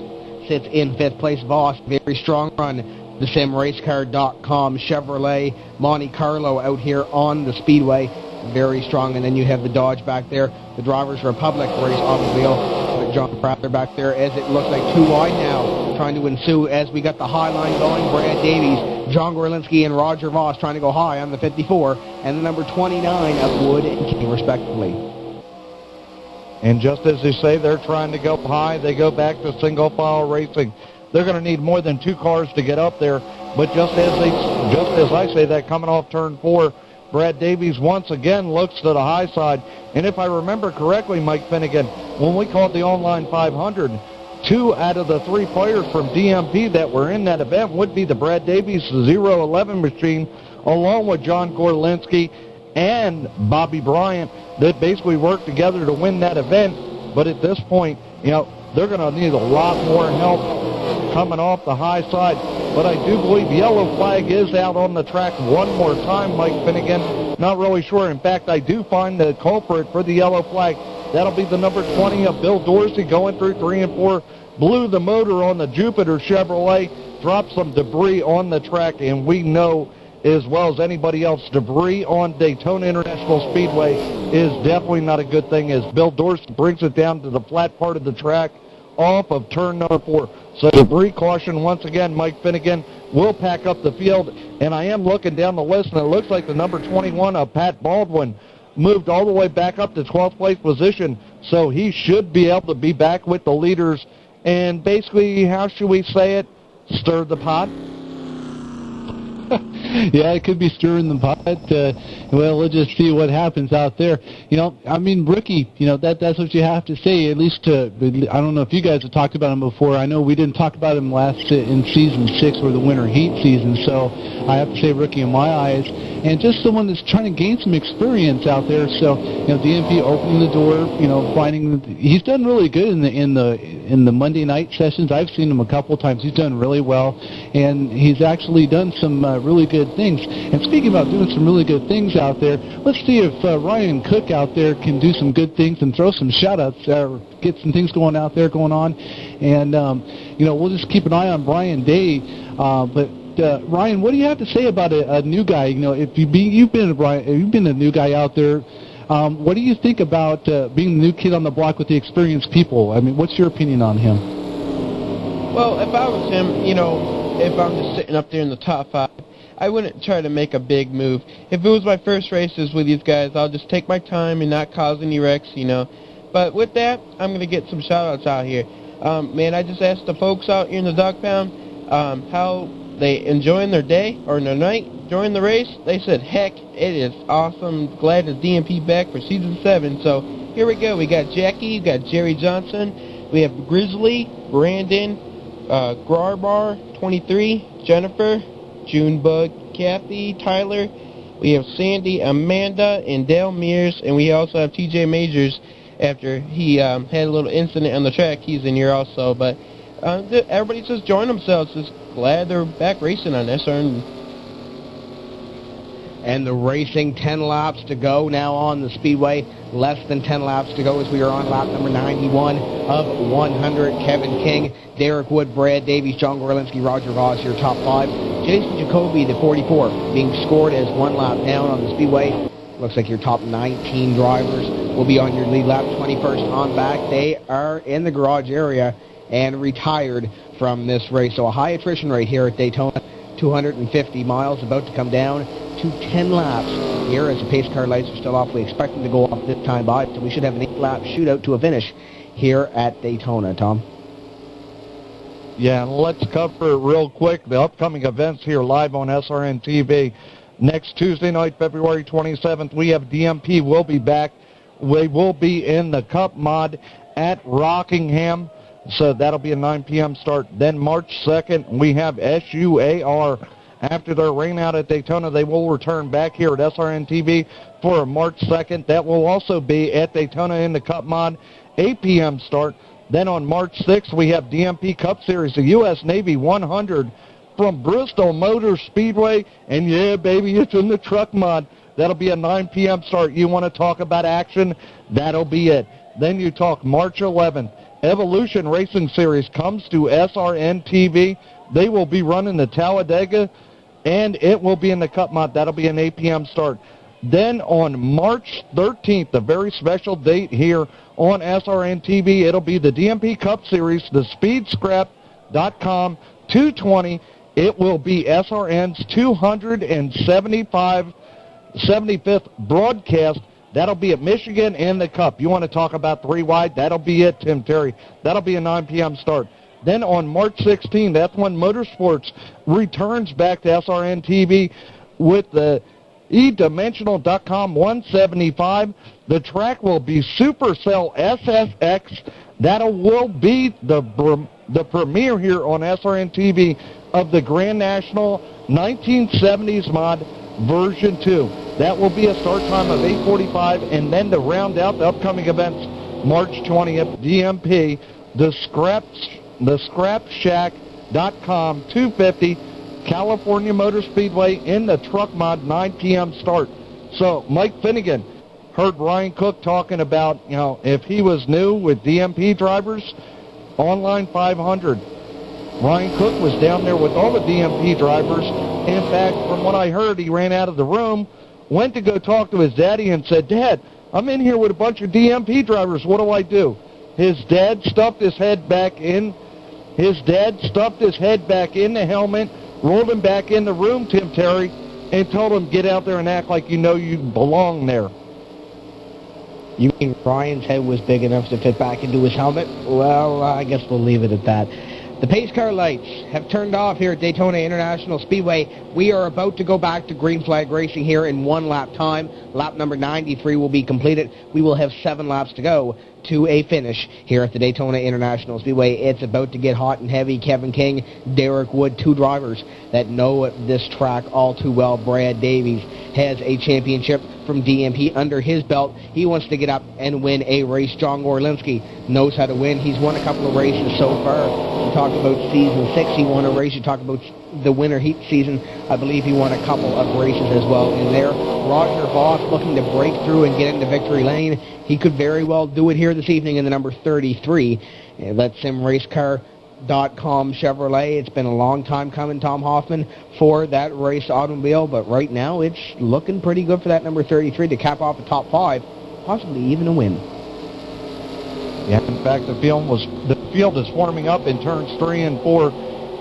sits in 5th place. Voss, very strong run. The SimRaceCar.com Chevrolet Monte Carlo out here on the Speedway. Very strong. And then you have the Dodge back there. The Drivers Republic race automobile. John Prather back there, as it looks like 2 wide now, trying to ensue as we got the high line going. Brad Davies, John Gorlinski, and Roger Voss trying to go high on the 54 and the number 29 of Wood and King, respectively. And just as you say, they're trying to go high. They go back to single file racing. They're going to need more than 2 cars to get up there. But just as I say that, coming off turn 4, Brad Davies once again looks to the high side. And if I remember correctly, Mike Finnegan, when we called the online 500, 2 out of the 3 players from DMP that were in that event would be the Brad Davies 011 machine, along with John Gorlinski and Bobby Bryant, that basically worked together to win that event. But at this point, they're going to need a lot more help coming off the high side. But I do believe yellow flag is out on the track one more time, Mike Finnegan. Not really sure. In fact, I do find the culprit for the yellow flag. That'll be the number 20 of Bill Dorsey, going through 3 and 4. Blew the motor on the Jupiter Chevrolet, dropped some debris on the track, and we know as well as anybody else, debris on Daytona International Speedway is definitely not a good thing, as Bill Dorsey brings it down to the flat part of the track off of turn number 4. So debris caution once again. Mike Finnegan will pack up the field, and I am looking down the list, and it looks like the number 21 of Pat Baldwin moved all the way back up to 12th place position, so he should be able to be back with the leaders and basically, how should we say it, stir the pot. Yeah, it could be stirring the pot. Well, we'll just see what happens out there. Rookie, that's what you have to say. At least, I don't know if you guys have talked about him before. I know we didn't talk about him last in season 6 or the winter heat season, so I have to say rookie in my eyes. And just someone that's trying to gain some experience out there. So, DMP opening the door, finding he's done really good in the Monday night sessions. I've seen him a couple of times. He's done really well, and he's actually done some really good things. And speaking about doing some really good things out there, let's see if Ryan Cook out there can do some good things and throw some shout-outs, get some things going on. And, we'll just keep an eye on Brian Day. But Ryan, what do you have to say about a new guy? If you've been a new guy out there, what do you think about being the new kid on the block with the experienced people? I mean, what's your opinion on him? Well, if I was him, if I'm just sitting up there in the top 5, I wouldn't try to make a big move. If it was my first races with these guys, I'll just take my time and not cause any wrecks, But with that, I'm going to get some shout-outs out here. I just asked the folks out here in the dog pound how they enjoying their day or their night during the race. They said, heck, it is awesome. Glad to DMP back for Season 7. So here we go. We got Jackie, we got Jerry Johnson, we have Grizzly, Brandon, Garbar, 23, Jennifer, Junebug, Kathy, Tyler. We have Sandy, Amanda, and Dale Mears, and we also have TJ Majors. After he had a little incident on the track, he's in here also. But everybody's just enjoying themselves. Just glad they're back racing on SRN. And the racing, 10 laps to go now on the speedway. Less than 10 laps to go as we are on lap number 91 of 100. Kevin King, Derek Wood, Brad Davies, John Gorlinski, Roger Voss, your top 5. Jason Jacoby, the 44, being scored as 1 lap down on the speedway. Looks like your top 19 drivers will be on your lead lap. 21st on back. They are in the garage area and retired from this race. So a high attrition rate here at Daytona. 250 miles about to come down to 10 laps here as the pace car lights are still off. We expect them to go off this time by, so we should have an 8-lap shootout to a finish here at Daytona, Tom. Yeah, and let's cover real quick the upcoming events here live on SRN TV. Next Tuesday night, February 27th, we have DMP will be back. We will be in the Cup Mod at Rockingham. So that'll be a 9 p.m. start. Then March 2nd, we have SUAR. After their rain out at Daytona, they will return back here at SRN TV for a March 2nd. That will also be at Daytona in the Cup Mod, 8 p.m. start. Then on March 6th, we have DMP Cup Series, the U.S. Navy 100 from Bristol Motor Speedway. And yeah, baby, it's in the Truck Mod. That'll be a 9 p.m. start. You want to talk about action? That'll be it. Then you talk March 11th. Evolution Racing Series comes to SRN TV. They will be running the Talladega, and it will be in the Cup Mod. That'll be an 8 p.m. start. Then on March 13th, a very special date here on SRN TV, it'll be the DMP Cup Series, the SpeedScrap.com 220. It will be SRN's 275th broadcast. That'll be at Michigan and the Cup. You want to talk about 3 wide? That'll be it, Tim Terry. That'll be a 9 p.m. start. Then on March 16th, that's when Motorsports returns back to SRN TV with the edimensional.com 175. The track will be Supercell SSX. That will be the premiere here on SRN TV of the Grand National 1970s mod version 2. That will be a start time of 8:45, and then to round out the upcoming events, March 20th, DMP, the ScrapShack.com 250, California Motor Speedway in the truck mod, 9 p.m. start. So Mike Finnegan heard Ryan Cook talking about, if he was new with DMP drivers, online 500. Ryan Cook was down there with all the DMP drivers. In fact, from what I heard, he ran out of the room, went to go talk to his daddy and said, "Dad, I'm in here with a bunch of DMP drivers. What do I do?" His dad stuffed his head back in. His dad stuffed his head back in the helmet, rolled him back in the room, Tim Terry, and told him, "Get out there and act like you know you belong there." You mean Ryan's head was big enough to fit back into his helmet? Well, I guess we'll leave it at that. The pace car lights have turned off here at Daytona International Speedway. We are about to go back to green flag racing here in 1 lap time. Lap number 93 will be completed. We will have 7 laps to go to a finish here at the Daytona International Speedway. It's about to get hot and heavy. Kevin King, Derek Wood, 2 drivers that know this track all too well. Brad Davies has a championship from DMP under his belt. He wants to get up and win a race. John Gorlinski knows how to win. He's won a couple of races so far. You talk about season 6, he won a race. You talk about the winter heat season, I believe he won a couple of races as well in there. Roger Voss looking to break through and get into victory lane. He could very well do it here this evening in the number 33. That's SimRaceCar.com Chevrolet. It's been a long time coming, Tom Hoffman, for that race automobile, but right now it's looking pretty good for that number 33 to cap off the top 5, possibly even a win. Yeah, in fact, the field is warming up in turns 3 and 4.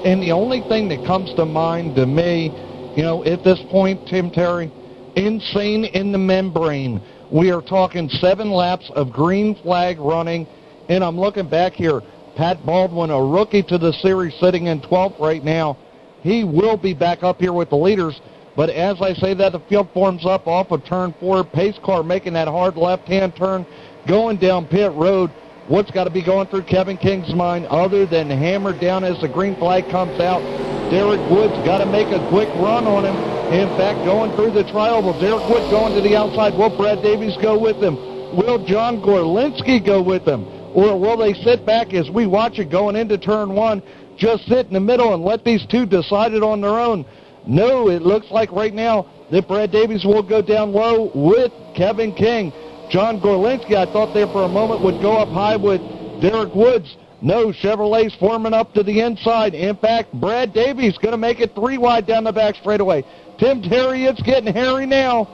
And the only thing that comes to mind to me, at this point, Tim Terry, insane in the membrane. We are talking 7 laps of green flag running, and I'm looking back here. Pat Baldwin, a rookie to the series, sitting in 12th right now. He will be back up here with the leaders, but as I say that, the field forms up off of turn 4. Pace car making that hard left-hand turn, going down pit road. What's got to be going through Kevin King's mind other than hammer down as the green flag comes out? Derek Wood's got to make a quick run on him. In fact, going through the trial, will Derek Wood going to the outside? Will Brad Davies go with him? Will John Gorlinski go with him? Or will they sit back as we watch it going into turn 1, just sit in the middle and let these two decide it on their own? No, it looks like right now that Brad Davies will go down low with Kevin King. John Gorlinski, I thought there for a moment, would go up high with Derek Woods. No, Chevrolet's forming up to the inside. In fact, Brad Davies going to make it 3 wide down the back straightaway. Tim Terry, it's getting hairy now.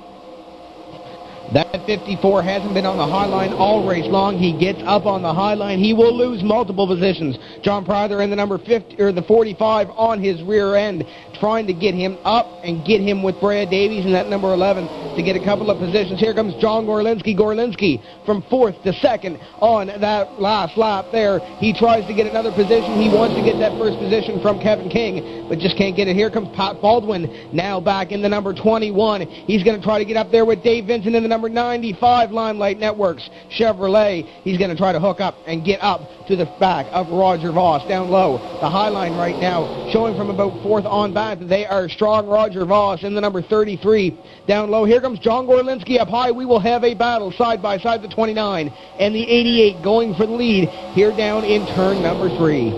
That 54 hasn't been on the high line all race long. He gets up on the high line. He will lose multiple positions. John Prather in the number 50 or the 45 on his rear end, trying to get him up and get him with Brad Davies in that number 11 to get a couple of positions. Here comes John Gorlinski. Gorlinski from 4th to 2nd on that last lap there. He tries to get another position. He wants to get that first position from Kevin King, but just can't get it. Here comes Pat Baldwin now back in the number 21. He's going to try to get up there with Dave Vincent in the number 95 Limelight Networks Chevrolet. He's going to try to hook up and get up to the back of Roger Voss down low. The high line right now showing from about 4th on back that they are strong. Roger Voss in the number 33 down low. Here comes John Gorlinski up high. We will have a battle side by side, the 29 and the 88 going for the lead here down in turn number 3.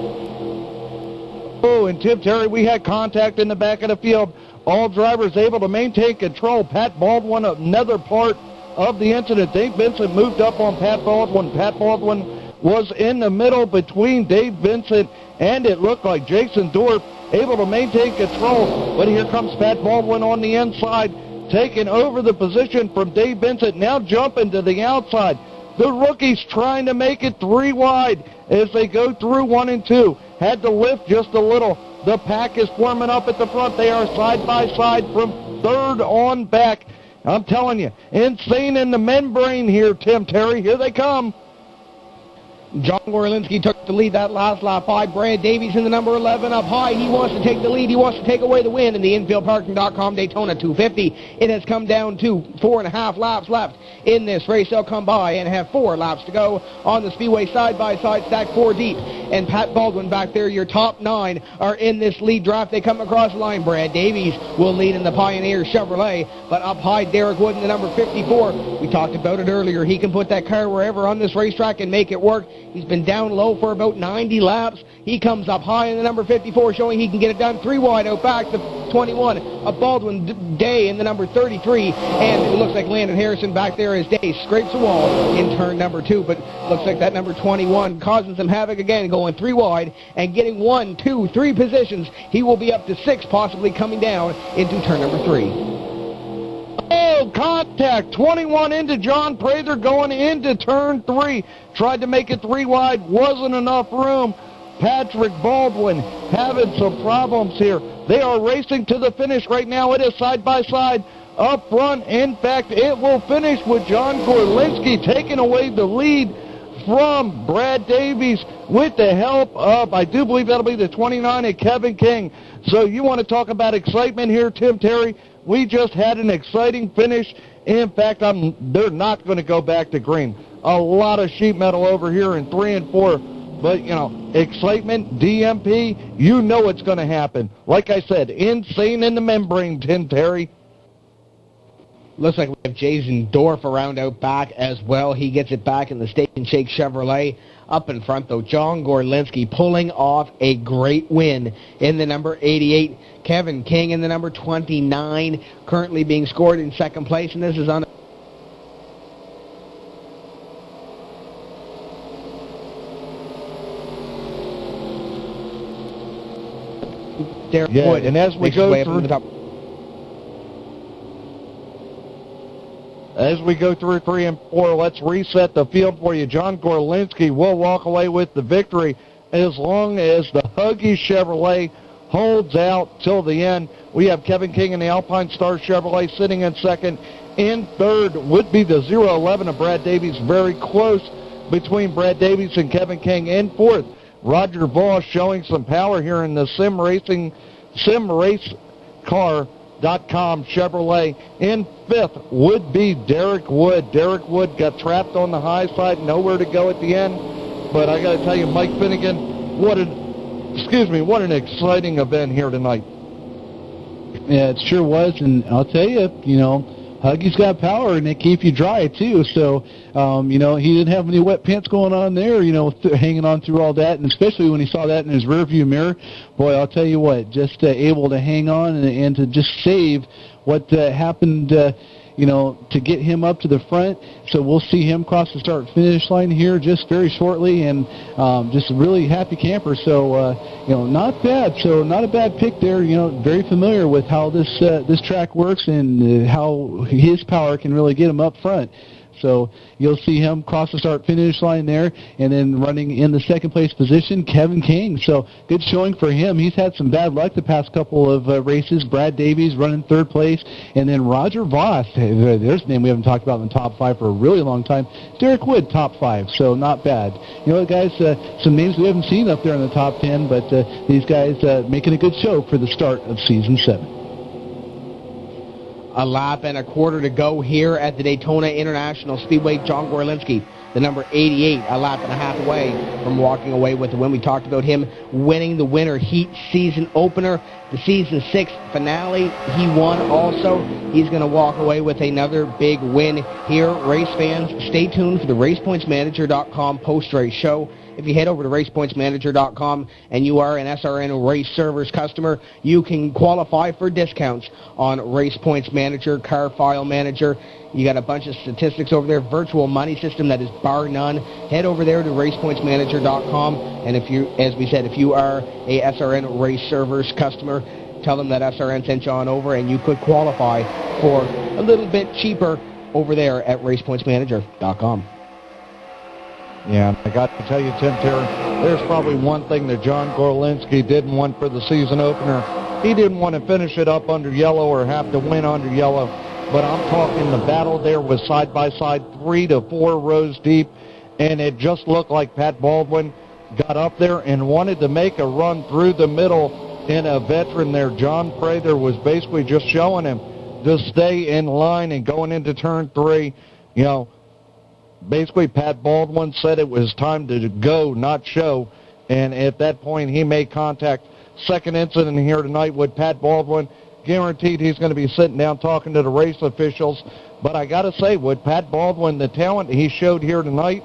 Oh, and Tim Terry, we had contact in the back of the field. All drivers able to maintain control. Pat Baldwin, another part of the incident. Dave Vincent moved up on Pat Baldwin. Pat Baldwin was in the middle between Dave Vincent and it looked like Jason Dorff, able to maintain control. But here comes Pat Baldwin on the inside, taking over the position from Dave Vincent, now jumping to the outside. The rookies trying to make it 3 wide as they go through 1 and 2. Had to lift just a little. The pack is forming up at the front. They are side by side from 3rd on back. I'm telling you, insane in the membrane here, Tim Terry. Here they come. John Gorlinski took the lead that last lap by Brad Davies in the number 11 up high. He wants to take the lead. He wants to take away the win in the infieldparking.com Daytona 250. It has come down to 4.5 laps left in this race. They'll come by and have 4 laps to go on the speedway side-by-side stack 4 deep. And Pat Baldwin back there, your top 9 are in this lead draft. They come across the line. Brad Davies will lead in the Pioneer Chevrolet, but up high, Derek Wood in the number 54. We talked about it earlier. He can put that car wherever on this racetrack and make it work. He's been down low for about 90 laps. He comes up high in the number 54, showing he can get it done 3 wide out back. The 21 of Baldwin Day in the number 33, and it looks like Landon Harrison back there as Day scrapes the wall in turn number 2, but looks like that number 21 causing some havoc again, going 3 wide and getting 1, 2, 3 positions. He will be up to 6, possibly coming down into turn number 3. Oh, contact. 21 into John Prather going into turn 3. Tried to make it 3 wide. Wasn't enough room. Patrick Baldwin having some problems here. They are racing to the finish right now. It is side by side up front. In fact, it will finish with John Gorlinski taking away the lead from Brad Davies with the help of, I do believe that'll be the 29 of Kevin King. So you want to talk about excitement here, Tim Terry? We just had an exciting finish. In fact, they're not going to go back to green. A lot of sheet metal over here in 3 and 4. But, you know, excitement, DMP, you know it's going to happen. Like I said, insane in the membrane, Tim Terry. Looks like we have Jason Dorf around out back as well. He gets it back in the Steak and Shake Chevrolet. Up in front, though, John Gorlinski pulling off a great win in the number 88. Kevin King in the number 29, currently being scored in second place, and this is on Derek Wood. And as we go through the top. As we go through 3 and 4, let's reset the field for you. John Gorlinski will walk away with the victory as long as the Huggy Chevrolet holds out till the end. We have Kevin King in the Alpine Star Chevrolet sitting in second. In third would be the 011 of Brad Davies, very close between Brad Davies and Kevin King. In fourth, Roger Voss showing some power here in the sim race car.com Chevrolet. In fifth would be Derek Wood. Derek Wood got trapped on the high side, nowhere to go at the end. But I got to tell you, Mike Finnegan, what an exciting event here tonight. Yeah, it sure was, and I'll tell you, Huggy's got power, and they keep you dry, too. So, he didn't have any wet pants going on there, hanging on through all that, and especially when he saw that in his rearview mirror. Boy, I'll tell you what, just able to hang on and to just save what happened, to get him up to the front. So we'll see him cross the start-finish line here just very shortly, and just a really happy camper. So, not bad. So not a bad pick there. Very familiar with how this track works and how his power can really get him up front. So you'll see him cross the start-finish line there, and then running in the second-place position, Kevin King. So good showing for him. He's had some bad luck the past couple of races. Brad Davies running third place, and then Roger Voss. There's a name we haven't talked about in the top 5 for a really long time. Derek Wood, top 5, so not bad. You know what, guys, some names we haven't seen up there in the top 10, but these guys making a good show for the start of Season 7. A lap and a quarter to go here at the Daytona International Speedway. John Gorlinski, the number 88, a lap and a half away from walking away with the win. We talked about him winning the Winter Heat season opener, the season 6 finale. He won also. He's going to walk away with another big win here. Race fans, stay tuned for the RacePointsManager.com post-race show. If you head over to RacePointsManager.com and you are an SRN Race Servers customer, you can qualify for discounts on Race Points Manager, Car File Manager. You got a bunch of statistics over there, virtual money system that is bar none. Head over there to RacePointsManager.com, and if you, as we said, if you are a SRN Race Servers customer, tell them that SRN sent you on over, and you could qualify for a little bit cheaper over there at RacePointsManager.com. Yeah, I got to tell you, Tim Terry, there's probably one thing that John Gorlinski didn't want for the season opener. He didn't want to finish it up under yellow or have to win under yellow. But I'm talking the battle there was side-by-side, 3 to 4 rows deep. and it just looked like Pat Baldwin got up there and wanted to make a run through the middle, and a veteran there, John Prather, was basically just showing him to stay in line. And going into turn 3, you know, basically Pat Baldwin said it was time to go, not show, and at that point he made contact. Second incident here tonight with Pat Baldwin. Guaranteed he's going to be sitting down talking to the race officials. But I got to say, with Pat Baldwin, the talent he showed here tonight,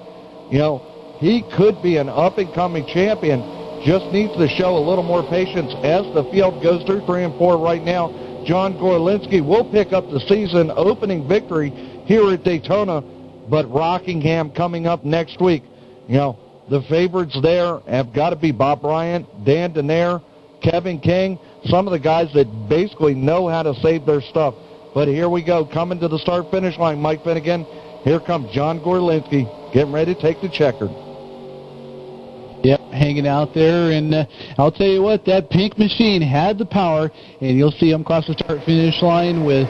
you know, he could be an up-and-coming champion. Just needs to show a little more patience as the field goes through 3 and 4 right now. John Gorlinski will pick up the season opening victory here at Daytona, but Rockingham coming up next week. You know, the favorites there have got to be Bob Bryant, Dan Denaire, Kevin King, some of the guys that basically know how to save their stuff. But here we go, coming to the start-finish line, Mike Finnegan. Here comes John Gorlinski, getting ready to take the checkered. Yep, hanging out there, and I'll tell you what, that pink machine had the power, and you'll see them cross the start-finish line with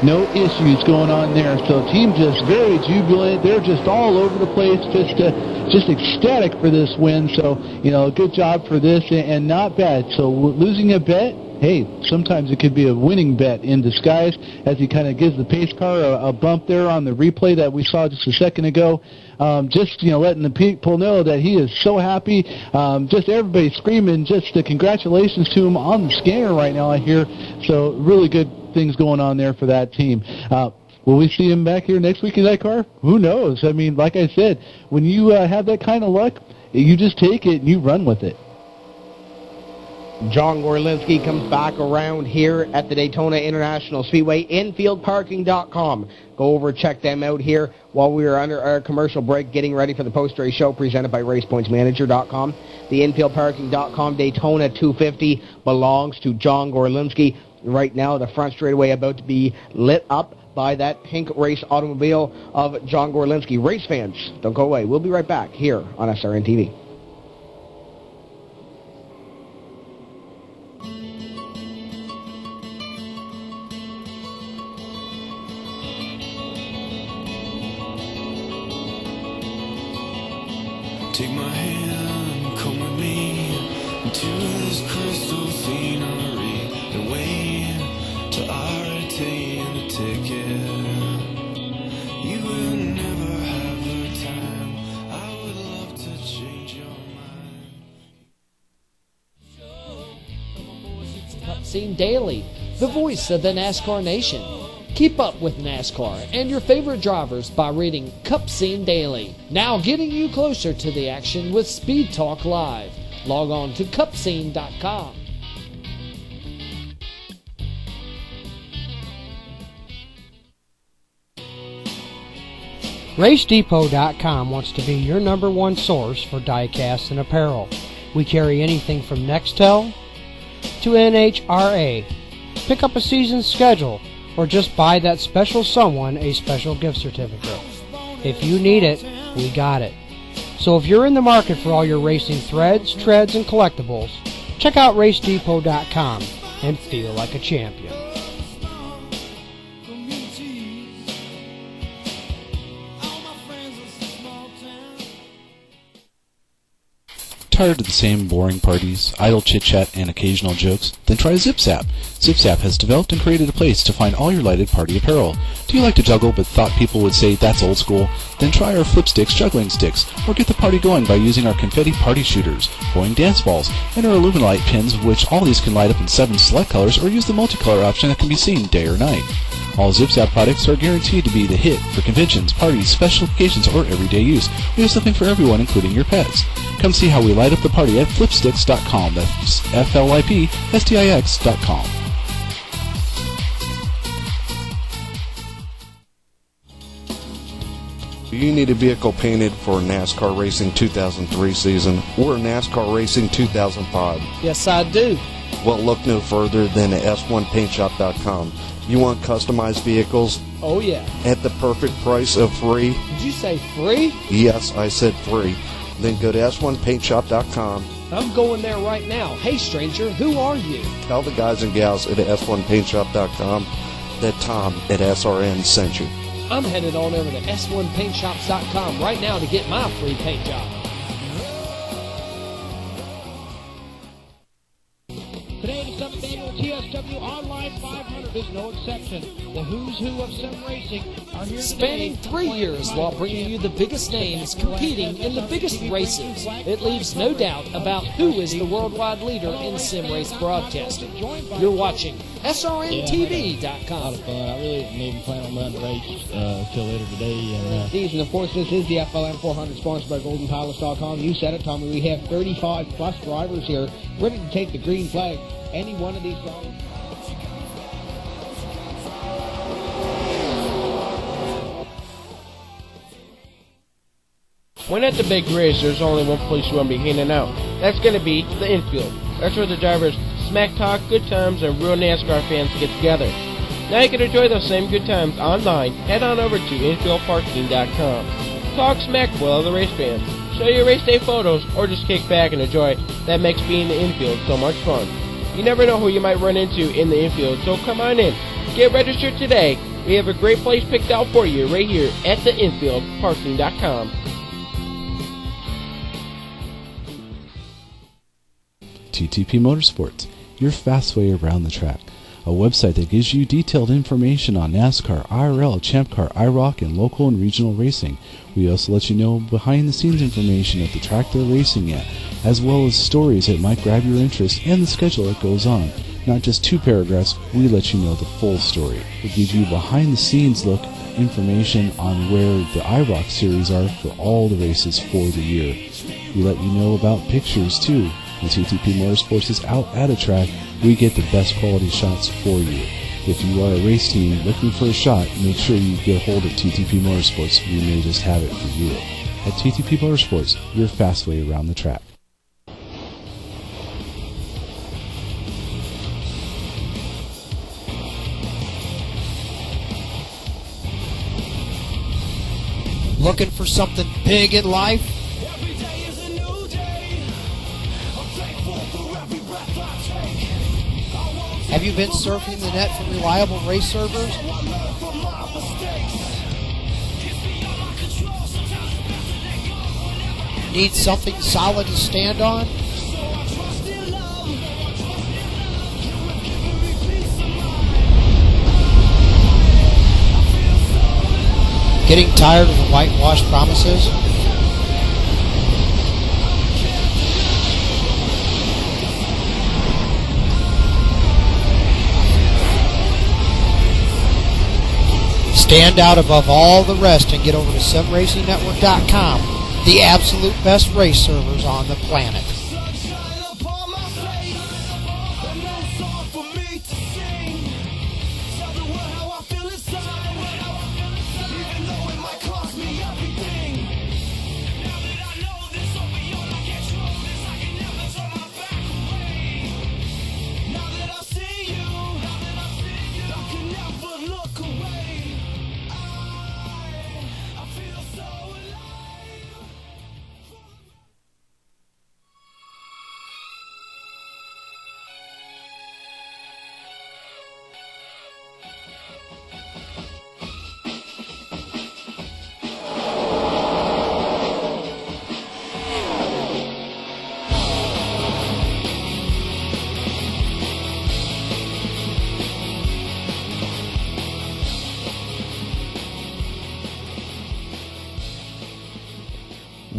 no issues going on there. So team just very jubilant. They're just all over the place, just ecstatic for this win. So, you know, good job for this, and not bad. So losing a bet, hey, sometimes it could be a winning bet in disguise, as he kind of gives the pace car a bump there on the replay that we saw just a second ago. Just, you know, letting the people know that he is so happy. Just everybody screaming just the congratulations to him on the scanner right now, I hear. So really good things going on there for that team. Will we see him back here next week in that car? Who knows? I mean, like I said, when you have that kind of luck, you just take it and you run with it. John Gorlinski comes back around here at the Daytona International Speedway. Infieldparking.com. Go over, check them out here while we are under our commercial break, getting ready for the post-race show presented by RacePointsManager.com. The Infieldparking.com Daytona 250 belongs to John Gorlinski. Right now, the front straightaway about to be lit up by that pink race automobile of John Gorlinski. Race fans, don't go away. We'll be right back here on SRN TV. Take my hand, come with me to this crystal scenery, and wait till I retain the ticket. You will never have the time. I would love to change your mind. Cup Scene Daily, the voice of the NASCAR nation. Keep up with NASCAR and your favorite drivers by reading Cup Scene Daily. Now getting you closer to the action with Speed Talk Live. Log on to cupscene.com. RaceDepot.com wants to be your #1 source for diecast and apparel. We carry anything from Nextel to NHRA. Pick up a season schedule, or just buy that special someone a special gift certificate. If you need it, we got it. So if you're in the market for all your racing threads, treads, and collectibles, check out RaceDepot.com and feel like a champion. Tired of the same boring parties, idle chit-chat, and occasional jokes? Then try ZipZap. ZipZap has developed and created a place to find all your lighted party apparel. Do you like to juggle but thought people would say that's old school? Then try our Flipsticks juggling sticks, or get the party going by using our confetti party shooters, Boeing dance balls, and our Illuminite pins, which all these can light up in 7 select colors, or use the multicolor option that can be seen day or night. All ZipZap products are guaranteed to be the hit for conventions, parties, special occasions, or everyday use. We have something for everyone, including your pets. Come see how we light up the party at flipsticks.com. That's FLIPSTIX.com. Do you need a vehicle painted for NASCAR Racing 2003 season or NASCAR Racing 2005? Yes, I do. Well, look no further than S1PaintShop.com. You want customized vehicles? Oh, yeah. At the perfect price of free? Did you say free? Yes, I said free. Then go to S1PaintShop.com. I'm going there right now. Hey, stranger, who are you? Tell the guys and gals at S1PaintShop.com that Tom at SRN sent you. I'm headed on over to s1paintshops.com right now to get my free paint job. Today, the 7th annual TSW Online 500 is no exception. The who's who of sim racing are here Spanning 3 years while bringing you the biggest names competing in the biggest races, it leaves no doubt about who is the worldwide leader in sim race broadcasting. You're watching SRNTV.com. A lot of fun. I really didn't even plan on running the race till later today. And and of course, this is the FLM 400 sponsored by GoldenPalace.com. You said it, Tommy. We have 35 plus drivers here ready to take the green flag. Any one of these drivers. When at the big race, there's only one place you want to be hanging out. That's going to be the infield. That's where the drivers smack talk, good times, and real NASCAR fans get together. Now you can enjoy those same good times online. Head on over to infieldparking.com. Talk smack with other race fans. Show your race day photos, or just kick back and enjoy. That makes being in the infield so much fun. You never know who you might run into in the infield, so come on in. Get registered today. We have a great place picked out for you right here at the infieldparking.com. TTP Motorsports, your fast way around the track. A website that gives you detailed information on NASCAR, IRL, Champ Car, IROC, and local and regional racing. We also let you know behind-the-scenes information at the track they're racing at, as well as stories that might grab your interest and the schedule that goes on. Not just 2 paragraphs, we let you know the full story. We give you behind-the-scenes look information on where the IROC series are for all the races for the year. We let you know about pictures too. When TTP Motorsports is out at a track, we get the best quality shots for you. If you are a race team looking for a shot, make sure you get a hold of TTP Motorsports. We may just have it for you. At TTP Motorsports, your fast way around the track. Looking for something big in life? Have you been surfing the net for reliable race servers? Need something solid to stand on? Getting tired of the whitewash promises? Stand out above all the rest and get over to simracingnetwork.com, the absolute best race servers on the planet.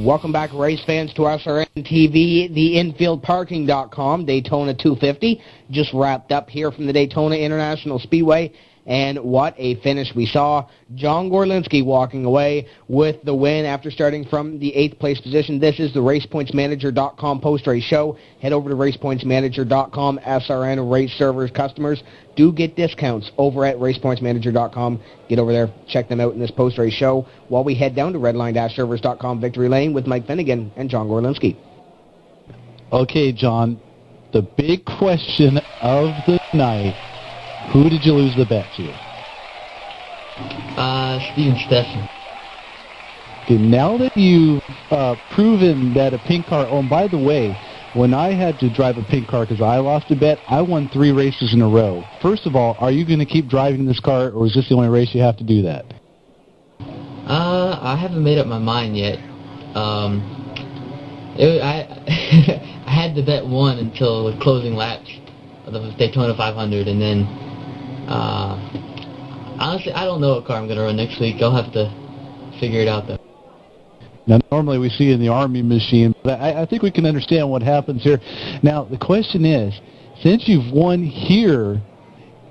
Welcome back, race fans, to SRN TV, the infieldparking.com, Daytona 250. Just wrapped up here from the Daytona International Speedway. And what a finish we saw. John Gorlinski walking away with the win after starting from the 8th place position. This is the RacePointsManager.com post-race show. Head over to RacePointsManager.com. SRN race servers customers do get discounts over at RacePointsManager.com. Get over there, check them out in this post-race show while we head down to Redline-Servers.com Victory Lane with Mike Finnegan and John Gorlinski. Okay, John, the big question of the night. Who did you lose the bet to? Steven Stetson. Okay, now that you've proven that a pink car... Oh, and by the way, when I had to drive a pink car because I lost a bet, I won 3 races in a row. First of all, are you going to keep driving this car, or is this the only race you have to do that? I haven't made up my mind yet. I I had to bet one until the closing laps of the Daytona 500, and then honestly, I don't know what car I'm going to run next week. I'll have to figure it out though. Now, normally we see in the Army machine, but I think we can understand what happens here. Now, the question is, since you've won here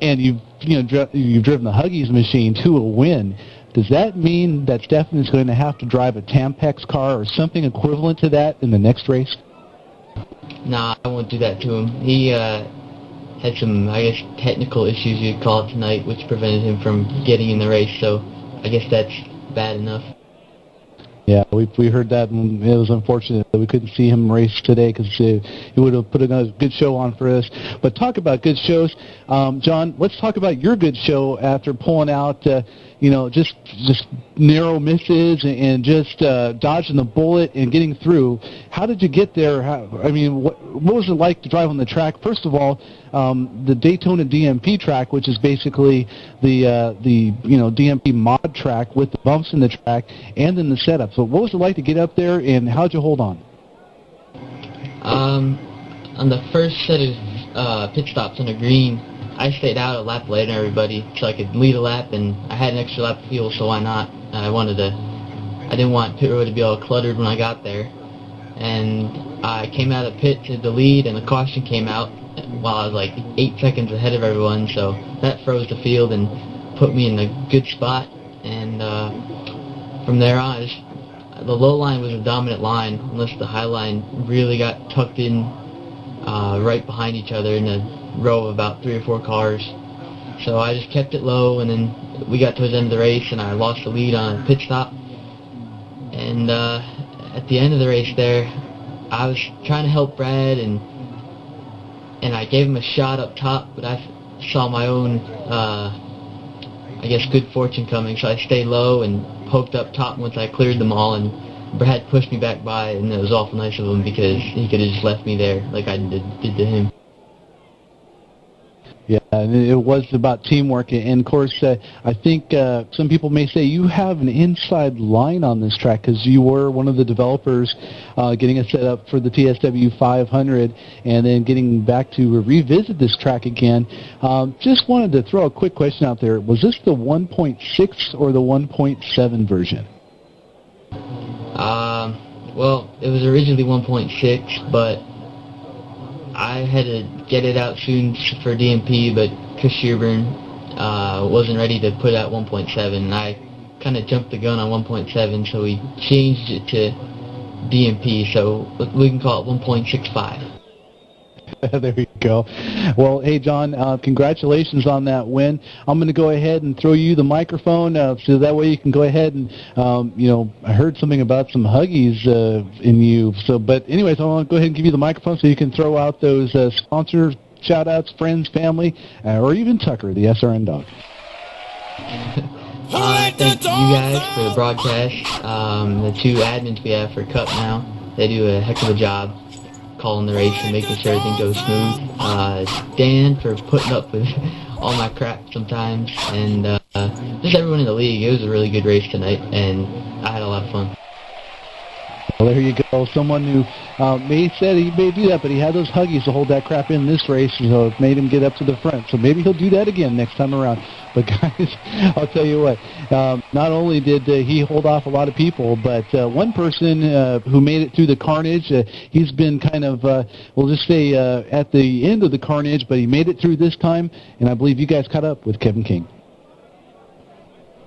and you've driven the Huggies machine to a win, does that mean that Stefan's going to have to drive a Tampex car or something equivalent to that in the next race? Nah, I won't do that to him. He had some, I guess, technical issues you'd call it tonight, which prevented him from getting in the race, so I guess that's bad enough. Yeah, we heard that, and it was unfortunate that we couldn't see him race today because he would have put a good show on for us. But talk about good shows, John. Let's talk about your good show after pulling out, just narrow misses and just dodging the bullet and getting through. How did you get there? What was it like to drive on the track? First of all, the Daytona DMP track, which is basically the DMP mod track with the bumps in the track, and then the setup. So what was it like to get up there, and how'd you hold on? On the first set of pit stops on the green, I stayed out a lap later than everybody so I could lead a lap, and I had an extra lap of fuel, so why not? I didn't want pit road to be all cluttered when I got there. And I came out of pit to the lead, and the caution came out while I was like 8 seconds ahead of everyone, so that froze the field and put me in a good spot. And from there on, the low line was a dominant line, unless the high line really got tucked in right behind each other in a row of about 3 or 4 cars. So I just kept it low, and then we got towards the end of the race, and I lost the lead on a pit stop. And at the end of the race there, I was trying to help Brad, and I gave him a shot up top, but I saw my own, good fortune coming, so I stayed low and poked up top once I cleared them all, and Brad pushed me back by, and it was awful nice of him because he could have just left me there like I did to him. Yeah, and it was about teamwork, and of course, I think some people may say you have an inside line on this track because you were one of the developers getting it set up for the TSW 500 and then getting back to revisit this track again. Just wanted to throw a quick question out there. Was this the 1.6 or the 1.7 version? Well, it was originally 1.6, but I had to get it out soon for DMP, but Chris Shearburn wasn't ready to put out 1.7, and I kind of jumped the gun on 1.7, so we changed it to DMP, so we can call it 1.65. There you go. Well, hey, John, congratulations on that win. I'm going to go ahead and throw you the microphone so that way you can go ahead and, I heard something about some Huggies in you. But anyways, I want to go ahead and give you the microphone so you can throw out those sponsors, shout-outs, friends, family, or even Tucker, the SRN dog. Thank you guys for the broadcast. The 2 admins we have for Cup now, they do a heck of a job calling the race and making sure everything goes smooth. Dan for putting up with all my crap sometimes, and just everyone in the league. It was a really good race tonight, and I had a lot of fun. Well, there you go. Someone who said he may do that, but he had those Huggies to hold that crap in this race, so it made him get up to the front. So maybe he'll do that again next time around. But guys, I'll tell you what, not only did he hold off a lot of people, but one person who made it through the carnage, he's been kind of, we'll just say at the end of the carnage, but he made it through this time, and I believe you guys caught up with Kevin King.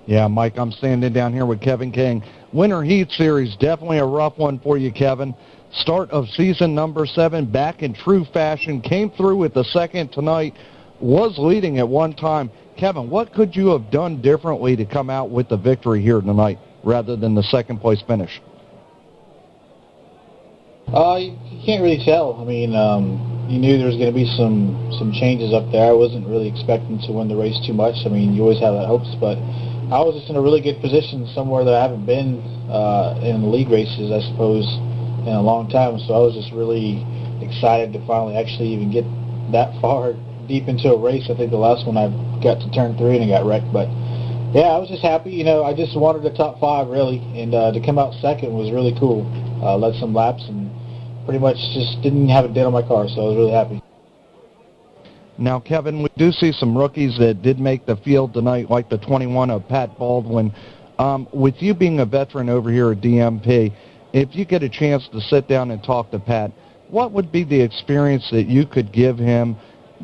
Yeah, Mike, I'm standing down here with Kevin King. Winter Heat Series, definitely a rough one for you, Kevin. Start of season number 7, back in true fashion, came through with the second tonight, was leading at one time. Kevin, what could you have done differently to come out with the victory here tonight rather than the second place finish? You can't really tell. I mean, you knew there was going to be some changes up there. I wasn't really expecting to win the race too much. I mean, you always have that hopes, but I was just in a really good position somewhere that I haven't been in the league races, I suppose, in a long time. So I was just really excited to finally actually even get that far deep into a race. I think the last one I got to turn 3 and I got wrecked, but Yeah, I was just happy. You know, I just wanted a top 5 really, and to come out second was really cool. Led some laps and pretty much just didn't have a dent on my car, so I was really happy. Now, Kevin, we do see some rookies that did make the field tonight, like the 21 of Pat Baldwin. With you being a veteran over here at DMP, if you get a chance to sit down and talk to Pat, what would be the experience that you could give him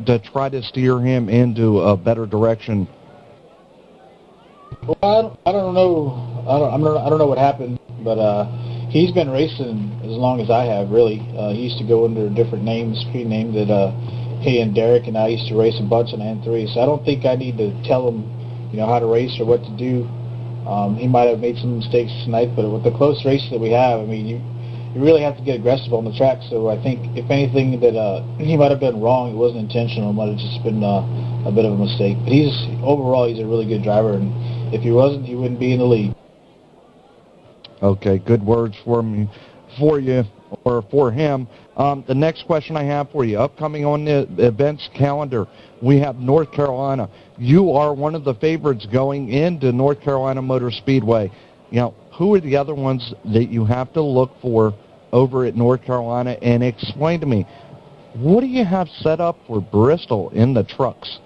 to try to steer him into a better direction? Well, I don't know. I don't know what happened, but he's been racing as long as I have, really. He used to go under different names, pre-named that he and Derek and I used to race a bunch on N3. So I don't think I need to tell him, you know, how to race or what to do. He might have made some mistakes tonight, but with the close races that we have, I mean, you really have to get aggressive on the track. So I think, if anything, that he might have been wrong. It wasn't intentional. It might have just been a bit of a mistake. But overall, he's a really good driver, and if he wasn't, he wouldn't be in the lead. Okay, good words for you, or for him. The next question I have for you, upcoming on the events calendar, we have North Carolina. You are one of the favorites going into North Carolina Motor Speedway. You know, who are the other ones that you have to look for over at North Carolina? And explain to me, what do you have set up for Bristol in the trucks?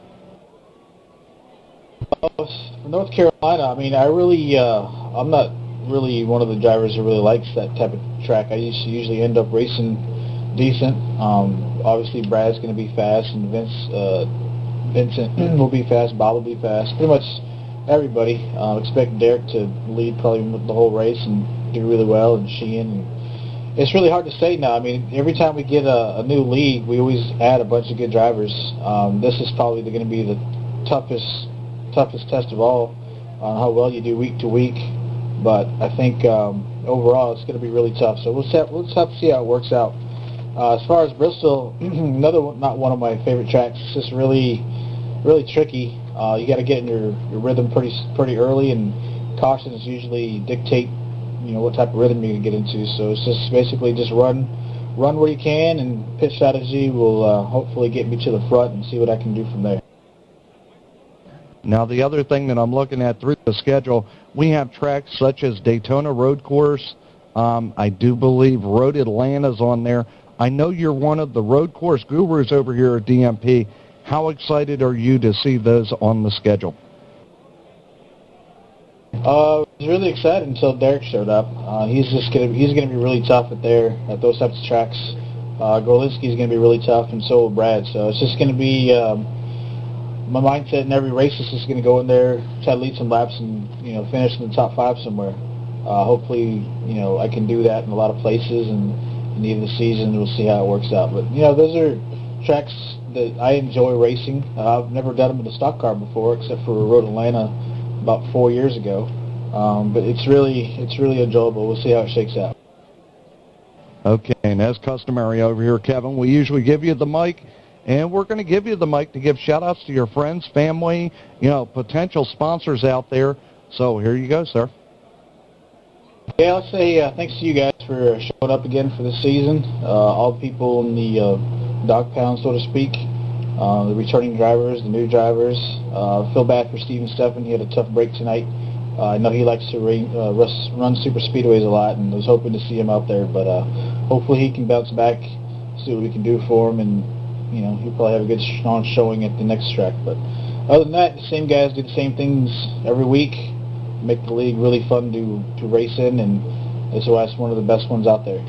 For North Carolina, I mean, I'm not really one of the drivers who really likes that type of track. I usually end up racing decent. Obviously, Brad's going to be fast, and Vincent will be fast, Bob will be fast. Pretty much everybody. Expect Derek to lead probably the whole race and do really well, and Sheehan. And it's really hard to say now. I mean, every time we get a new league, we always add a bunch of good drivers. This is probably going to be the toughest test of all on how well you do week to week. But I think overall it's going to be really tough. So we'll just have to see how it works out. As far as Bristol, another one, not one of my favorite tracks. It's just really, really tricky. You got to get in your rhythm pretty early, and cautions usually dictate, you know, what type of rhythm you're going to get into. So it's just basically just run where you can, and pit strategy will hopefully get me to the front and see what I can do from there. Now, the other thing that I'm looking at through the schedule, we have tracks such as Daytona Road Course. I do believe Road Atlanta's on there. I know you're one of the road course gurus over here at DMP. How excited are you to see those on the schedule? I was really excited until Derek showed up. He's gonna be really tough at those types of tracks. Golinski's gonna be really tough, and so will Brad. So it's just gonna be my mindset in every race is just gonna go in there, try to lead some laps, and finish in the top 5 somewhere. Hopefully, I can do that in a lot of places, and in the end of the season we'll see how it works out. But those are tracks that I enjoy racing. I've never done them in a stock car before, except for Road Atlanta about 4 years ago. But it's really enjoyable. We'll see how it shakes out. Okay, and as customary over here, Kevin, we usually give you the mic, and we're going to give you the mic to give shout-outs to your friends, family, potential sponsors out there. So here you go, sir. Yeah, let's say thanks to you guys for showing up again for this season. All the people in the dog pound, so to speak, the returning drivers, the new drivers. Feel bad for Steven Steffen. He had a tough break tonight. I know he likes to run super speedways a lot, and I was hoping to see him out there. But hopefully he can bounce back, see what we can do for him, and he'll probably have a good strong showing at the next track. But other than that, the same guys do the same things every week. Make the league really fun to race in, and that's why it's one of the best ones out there.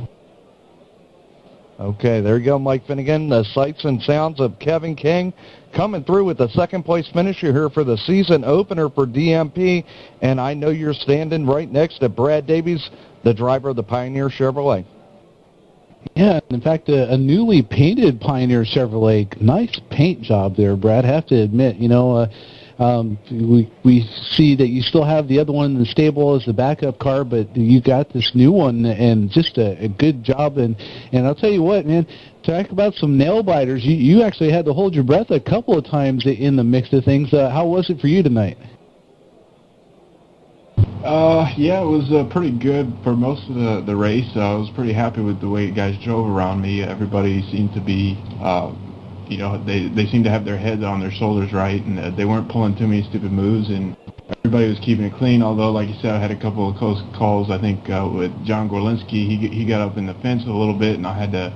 Okay, there you go, Mike Finnegan. The sights and sounds of Kevin King coming through with the second-place finisher here for the season opener for DMP, and I know you're standing right next to Brad Davies, the driver of the Pioneer Chevrolet. Yeah, in fact, a newly painted Pioneer Chevrolet. Nice paint job there, Brad. I have to admit, we see that you still have the other one in the stable as the backup car, but you got this new one, and just a good job. And I'll tell you what, man, talk about some nail biters. You actually had to hold your breath a couple of times in the mix of things. How was it for you tonight? Yeah, it was pretty good for most of the race. I was pretty happy with the way guys drove around me. Everybody seemed to be, they seemed to have their heads on their shoulders right, and they weren't pulling too many stupid moves. And everybody was keeping it clean, although, like you said, I had a couple of close calls. I think with John Gorlinski, he got up in the fence a little bit, and I had to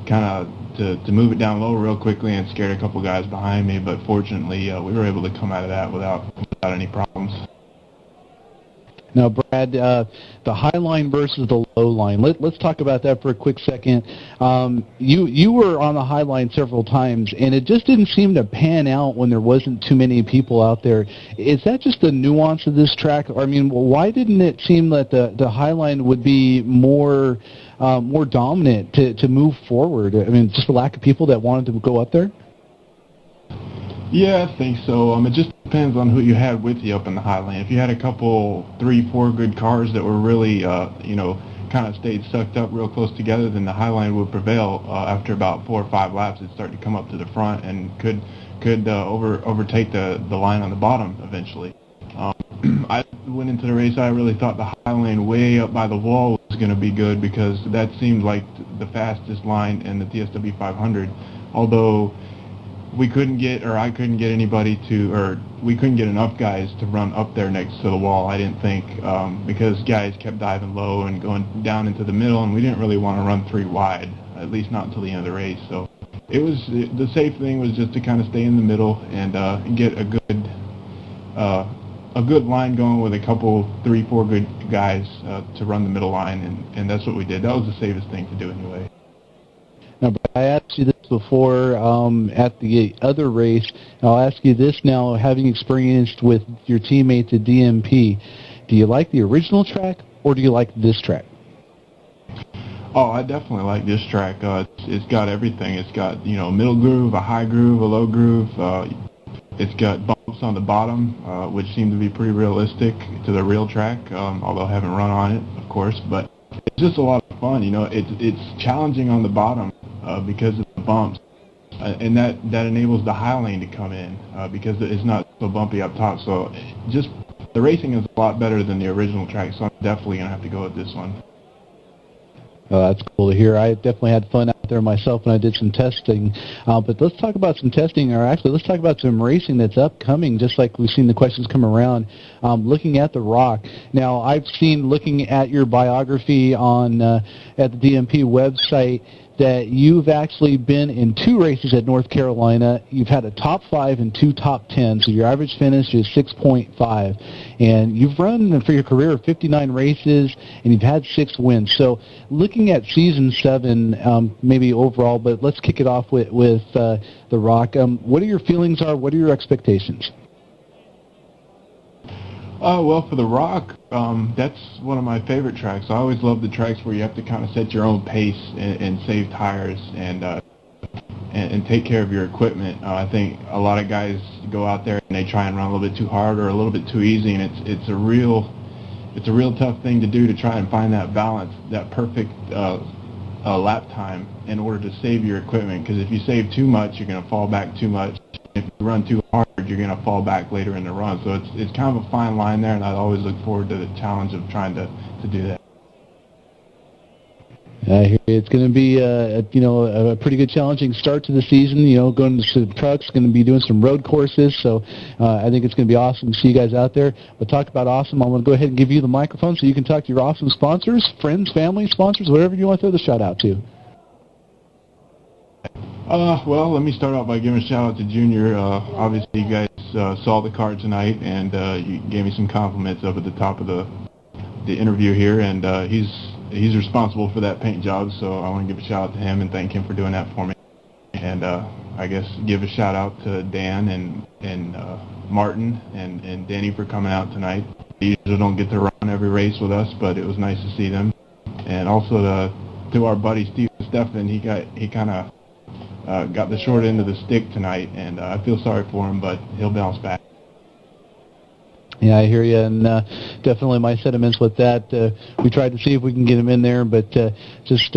kind of to move it down low real quickly and scared a couple guys behind me. But fortunately, we were able to come out of that without any problems. Now, Brad, the high line versus the low line. Let's talk about that for a quick second. You were on the high line several times, and it just didn't seem to pan out when there wasn't too many people out there. Is that just the nuance of this track? I mean, why didn't it seem that the high line would be more dominant to move forward? I mean, just the lack of people that wanted to go up there? Yeah, I think so. It just depends on who you had with you up in the high lane. If you had a couple, 3-4 good cars that were really, kind of stayed sucked up real close together, then the high line would prevail. After about 4 or 5 laps, it'd start to come up to the front and could overtake the line on the bottom eventually. I went into the race, I really thought the high lane way up by the wall was going to be good because that seemed like the fastest line in the TSW 500, although I couldn't get enough guys to run up there next to the wall, I didn't think, because guys kept diving low and going down into the middle, and we didn't really want to run 3 wide, at least not until the end of the race. So the safe thing was just to kind of stay in the middle and get a good line going with a couple, 3-4 good guys to run the middle line, and that's what we did. That was the safest thing to do anyway. Now, I asked you this before at the other race. I'll ask you this now, having experienced with your teammates at DMP. Do you like the original track, or do you like this track? Oh, I definitely like this track. It's got everything. It's got, a middle groove, a high groove, a low groove. It's got bumps on the bottom, which seem to be pretty realistic to the real track, although I haven't run on it, of course. But it's just a lot of fun. It's challenging on the bottom because of the bumps, and that enables the high lane to come in because it's not so bumpy up top. So just the racing is a lot better than the original track, so I'm definitely going to have to go with this one. Oh, that's cool to hear. I definitely had fun out there myself when I did some testing. But let's talk about some testing, or actually let's talk about some racing that's upcoming, just like we've seen the questions come around. Looking at the Rock. Now, I've seen, looking at your biography on at the DMP website, that you've actually been in 2 races at North Carolina. You've had a top 5 and 2 top 10, so your average finish is 6.5. And you've run for your career 59 races, and you've had 6 wins. So looking at Season 7, maybe overall, but let's kick it off with The Rock. What are your feelings are? What are your expectations? Well, for the Rock, that's one of my favorite tracks. I always love the tracks where you have to kind of set your own pace and save tires and take care of your equipment. I think a lot of guys go out there and they try and run a little bit too hard or a little bit too easy, and it's a real tough thing to do, to try and find that balance, that perfect lap time in order to save your equipment. Because if you save too much, you're going to fall back too much. If you run too hard, you're going to fall back later in the run. So it's kind of a fine line there, and I always look forward to the challenge of trying to do that. It's going to be a pretty good challenging start to the season. Going to some trucks, going to be doing some road courses. So I think it's going to be awesome to see you guys out there. But talk about awesome, I'm going to go ahead and give you the microphone so you can talk to your awesome sponsors, friends, family, sponsors, whatever you want to throw the shout out to. Well, let me start out by giving a shout out to Junior. Obviously, you guys saw the car tonight, and you gave me some compliments up at the top of the interview here, and he's responsible for that paint job, so I want to give a shout out to him and thank him for doing that for me. And I guess give a shout out to Dan and Martin and Danny for coming out tonight. They usually don't get to run every race with us, but it was nice to see them. And also to our buddy Steve Steffen, he kind of got the short end of the stick tonight, and I feel sorry for him, but he'll bounce back. Yeah, I hear you, and definitely my sentiments with that. We tried to see if we can get him in there, but things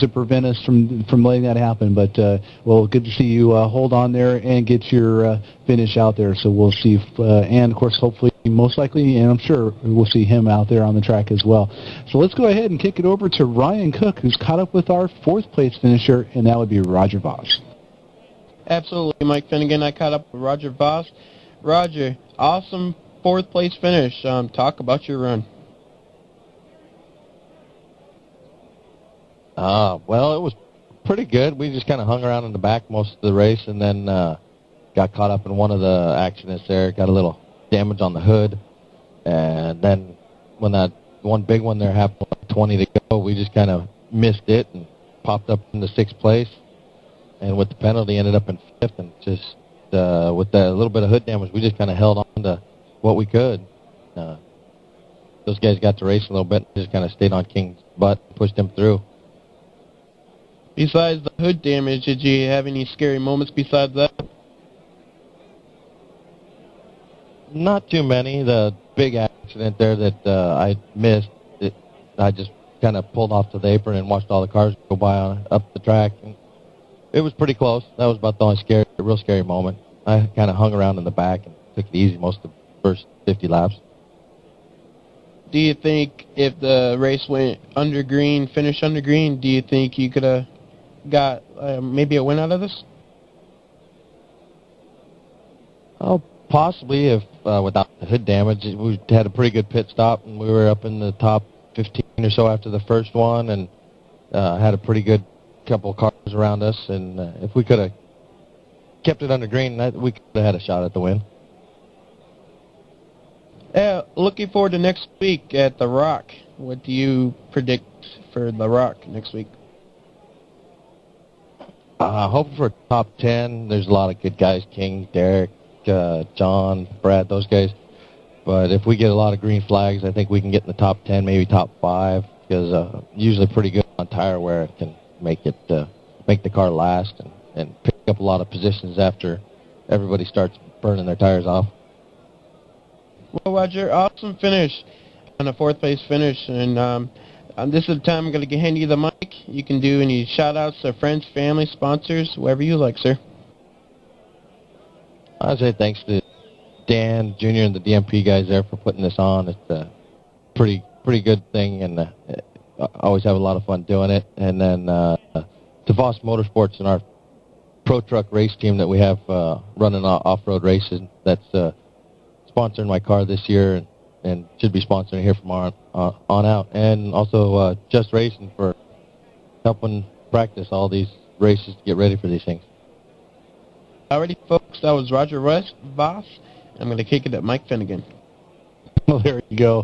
that prevent us from letting that happen. But well, good to see you hold on there and get your finish out there. So we'll see, and of course, hopefully, most likely, and I'm sure we'll see him out there on the track as well. So let's go ahead and kick it over to Ryan Cook, who's caught up with our 4th place finisher, and that would be Roger Voss. Absolutely, Mike Finnegan. I caught up with Roger Voss. Roger, awesome fourth place finish. Talk about your run. Well, it was pretty good. We just kind of hung around in the back most of the race, and then got caught up in one of the accidents there. Got a little damage on the hood, and then when that one big one there happened, 20 to go, we just kind of missed it and popped up into 6th place. And with the penalty, ended up in 5th. And just with that little bit of hood damage, we just kind of held on to what we could. Those guys got to race a little bit, and just kind of stayed on King's butt, and pushed him through. Besides the hood damage, did you have any scary moments besides that? Not too many. The big accident there that I missed, I just kind of pulled off to the apron and watched all the cars go by up the track. And it was pretty close. That was about the only real scary moment. I kind of hung around in the back and took it easy most of the first 50 laps. Do you think if the race went under green, finished under green, do you think you could have got maybe a win out of this? Oh, possibly if without the hood damage. We had a pretty good pit stop, and we were up in the top 15 or so after the first one, and had a pretty good couple of cars around us. And if we could have kept it under green, we could have had a shot at the win. Looking forward to next week at The Rock. What do you predict for The Rock next week? Hoping for top 10. There's a lot of good guys, King, Derek, John, Brad, those guys. But if we get a lot of green flags, I think we can get in the top 10, maybe top 5, because usually pretty good on tire wear. It can make the car last and pick up a lot of positions after everybody starts burning their tires off. Well, Roger, awesome finish on a 4th place finish. And this is the time I'm going to hand you the mic. You can do any shout-outs to friends, family, sponsors, whoever you like, sir. I'd say thanks to Dan Jr. and the DMP guys there for putting this on. It's a pretty good thing, and I always have a lot of fun doing it. And then to Voss Motorsports and our pro truck race team that we have running off-road races, that's sponsoring my car this year and should be sponsoring here from on out. And also Just Racing for helping practice all these races to get ready for these things. Alrighty, folks, that was Roger Voss. I'm going to kick it at Mike Finnegan. Well, there you go.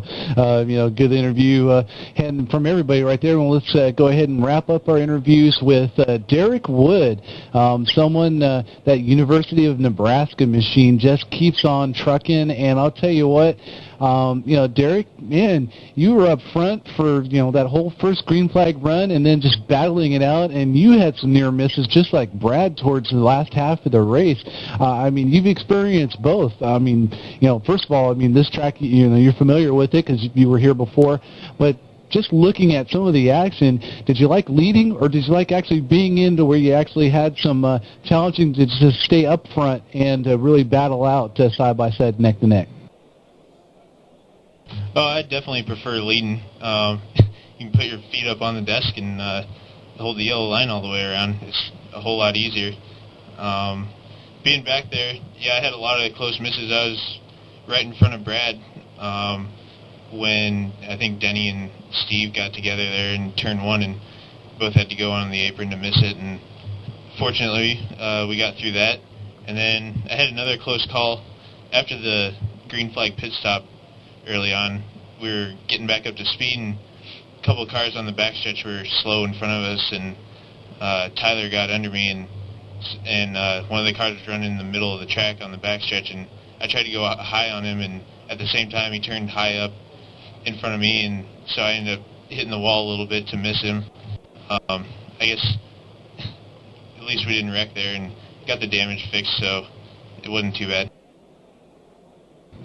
Good interview. And from everybody right there, well, let's go ahead and wrap up our interviews with Derek Wood, someone that University of Nebraska machine just keeps on trucking. And I'll tell you what, Derek, man, you were up front for, that whole first green flag run and then just battling it out. And you had some near misses just like Brad towards the last half of the race. You've experienced both. First of all, this track, you're familiar with it because you were here before, but just looking at some of the action, did you like leading or did you like actually being into where you actually had some challenging to just stay up front and really battle out side by side, neck to neck? Oh, I definitely prefer leading. You can put your feet up on the desk and hold the yellow line all the way around. It's a whole lot easier. Being back there, I had a lot of close misses. I was right in front of Brad when I think Denny and Steve got together there in turn 1 and both had to go on the apron to miss it. And fortunately, we got through that. And then I had another close call after the green flag pit stop early on. We were getting back up to speed, and a couple of cars on the backstretch were slow in front of us, and Tyler got under me, and one of the cars was running in the middle of the track on the backstretch, and I tried to go high on him, and at the same time he turned high up in front of me, and so I ended up hitting the wall a little bit to miss him. I guess at least we didn't wreck there and got the damage fixed, so it wasn't too bad.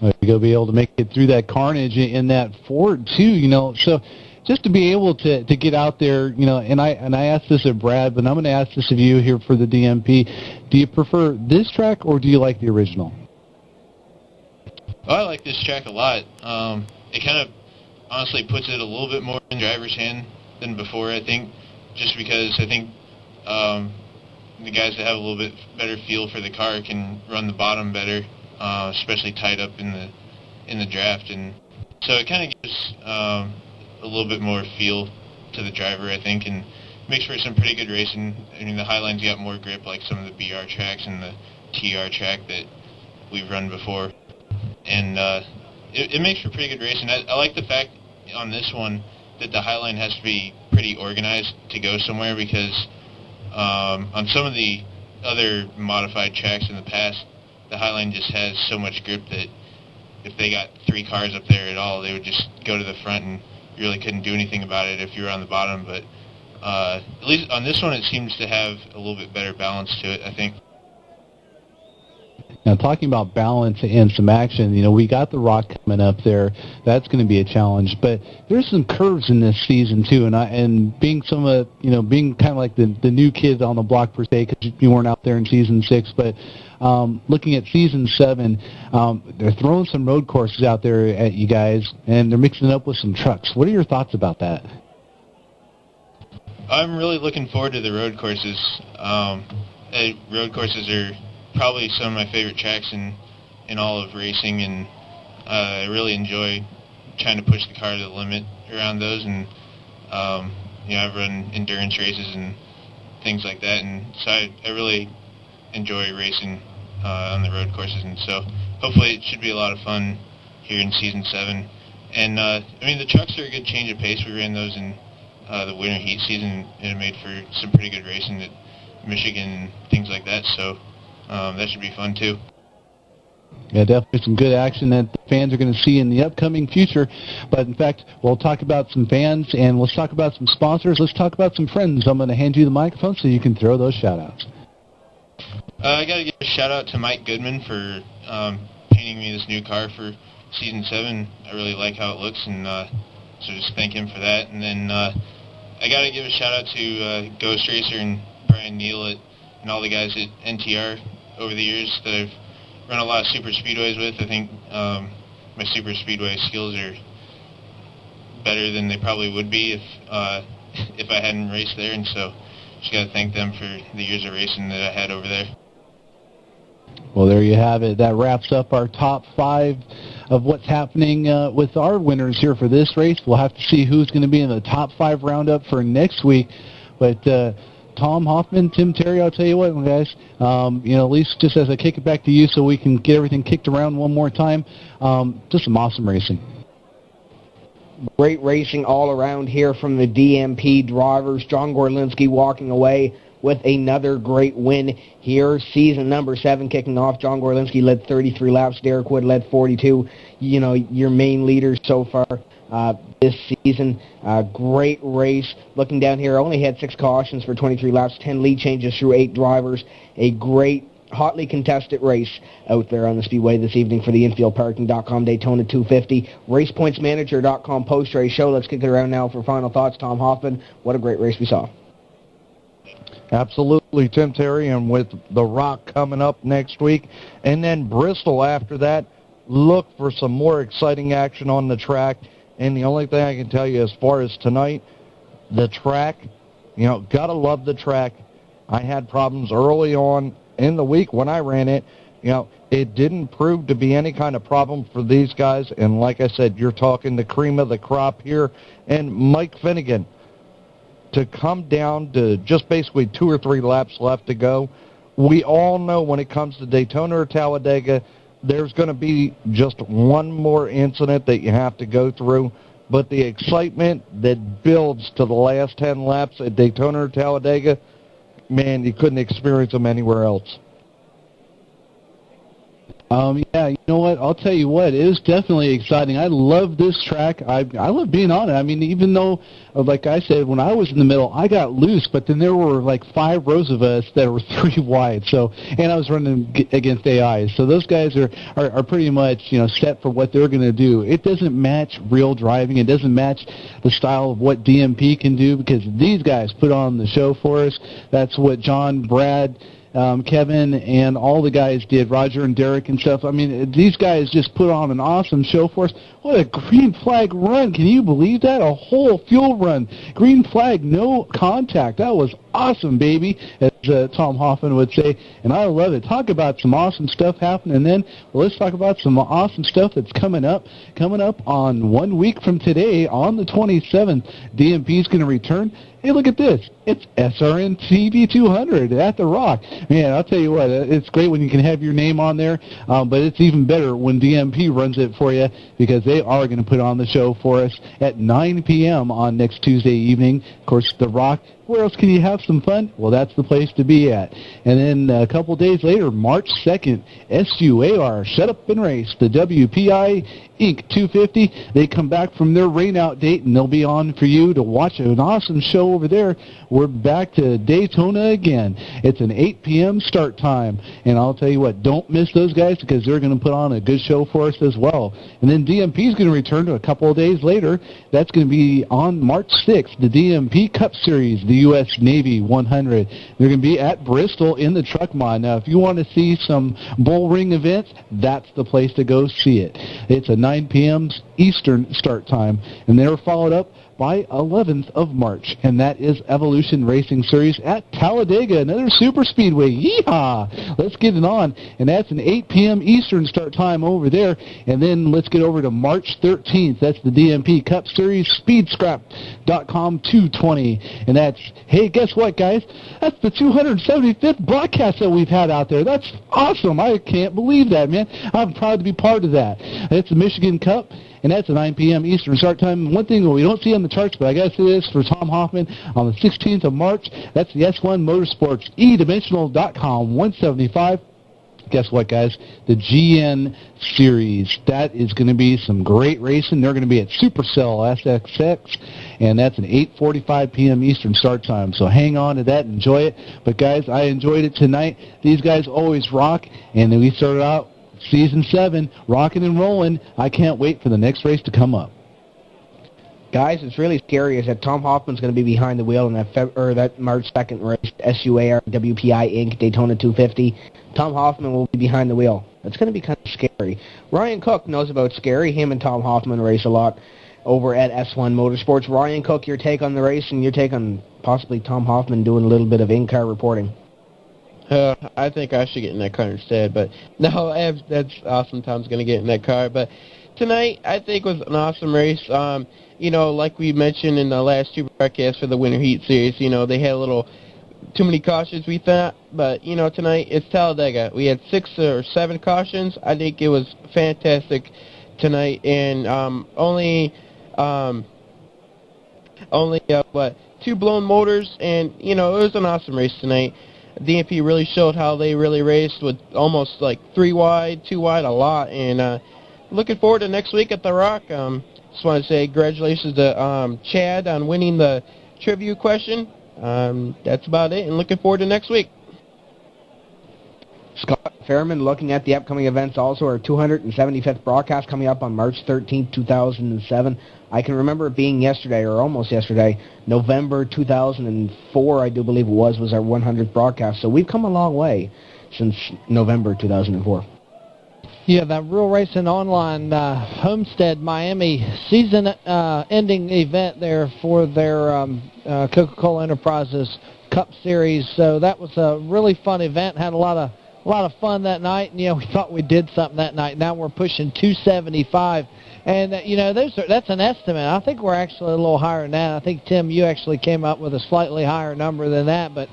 You're going to be able to make it through that carnage in that Ford too, so just to be able to get out there, and I asked this of Brad, but I'm going to ask this of you here for the DMP. Do you prefer this track or do you like the original? Oh, I like this track a lot. It kind of honestly puts it a little bit more in driver's hand than before, I think, just because I think the guys that have a little bit better feel for the car can run the bottom better especially tied up in the draft, and so it kind of gives a little bit more feel to the driver, I think, and makes for some pretty good racing. I mean, the Highline's got more grip, like some of the BR tracks and the TR track that we've run before, and it makes for pretty good racing. I like the fact on this one that the Highline has to be pretty organized to go somewhere, because on some of the other modified tracks in the past, the Highline just has so much grip that if they got 3 cars up there at all, they would just go to the front, and you really couldn't do anything about it if you were on the bottom. But at least on this one, it seems to have a little bit better balance to it, I think. Now, talking about balance and some action, we got the Rock coming up there. That's going to be a challenge. But there's some curves in this season too, and being being kind of like the new kid on the block per se, because you weren't out there in season 6. But looking at season 7, they're throwing some road courses out there at you guys, and they're mixing it up with some trucks. What are your thoughts about that? I'm really looking forward to the road courses. Road courses are probably some of my favorite tracks in all of racing, and I really enjoy trying to push the car to the limit around those, and I've run endurance races and things like that, and so I really enjoy racing on the road courses, and so hopefully it should be a lot of fun here in season 7. And the trucks are a good change of pace. We ran those in the winter heat season, and it made for some pretty good racing at Michigan and things like that, so that should be fun too. Yeah, definitely some good action that the fans are going to see in the upcoming future. But in fact, we'll talk about some fans, and let's talk about some sponsors. Let's talk about some friends. I'm going to hand you the microphone so you can throw those shout-outs. I got to give a shout-out to Mike Goodman for painting me this new car for season 7. I really like how it looks, and so just thank him for that. And then I got to give a shout-out to Ghost Racer and Brian Neal and all the guys at NTR over the years that I've run a lot of super speedways with. I think my super speedway skills are better than they probably would be if I hadn't raced there, and so just got to thank them for the years of racing that I had over there. Well, there you have it. That wraps up our top 5 of what's happening with our winners here for this race. We'll have to see who's going to be in the top 5 roundup for next week, but Tom Hoffman, Tim Terry, I'll tell you what, guys, at least just as I kick it back to you so we can get everything kicked around one more time, just some awesome racing. Great racing all around here from the DMP drivers. John Gorlinski walking away with another great win here. Season number 7 kicking off. John Gorlinski led 33 laps. Derek Wood led 42. Your main leaders so far this season. Great race. Looking down here, only had 6 cautions for 23 laps, 10 lead changes through 8 drivers. A great, hotly contested race out there on the speedway this evening for the InfieldParking.com Daytona 250. RacePointsManager.com post-race show. Let's kick it around now for final thoughts. Tom Hoffman, what a great race we saw. Absolutely, Tim Terry, and with the Rock coming up next week, and then Bristol after that, look for some more exciting action on the track. And the only thing I can tell you as far as tonight, the track, gotta love the track. I had problems early on in the week when I ran it. It didn't prove to be any kind of problem for these guys. And like I said, you're talking the cream of the crop here. And Mike Finnegan, to come down to just basically 2 or 3 laps left to go. We all know when it comes to Daytona or Talladega, there's going to be just one more incident that you have to go through. But the excitement that builds to the last 10 laps at Daytona or Talladega, man, you couldn't experience them anywhere else. Yeah, you know what? I'll tell you what. It is definitely exciting. I love this track. I love being on it. I mean, even though, like I said, when I was in the middle, I got loose, but then there were like 5 rows of us that were 3 wide. So, and I was running against AI. So those guys are pretty much, set for what they're going to do. It doesn't match real driving. It doesn't match the style of what DMP can do, because these guys put on the show for us. That's what John, Brad, Kevin, and all the guys did, Roger and Derek and stuff. I mean, these guys just put on an awesome show for us. What a green flag run. Can you believe that? A whole fuel run. Green flag, no contact. That was awesome, baby. Tom Hoffman would say, and I love it. Talk about some awesome stuff happening. And then let's talk about some awesome stuff that's coming up. Coming up on 1 week from today, on the 27th, DMP is going to return. Hey, look at this. It's SRN TV 200 at The Rock. Man, I'll tell you what, it's great when you can have your name on there, but it's even better when DMP runs it for you, because they are going to put on the show for us at 9 p.m. on next Tuesday evening. Of course, The Rock. Where else can you have some fun? Well, that's the place to be at. And then a couple days later, March 2nd, SUAR, Shut Up and Race, the WPI Inc. 250. They come back from their rain-out date, and they'll be on for you to watch an awesome show over there. We're back to Daytona again. It's an 8 p.m. start time. And I'll tell you what, don't miss those guys, because they're going to put on a good show for us as well. And then DMP is going to return to a couple of days later. That's going to be on March 6th, the DMP Cup Series, the U.S. Navy 100. They're going to be at Bristol in the Truck Mod. Now, if you want to see some bull ring events, that's the place to go see it. It's a 9 p.m. Eastern start time, and they're followed up by 11th of March, and that is Evolution Racing Series at Talladega, another super speedway. Yeehaw! Let's get it on, and that's an 8 p.m. Eastern start time over there. And then let's get over to March 13th. That's the DMP Cup Series, Speedscrap.com 220, and that's, hey, guess what, guys? That's the 275th broadcast that we've had out there. That's awesome. I can't believe that, man. I'm proud to be part of that. It's the Michigan Cup, and that's a 9 p.m. Eastern start time. One thing that we don't see on the charts, but I got to say this for Tom Hoffman, on the 16th of March, that's the S1 Motorsports, edimensional.com 175. Guess what, guys? The GN Series. That is going to be some great racing. They're going to be at Supercell SXX, and that's an 8:45 p.m. Eastern start time. So hang on to that. Enjoy it. But, guys, I enjoyed it tonight. These guys always rock, and then we started out Season 7, rocking and rolling. I can't wait for the next race to come up. Guys, it's really scary is that Tom Hoffman's going to be behind the wheel in that March 2nd race, SUAR, WPI Inc., Daytona 250. Tom Hoffman will be behind the wheel. That's going to be kind of scary. Ryan Cook knows about scary. Him and Tom Hoffman race a lot over at S1 Motorsports. Ryan Cook, your take on the race, and your take on possibly Tom Hoffman doing a little bit of in-car reporting. I think I should get in that car instead, but no, that's awesome. Tom's going to get in that car. But tonight, I think, was an awesome race. Like we mentioned in the last two broadcasts for the Winter Heat Series, they had a little too many cautions, we thought. But, tonight it's Talladega. We had 6 or 7 cautions. I think it was fantastic tonight. And only 2 blown motors. And, it was an awesome race tonight. DMP really showed how they really raced with almost like 3 wide, 2 wide, a lot. And looking forward to next week at The Rock. Just want to say congratulations to Chad on winning the trivia question. That's about it, and looking forward to next week. Scott Fairman looking at the upcoming events also. Our 275th broadcast coming up on March 13th, 2007. I can remember it being yesterday, or almost yesterday, November 2004, I do believe it was our 100th broadcast. So we've come a long way since November 2004. Yeah, that Real Racing Online Homestead Miami season-ending event there for their Coca-Cola Enterprises Cup Series. So that was a really fun event. Had a lot of fun that night. And, we thought we did something that night. Now we're pushing 275. And, that's an estimate. I think we're actually a little higher than that. I think, Tim, you actually came up with a slightly higher number than that. But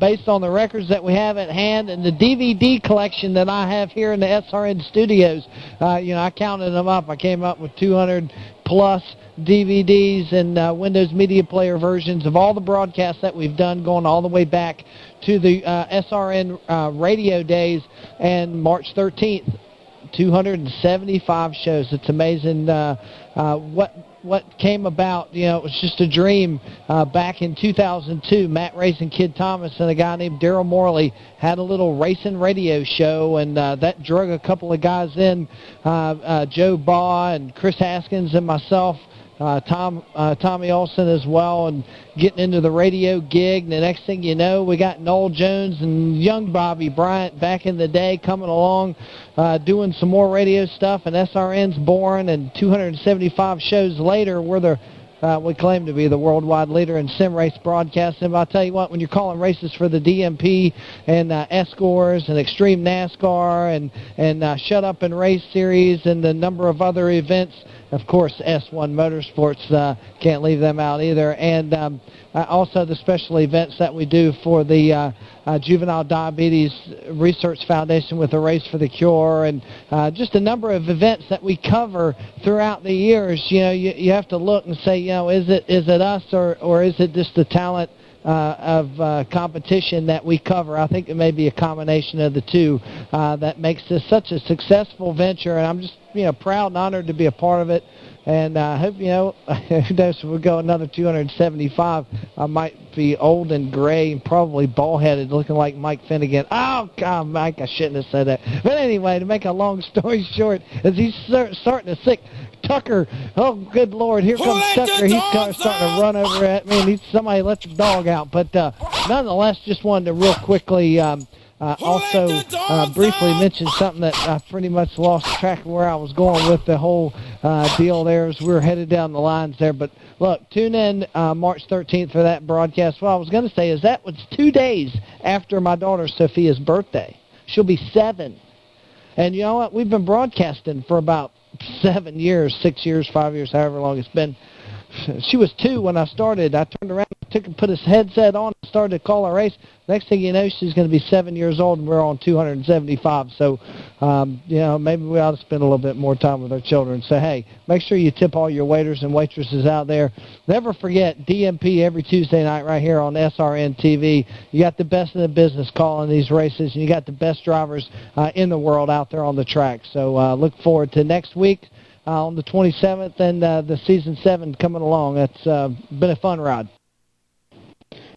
based on the records that we have at hand and the DVD collection that I have here in the SRN studios, I counted them up. I came up with 200-plus DVDs and Windows Media Player versions of all the broadcasts that we've done, going all the way back to the SRN radio days and March 13th. 275 shows. It's amazing what came about. It was just a dream back in 2002. Matt Racing Kid Thomas and a guy named Daryl Morley had a little racing radio show, and that drug a couple of guys in, Joe Baugh and Chris Haskins and myself, Tommy Olson as well, and getting into the radio gig. And the next thing you know, we got Noel Jones and young Bobby Bryant back in the day coming along, doing some more radio stuff, and SRN's born. And 275 shows later, we're the we claim to be the worldwide leader in sim race broadcasting. But I'll tell you what, when you're calling races for the DMP and S-Scores and Extreme NASCAR and Shut Up and Race Series and the number of other events, of course, S1 Motorsports, can't leave them out either. And also the special events that we do for the Juvenile Diabetes Research Foundation with the Race for the Cure, and just a number of events that we cover throughout the years. You know, you have to look and say, you know, is it us or is it just the talent of competition that we cover? I think it may be a combination of the two that makes this such a successful venture, and I'm just, you know, proud and honored to be a part of it. And I hope, you know, who knows, if we go another 275, I might be old and gray and probably bald-headed, looking like Mike Finnegan. Oh, God, Mike, I shouldn't have said that. But anyway, to make a long story short, as he's starting to sick, Tucker, oh, good Lord, here comes Tucker. He's kind of starting to run over at me. Needs somebody to let the dog out. But nonetheless, just wanted to real quickly also briefly mention something that I pretty much lost track of where I was going with the whole deal there as we were headed down the lines there. But look, tune in March 13th for that broadcast. What I was going to say is that was 2 days after my daughter Sophia's birthday. She'll be 7. And you know what? We've been broadcasting for about 7 years, 6 years, 5 years, however long it's been. She was 2 when I started. I turned around, put his headset on, and started to call a race. Next thing you know, she's going to be 7 years old, and we're on 275. So, you know, maybe we ought to spend a little bit more time with our children. So, hey, make sure you tip all your waiters and waitresses out there. Never forget DMP every Tuesday night right here on SRN TV. You got the best in the business calling these races, and you got the best drivers in the world out there on the track. So look forward to next week. On the 27th, and the Season 7 coming along. That's been a fun ride.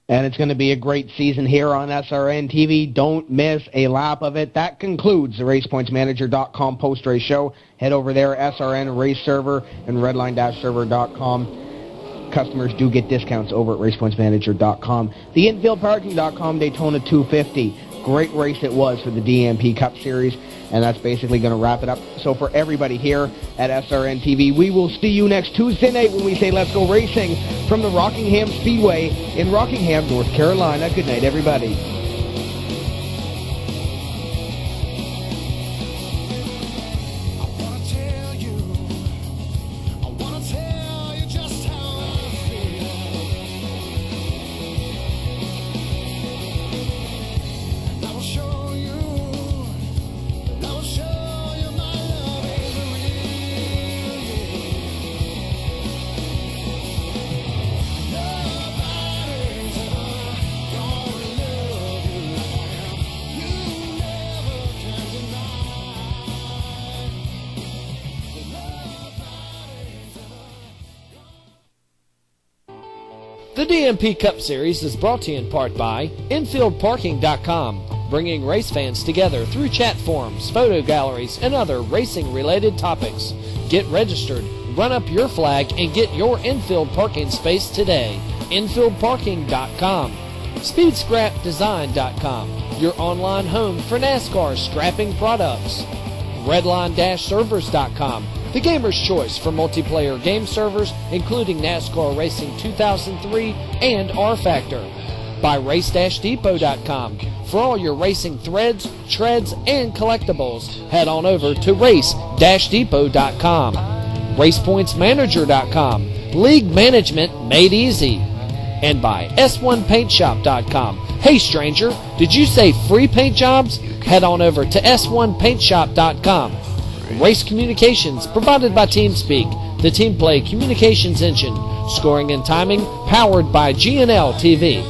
And it's going to be a great season here on SRN TV. Don't miss a lap of it. That concludes the RacePointsManager.com post-race show. Head over there, SRN Race Server and Redline-Server.com. Customers do get discounts over at RacePointsManager.com. The InfieldParking.com Daytona 250. Great race it was for the DMP Cup Series, and that's basically going to wrap it up. So for everybody here at SRN TV, we will see you next Tuesday night when we say let's go racing from the Rockingham Speedway in Rockingham, North Carolina. Good night, everybody. The DMP Cup Series is brought to you in part by InfieldParking.com, bringing race fans together through chat forums, photo galleries, and other racing-related topics. Get registered, run up your flag, and get your infield parking space today. InfieldParking.com. SpeedScrapDesign.com, your online home for NASCAR scrapping products. Redline-Servers.com, the gamer's choice for multiplayer game servers, including NASCAR Racing 2003 and R-Factor. By Race-Depot.com, for all your racing threads, treads, and collectibles. Head on over to Race-Depot.com. RacePointsManager.com, league management made easy. And by S1PaintShop.com. Hey stranger, did you say free paint jobs? Head on over to S1PaintShop.com. Race Communications, provided by TeamSpeak, the Team Play Communications Engine. Scoring and timing, powered by GNL TV.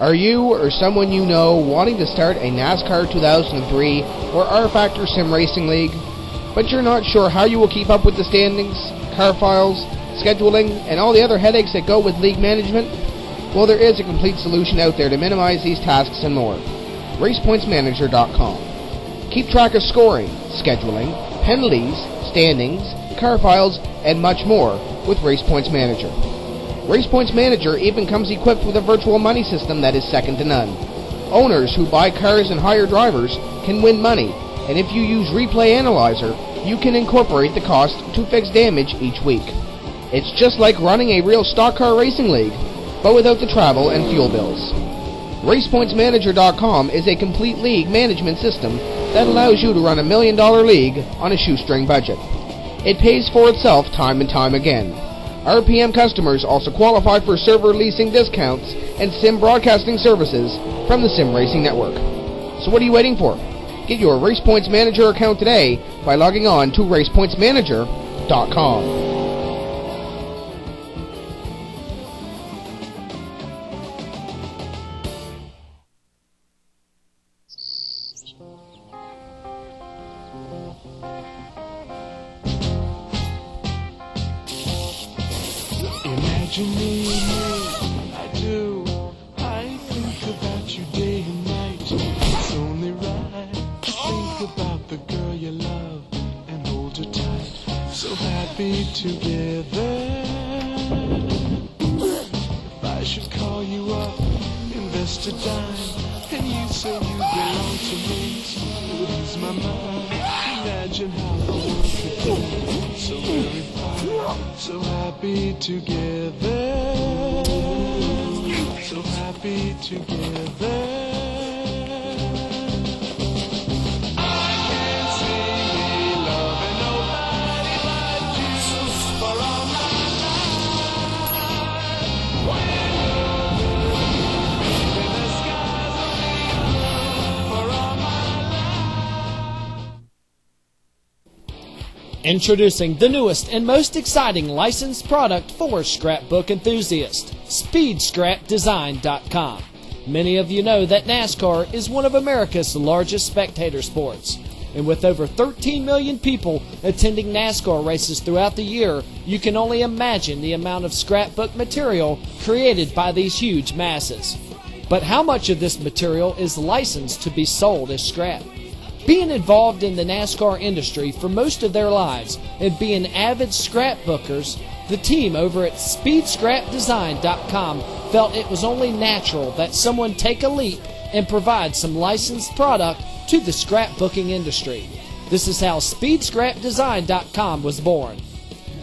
Are you or someone you know wanting to start a NASCAR 2003 or R-Factor Sim Racing League, but you're not sure how you will keep up with the standings, car files, scheduling, and all the other headaches that go with league management? Well, there is a complete solution out there to minimize these tasks and more. RacePointsManager.com. Keep track of scoring, scheduling, penalties, standings, car files, and much more with Race Points Manager. Race Points Manager even comes equipped with a virtual money system that is second to none. Owners who buy cars and hire drivers can win money, and if you use Replay Analyzer, you can incorporate the cost to fix damage each week. It's just like running a real stock car racing league, but without the travel and fuel bills. RacePointsManager.com is a complete league management system that allows you to run $1 million league on a shoestring budget. It pays for itself time and time again. RPM customers also qualify for server leasing discounts and sim broadcasting services from the Sim Racing Network. So what are you waiting for? Get your Race Points Manager account today by logging on to RacePointsManager.com. Imagine me, I do. I think about you day and night. It's only right to think about the girl you love and hold her tight. So happy together. If I should call you up, invest a dime, and you say you belong to me, it would ease my mind. Imagine how the world could be so very fine. So happy together. So happy together. I can't see me loving nobody but you for all my life. When baby, the skies will be blue for all my life. Introducing the newest and most exciting licensed product for scrapbook enthusiasts, SpeedScrapDesign.com. Many of you know that NASCAR is one of America's largest spectator sports. And with over 13 million people attending NASCAR races throughout the year, you can only imagine the amount of scrapbook material created by these huge masses. But how much of this material is licensed to be sold as scrap? Being involved in the NASCAR industry for most of their lives and being avid scrapbookers, the team over at SpeedScrapDesign.com felt it was only natural that someone take a leap and provide some licensed product to the scrapbooking industry. This is how SpeedScrapDesign.com was born.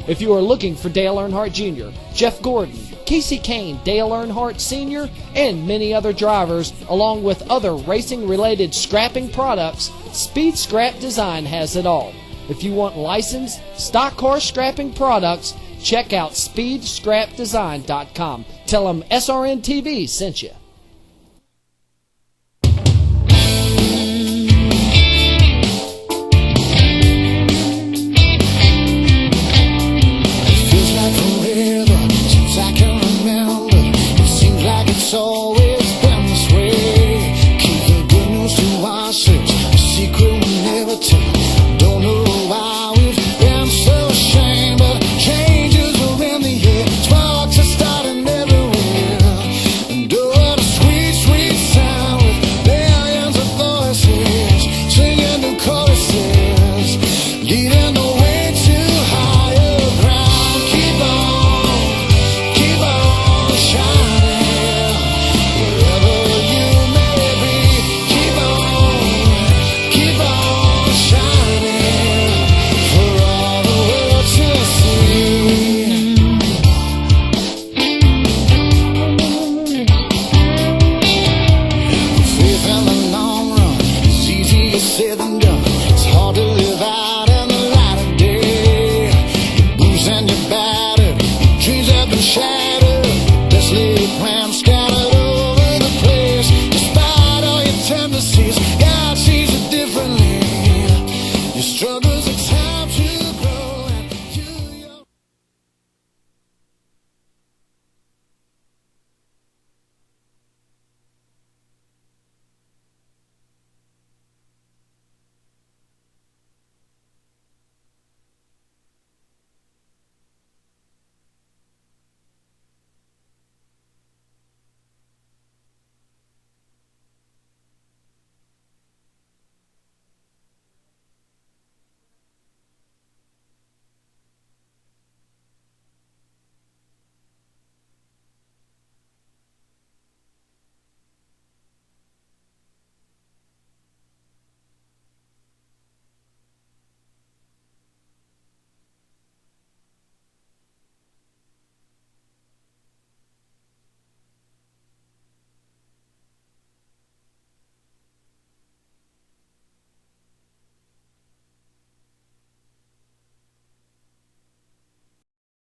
If you are looking for Dale Earnhardt Jr., Jeff Gordon, Casey Kane, Dale Earnhardt Sr., and many other drivers, along with other racing-related scrapping products, Speed Scrap Design has it all. If you want licensed, stock car scrapping products, check out SpeedScrapDesign.com. Tell them SRN TV sent you. It's always been this way. Keep the good news to ourselves. A secret we never tell. Don't know why we've been so ashamed, but changes are in the air. Sparks are starting everywhere. And oh, what a sweet, sweet sound with billions of voices singing new choruses, leading the way to higher ground. Keep on shining. Said